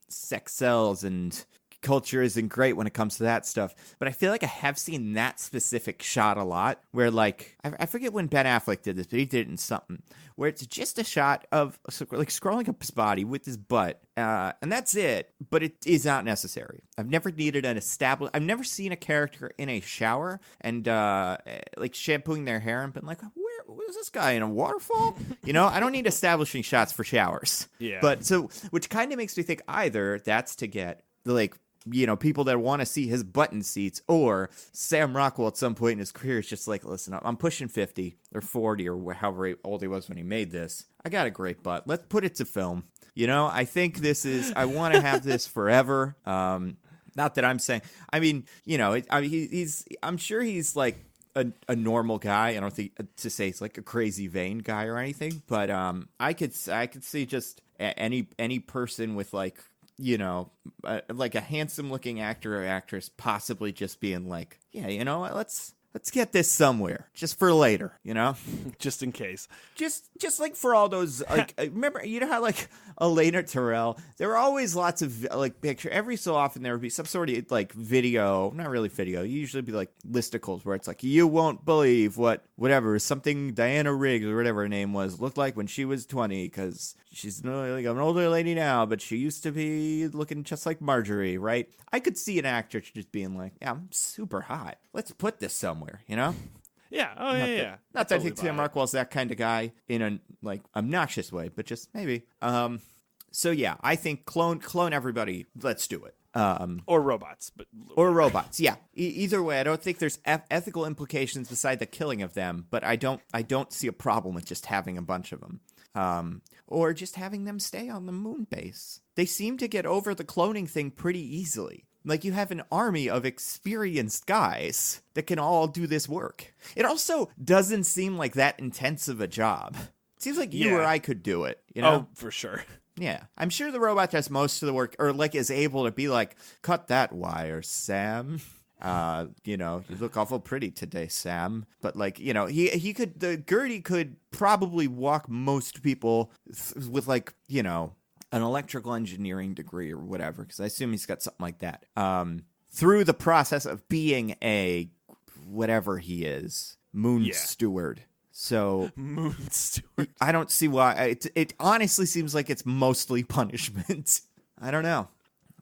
sells, and culture isn't great when it comes to that stuff. But I feel like I have seen that specific shot a lot where, like, I forget when Ben Affleck did this, but he did it in something where it's just a shot of, like, scrolling up his body with his butt. And that's it, but it is not necessary. I've never needed I've never seen a character in a shower and, like, shampooing their hair and been like, where's this guy, in a waterfall? You know, I don't need establishing shots for showers. Yeah. But so, which kind of makes me think either that's to get, like, you know, people that want to see his button seats, or Sam Rockwell at some point in his career is just like, listen, I'm pushing 50 or 40 or however old he was when he made this. I got a great butt. Let's put it to film. You know, I think I want to have this forever. Not that I'm saying. I mean, I'm sure he's like a normal guy. I don't think to say he's like a crazy vain guy or anything. But I could see just any person with like, like a handsome looking actor or actress possibly just being like, yeah, you know what, let's get this somewhere just for later, just in case. Just like for all those, like, remember, how like Elena Terrell, there were always lots of like picture. Every so often there would be some sort of like video, not really video. Usually be like listicles where it's like, you won't believe whatever something Diana Riggs or whatever her name was looked like when she was 20 because she's like an older lady now, but she used to be looking just like Marjorie, right? I could see an actor just being like, yeah, I'm super hot. Let's put this somewhere, Yeah. Oh, yeah. Not that I think Sam Rockwell's that kind of guy in a like obnoxious way, but just maybe. So yeah, I think clone everybody. Let's do it. Or robots, or robots. Yeah. Either way, I don't think there's ethical implications beside the killing of them, but I don't see a problem with just having a bunch of them. Or just having them stay on the moon base. They seem to get over the cloning thing pretty easily. Like, you have an army of experienced guys that can all do this work. It also doesn't seem like that intense of a job. It seems like you or I could do it, Oh, for sure. Yeah. I'm sure the robot does most of the work, or, like, is able to be like, cut that wire, Sam. You look awful pretty today, Sam. But, like, Gertie could probably walk most people with, like, an electrical engineering degree or whatever, because I assume he's got something like that, through the process of being a whatever he is, moon steward. So moon steward. I don't see why. It honestly seems like it's mostly punishment. I don't know.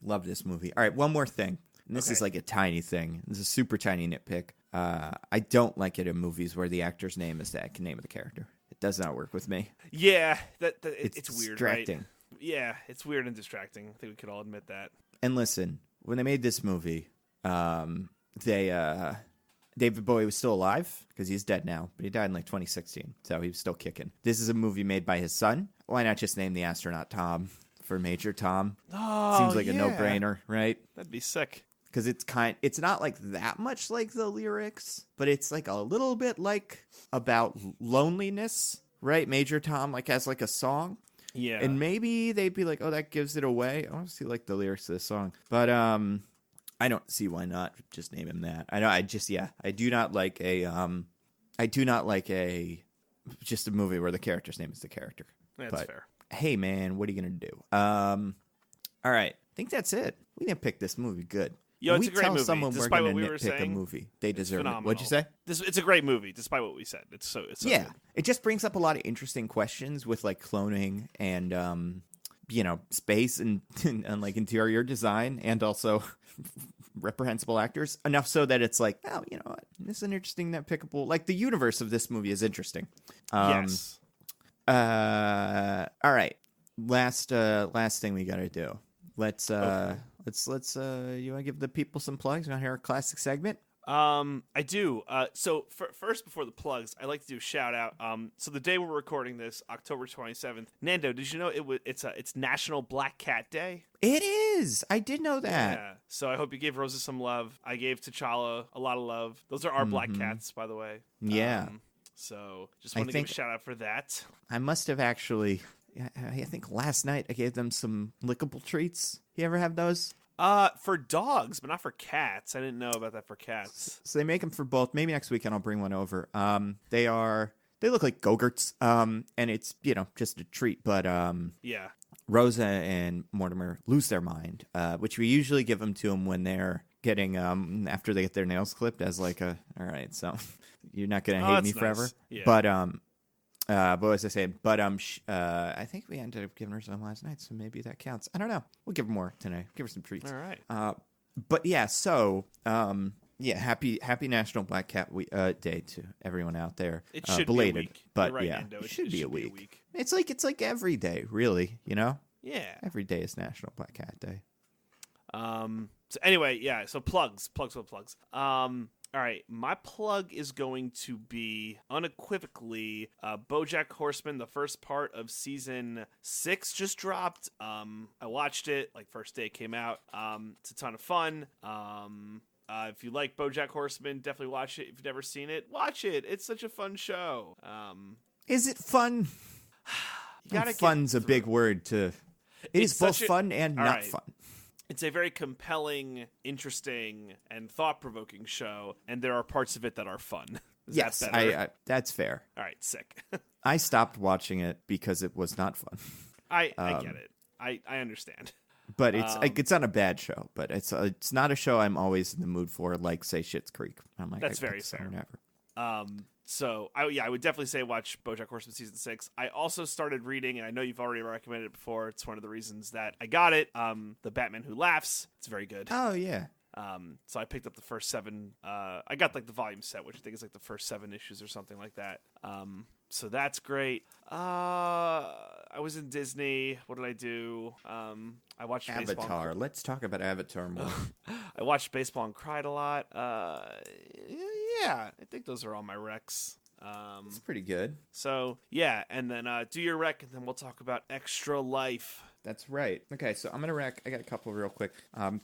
Love this movie. All right, one more thing. And this is like a tiny thing. This is a super tiny nitpick. I don't like it in movies where the actor's name is the name of the character. It does not work with me. Yeah, it's weird, distracting. Right? Yeah, it's weird and distracting. I think we could all admit that. And listen, when they made this movie, David Bowie was still alive because he's dead now, but he died in like 2016, so he was still kicking. This is a movie made by his son. Why not just name the astronaut Tom for Major Tom? Oh, seems like a no-brainer, right? That'd be sick. Because it's not like that much like the lyrics, but it's like a little bit like about loneliness, right? Major Tom like has like a song. Yeah. And maybe they'd be like, oh, that gives it away. I want to see like the lyrics to this song. But I don't see why not just name him that. I do not like just a movie where the character's name is the character. That's fair. Hey man, what are you gonna do? All right. I think that's it. We didn't pick this movie good. Yo, it's a great movie. Someone despite we're what we gonna were nitpick saying, a movie, they deserve it. phenomenal. What'd you say? It's a great movie, despite what we said. It's so yeah. good. It just brings up a lot of interesting questions with like cloning and space and like interior design, and also reprehensible actors, enough so that it's like, oh, you know what, this is an interesting nitpickable. Like the universe of this movie is interesting. Yes. All right. Last thing we gotta do. Let's you want to give the people some plugs? You want to hear a classic segment? I do. So first, before the plugs, I'd like to do a shout out. So the day we're recording this, October 27th, Nando, did you know it's National Black Cat Day? It is. I did know that. Yeah. So I hope you gave Rosa some love. I gave T'Challa a lot of love. Those are our black cats, by the way. Yeah. So just want to give a shout out for that. I must have actually. I think last night I gave them some lickable treats. You ever have those? For dogs, but not for cats. I didn't know about that for cats. So they make them for both. Maybe next weekend I'll bring one over. They look like Go-Gurts. And it's, just a treat. But yeah, Rosa and Mortimer lose their mind, which we usually give them to them when they're getting after they get their nails clipped as like all right, so you're not gonna hate me forever. Yeah. But as I say, I think we ended up giving her some last night, so maybe that counts. I don't know. We'll give her more tonight. Give her some treats. All right. But yeah, so happy National Black Cat Day to everyone out there. It should belated, be a week. but right, yeah, Nando. it should be a week. It's like every day, really. Yeah. Every day is National Black Cat Day. So anyway, yeah. So plugs. All right, my plug is going to be unequivocally BoJack Horseman. The first part of season 6 just dropped. I watched it like first day it came out. It's a ton of fun. If you like BoJack Horseman, definitely watch it. If you've never seen it, watch it. It's such a fun show. Is it fun? Fun's a big word to. It is both fun and not fun. It's a very compelling, interesting, and thought-provoking show, and there are parts of it that are fun. Yes, that's fair. All right, sick. I stopped watching it because it was not fun. I get it. I understand. But it's not a bad show. But it's not a show I'm always in the mood for, like, say, Schitt's Creek. I'm like, that's very fair. So, I would definitely say watch BoJack Horseman Season 6. I also started reading, and I know you've already recommended it before. It's one of the reasons that I got it. The Batman Who Laughs. It's very good. Oh, yeah. So I picked up the first 7. I got, like, the volume set, which I think is, like, the first 7 issues or something like that. So that's great. I was in Disney. What did I do? I watched Avatar. Baseball. Let's talk about Avatar more. I watched baseball and cried a lot. Yeah, I think those are all my recs. It's pretty good. So, yeah, and then do your rec, and then we'll talk about Extra Life. That's right. Okay, so I'm going to rec. I got a couple real quick.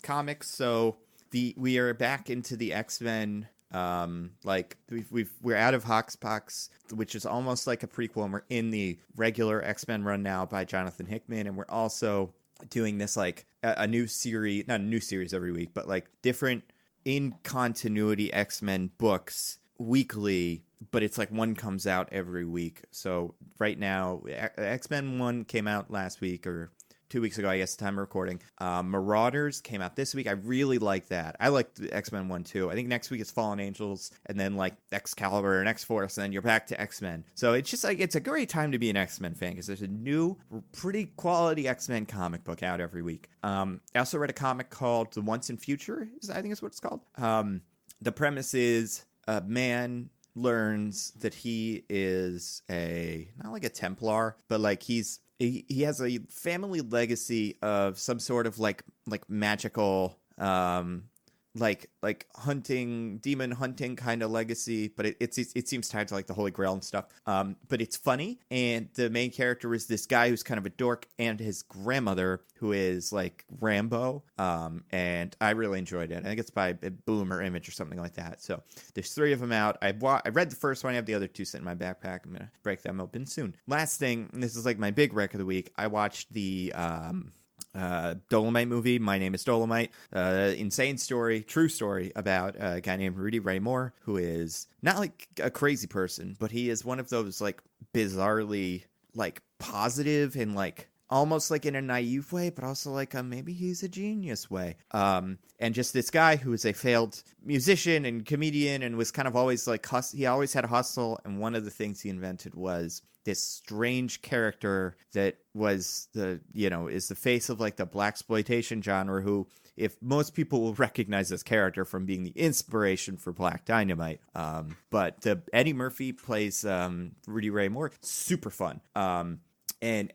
Comics, so we are back into the X-Men. We're out of Hoxpox, which is almost like a prequel, and we're in the regular X-Men run now by Jonathan Hickman, and we're also doing this, like, a new series, not a new series every week, but, like, different in-continuity X-Men books weekly, but it's like one comes out every week. So right now, X-Men 1 came out last week, or 2 weeks ago, I guess, the time of recording. Marauders came out this week. I really like that. I like the X-Men 1 too. I think next week is Fallen Angels, and then like Excalibur and X-Force, and then you're back to X-Men. So it's just like, it's a great time to be an X-Men fan, because there's a new, pretty quality X-Men comic book out every week. I also read a comic called The Once and Future, I think is what it's called. The premise is a man learns that he is not like a Templar, but like he has a family legacy of some sort of like magical like hunting, demon hunting kind of legacy, but it seems tied to like the Holy Grail and stuff. But it's funny, and the main character is this guy who's kind of a dork, and his grandmother who is like Rambo. And I really enjoyed it. I think it's by Boom or Image or something like that. So there's 3 of them out. I read the first one. I have the other 2 sitting in my backpack. I'm gonna break them open soon. Last thing, and this is like my big rec of the week. I watched the Dolomite movie, My Name is Dolomite. Insane story, true story about a guy named Rudy Ray Moore, who is not like a crazy person, but he is one of those like bizarrely like positive and like almost like in a naive way, but also like maybe he's a genius way. And just this guy who is a failed musician and comedian, and was kind of always like he always had a hustle. And one of the things he invented was this strange character that was is the face of like the blaxploitation genre, who, if most people will recognize this character from being the inspiration for Black Dynamite. But Eddie Murphy plays Rudy Ray Moore. Super fun. And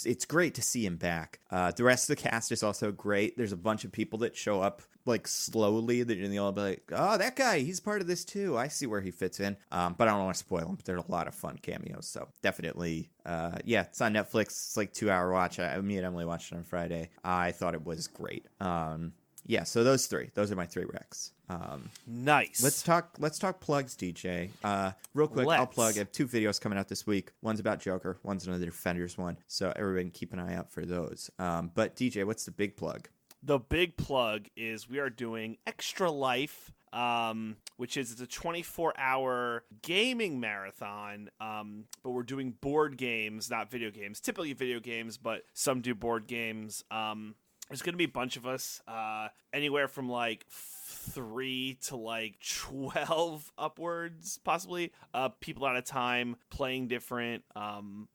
it's great to see him back. The rest of the cast is also great. There's a bunch of people that show up like slowly, that you'll be like, oh, that guy, he's part of this too. I see where he fits in. But I don't want to spoil him. But there's a lot of fun cameos. So definitely, it's on Netflix. It's like 2-hour watch. Me and Emily watched it on Friday. I thought it was great. So those 3. Those are my 3 recs. Nice. Let's talk plugs, DJ. Real quick, I'll plug. I have 2 videos coming out this week. One's about Joker. One's another Defenders one. So everybody keep an eye out for those. But DJ, what's the big plug? The big plug is we are doing Extra Life, which is a 24-hour gaming marathon, but we're doing board games, not video games. Typically video games, but some do board games. There's going to be a bunch of us, anywhere from like 3 to like 12 upwards, possibly. People at a time playing different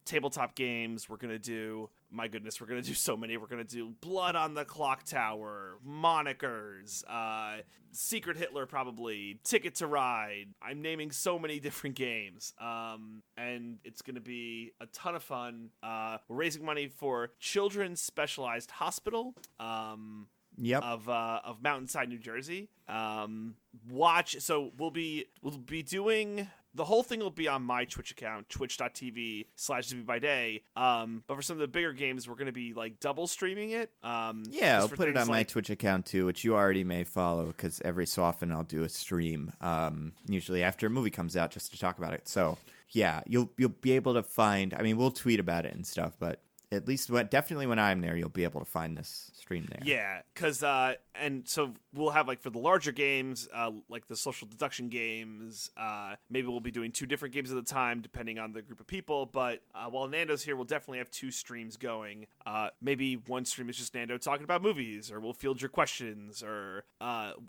tabletop games. We're going to do, my goodness, we're going to do so many. We're going to do Blood on the Clock Tower, Monikers, Secret Hitler probably, Ticket to Ride. I'm naming so many different games. And it's going to be a ton of fun. We're raising money for Children's Specialized Hospital. Yep. of Mountainside, New Jersey. So we'll be doing. The whole thing will be on my Twitch account, twitch.tv/ZBByDay. But for some of the bigger games, we're going to be like double streaming it. Yeah, I'll put it on my Twitch account too, which you already may follow because every so often I'll do a stream, usually after a movie comes out just to talk about it. So yeah, you'll be able to find. I mean, we'll tweet about it and stuff, but at least definitely when I'm there, you'll be able to find this stream there. Yeah, because and so we'll have like for the larger games, like the social deduction games, maybe we'll be doing 2 different games at a time depending on the group of people. But while Nando's here, we'll definitely have 2 streams going. Maybe one stream is just Nando talking about movies, or we'll field your questions, or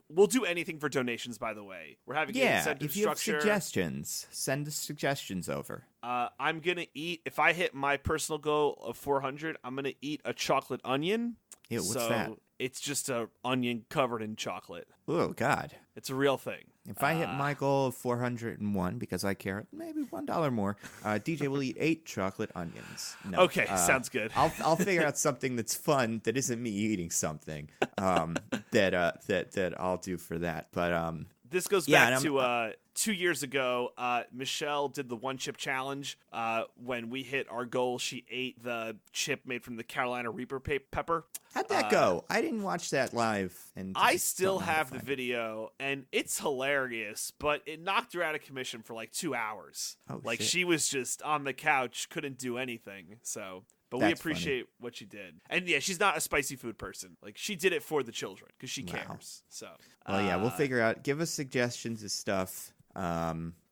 we'll do anything for donations. By the way, we're having an incentive if you structure. have suggestions, send the suggestions over. I'm gonna eat if I hit my personal goal of 400. I'm gonna eat a chocolate onion. Ew, what's that? It's just a onion covered in chocolate. Oh God! It's a real thing. If I hit my goal of 401 because I care, maybe $1 more. DJ will eat 8 chocolate onions. No, okay, sounds good. I'll figure out something that's fun that isn't me eating something. That I'll do for that. But this goes back to 2 years ago. Michelle did the 1-chip challenge. When we hit our goal, she ate the chip made from the Carolina Reaper pepper. How'd that go? I didn't watch that live. And I still have the video, and it's hilarious, but it knocked her out of commission for like 2 hours. Oh, like shit. She was just on the couch, couldn't do anything. So, but we appreciate what she did. And yeah, she's not a spicy food person. Like she did it for the children because she cares. So, well, yeah, we'll figure out. Give us suggestions of stuff.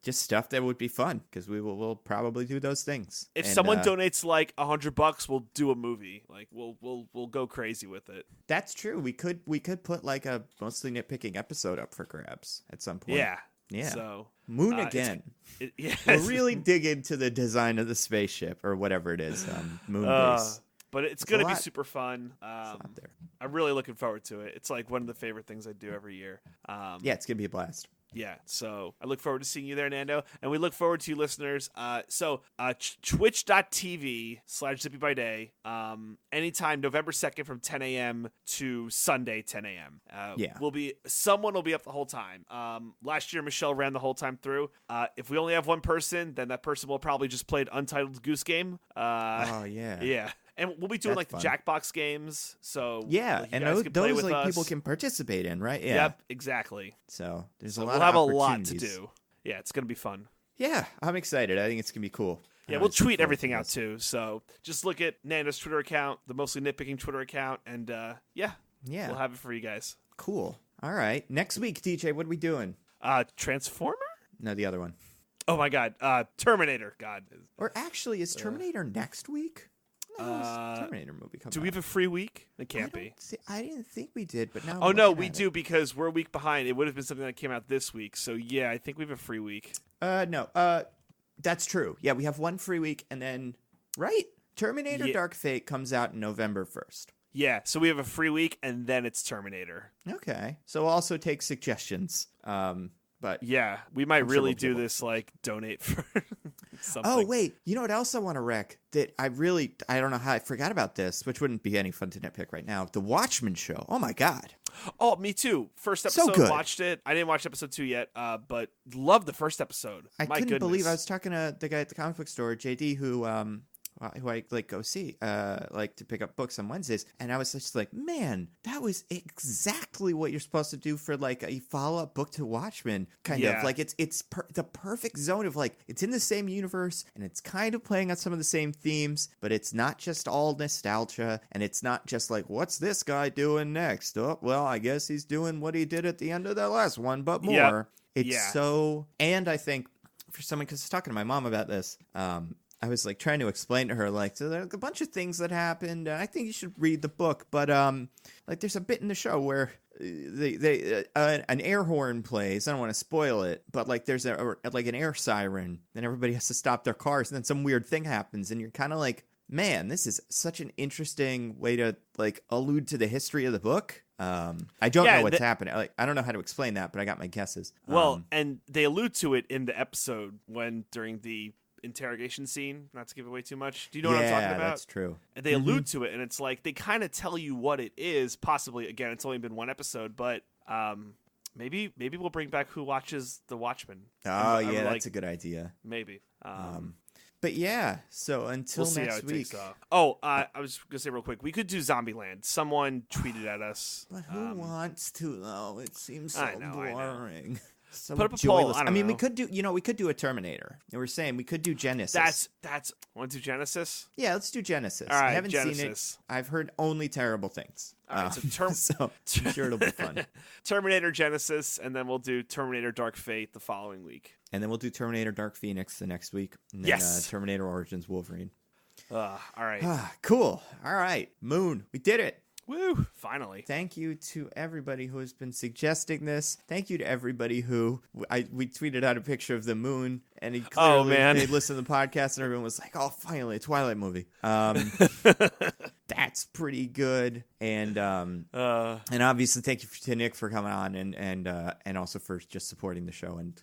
Just stuff that would be fun because we'll probably do those things. If someone donates like $100, we'll do a movie. Like we'll go crazy with it. That's true. We could put like a mostly nitpicking episode up for grabs at some point. Yeah. So Moon again. We'll really dig into the design of the spaceship or whatever it is. Moon base. But it's going to be super fun. I'm really looking forward to it. It's like one of the favorite things I do every year. Yeah, it's going to be a blast. Yeah, so I look forward to seeing you there, Nando. And we look forward to you listeners. Twitch.tv/ZippyByDay. Anytime November 2nd from 10 a.m. to Sunday 10 a.m. Someone will be up the whole time. Last year, Michelle ran the whole time through. If we only have one person, then that person will probably just play an Untitled Goose Game. Yeah. And we'll be doing That's like fun. the Jackbox games. So and those like people can participate in, right? Yeah. Yep, exactly. So there's a lot. We'll have a lot to do. Yeah, it's gonna be fun. Yeah, I'm excited. I think it's gonna be cool. Yeah, we'll tweet everything out too. So just look at Nando's Twitter account, the Mostly Nitpicking Twitter account, and we'll have it for you guys. Cool. All right. Next week, DJ, what are we doing? Transformer? No, the other one. Oh my God, Terminator. God. Or actually, is Terminator next week? Terminator movie coming. Do we have a free week? It can't be. I didn't think we did, but now. Oh no, we do because we're a week behind. It would have been something that came out this week. So yeah, I think we have a free week. No. That's true. Yeah, we have one free week, and then Terminator Dark Fate comes out November 1st. Yeah, so we have a free week, and then it's Terminator. Okay, so we'll also take suggestions. But yeah, we might really do this, like, donate for something. Oh, wait. You know what else I want to rec? That I don't know how I forgot about this, which wouldn't be any fun to nitpick right now. The Watchmen show. Oh, my God. Oh, me too. First episode, watched it. I didn't watch episode 2 yet, but loved the first episode. I couldn't believe I was talking to the guy at the comic book store, JD, who I like go see like to pick up books on Wednesdays, and I was just like, man, that was exactly what you're supposed to do for like a follow-up book to Watchmen, kind of like it's the perfect zone of like it's in the same universe and it's kind of playing on some of the same themes, but it's not just all nostalgia, and it's not just like what's this guy doing next? Oh, well, I guess he's doing what he did at the end of the last one, but more. It's so, and I think for someone, because I was talking to my mom about this, I was like trying to explain to her, like, so there's a bunch of things that happened. I think you should read the book, but like there's a bit in the show where an air horn plays. I don't want to spoil it, but like there's like an air siren, then everybody has to stop their cars, and then some weird thing happens, and you're kind of like, man, this is such an interesting way to like allude to the history of the book. I don't know what's happening. Like, I don't know how to explain that, but I got my guesses. Well, and they allude to it in the episode when during the interrogation scene. Not to give away too much. Do you know what I'm talking about? Yeah, that's true. And they allude to it, and it's like they kind of tell you what it is. Possibly, again, it's only been one episode, but maybe we'll bring back Who Watches the Watchmen. Oh, yeah, that's a good idea. Maybe. But yeah, so until we'll next week. I was gonna say real quick, we could do Zombieland. Someone tweeted at us. But who wants to though? It seems so boring. So put up a poll. I mean, we could do a Terminator. And we're saying we could do Genesis. That's want to do Genesis? Yeah, let's do Genesis. All right, I haven't Genesis. seen it. I've heard only terrible things. All right, so I'm sure it'll be fun. Terminator Genesis, and then we'll do Terminator Dark Fate the following week. And then we'll do Terminator Dark Phoenix the next week. And then, yes. Terminator Origins Wolverine. All right. Cool. All right. Moon. We did it. Woo! Finally. Thank you to everybody who has been suggesting this. Thank you to everybody who we tweeted out a picture of the moon, and he clearly they listened to the podcast, and everyone was like, "Oh, finally, a Twilight movie." That's pretty good, and obviously thank you to Nick for coming on, and also for just supporting the show and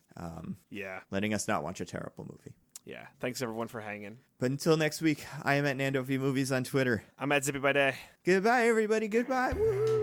letting us not watch a terrible movie. Yeah. Thanks everyone for hanging. But until next week, I am at Nando V Movies on Twitter. I'm at Zippy by Day. Goodbye, everybody. Goodbye. Woo!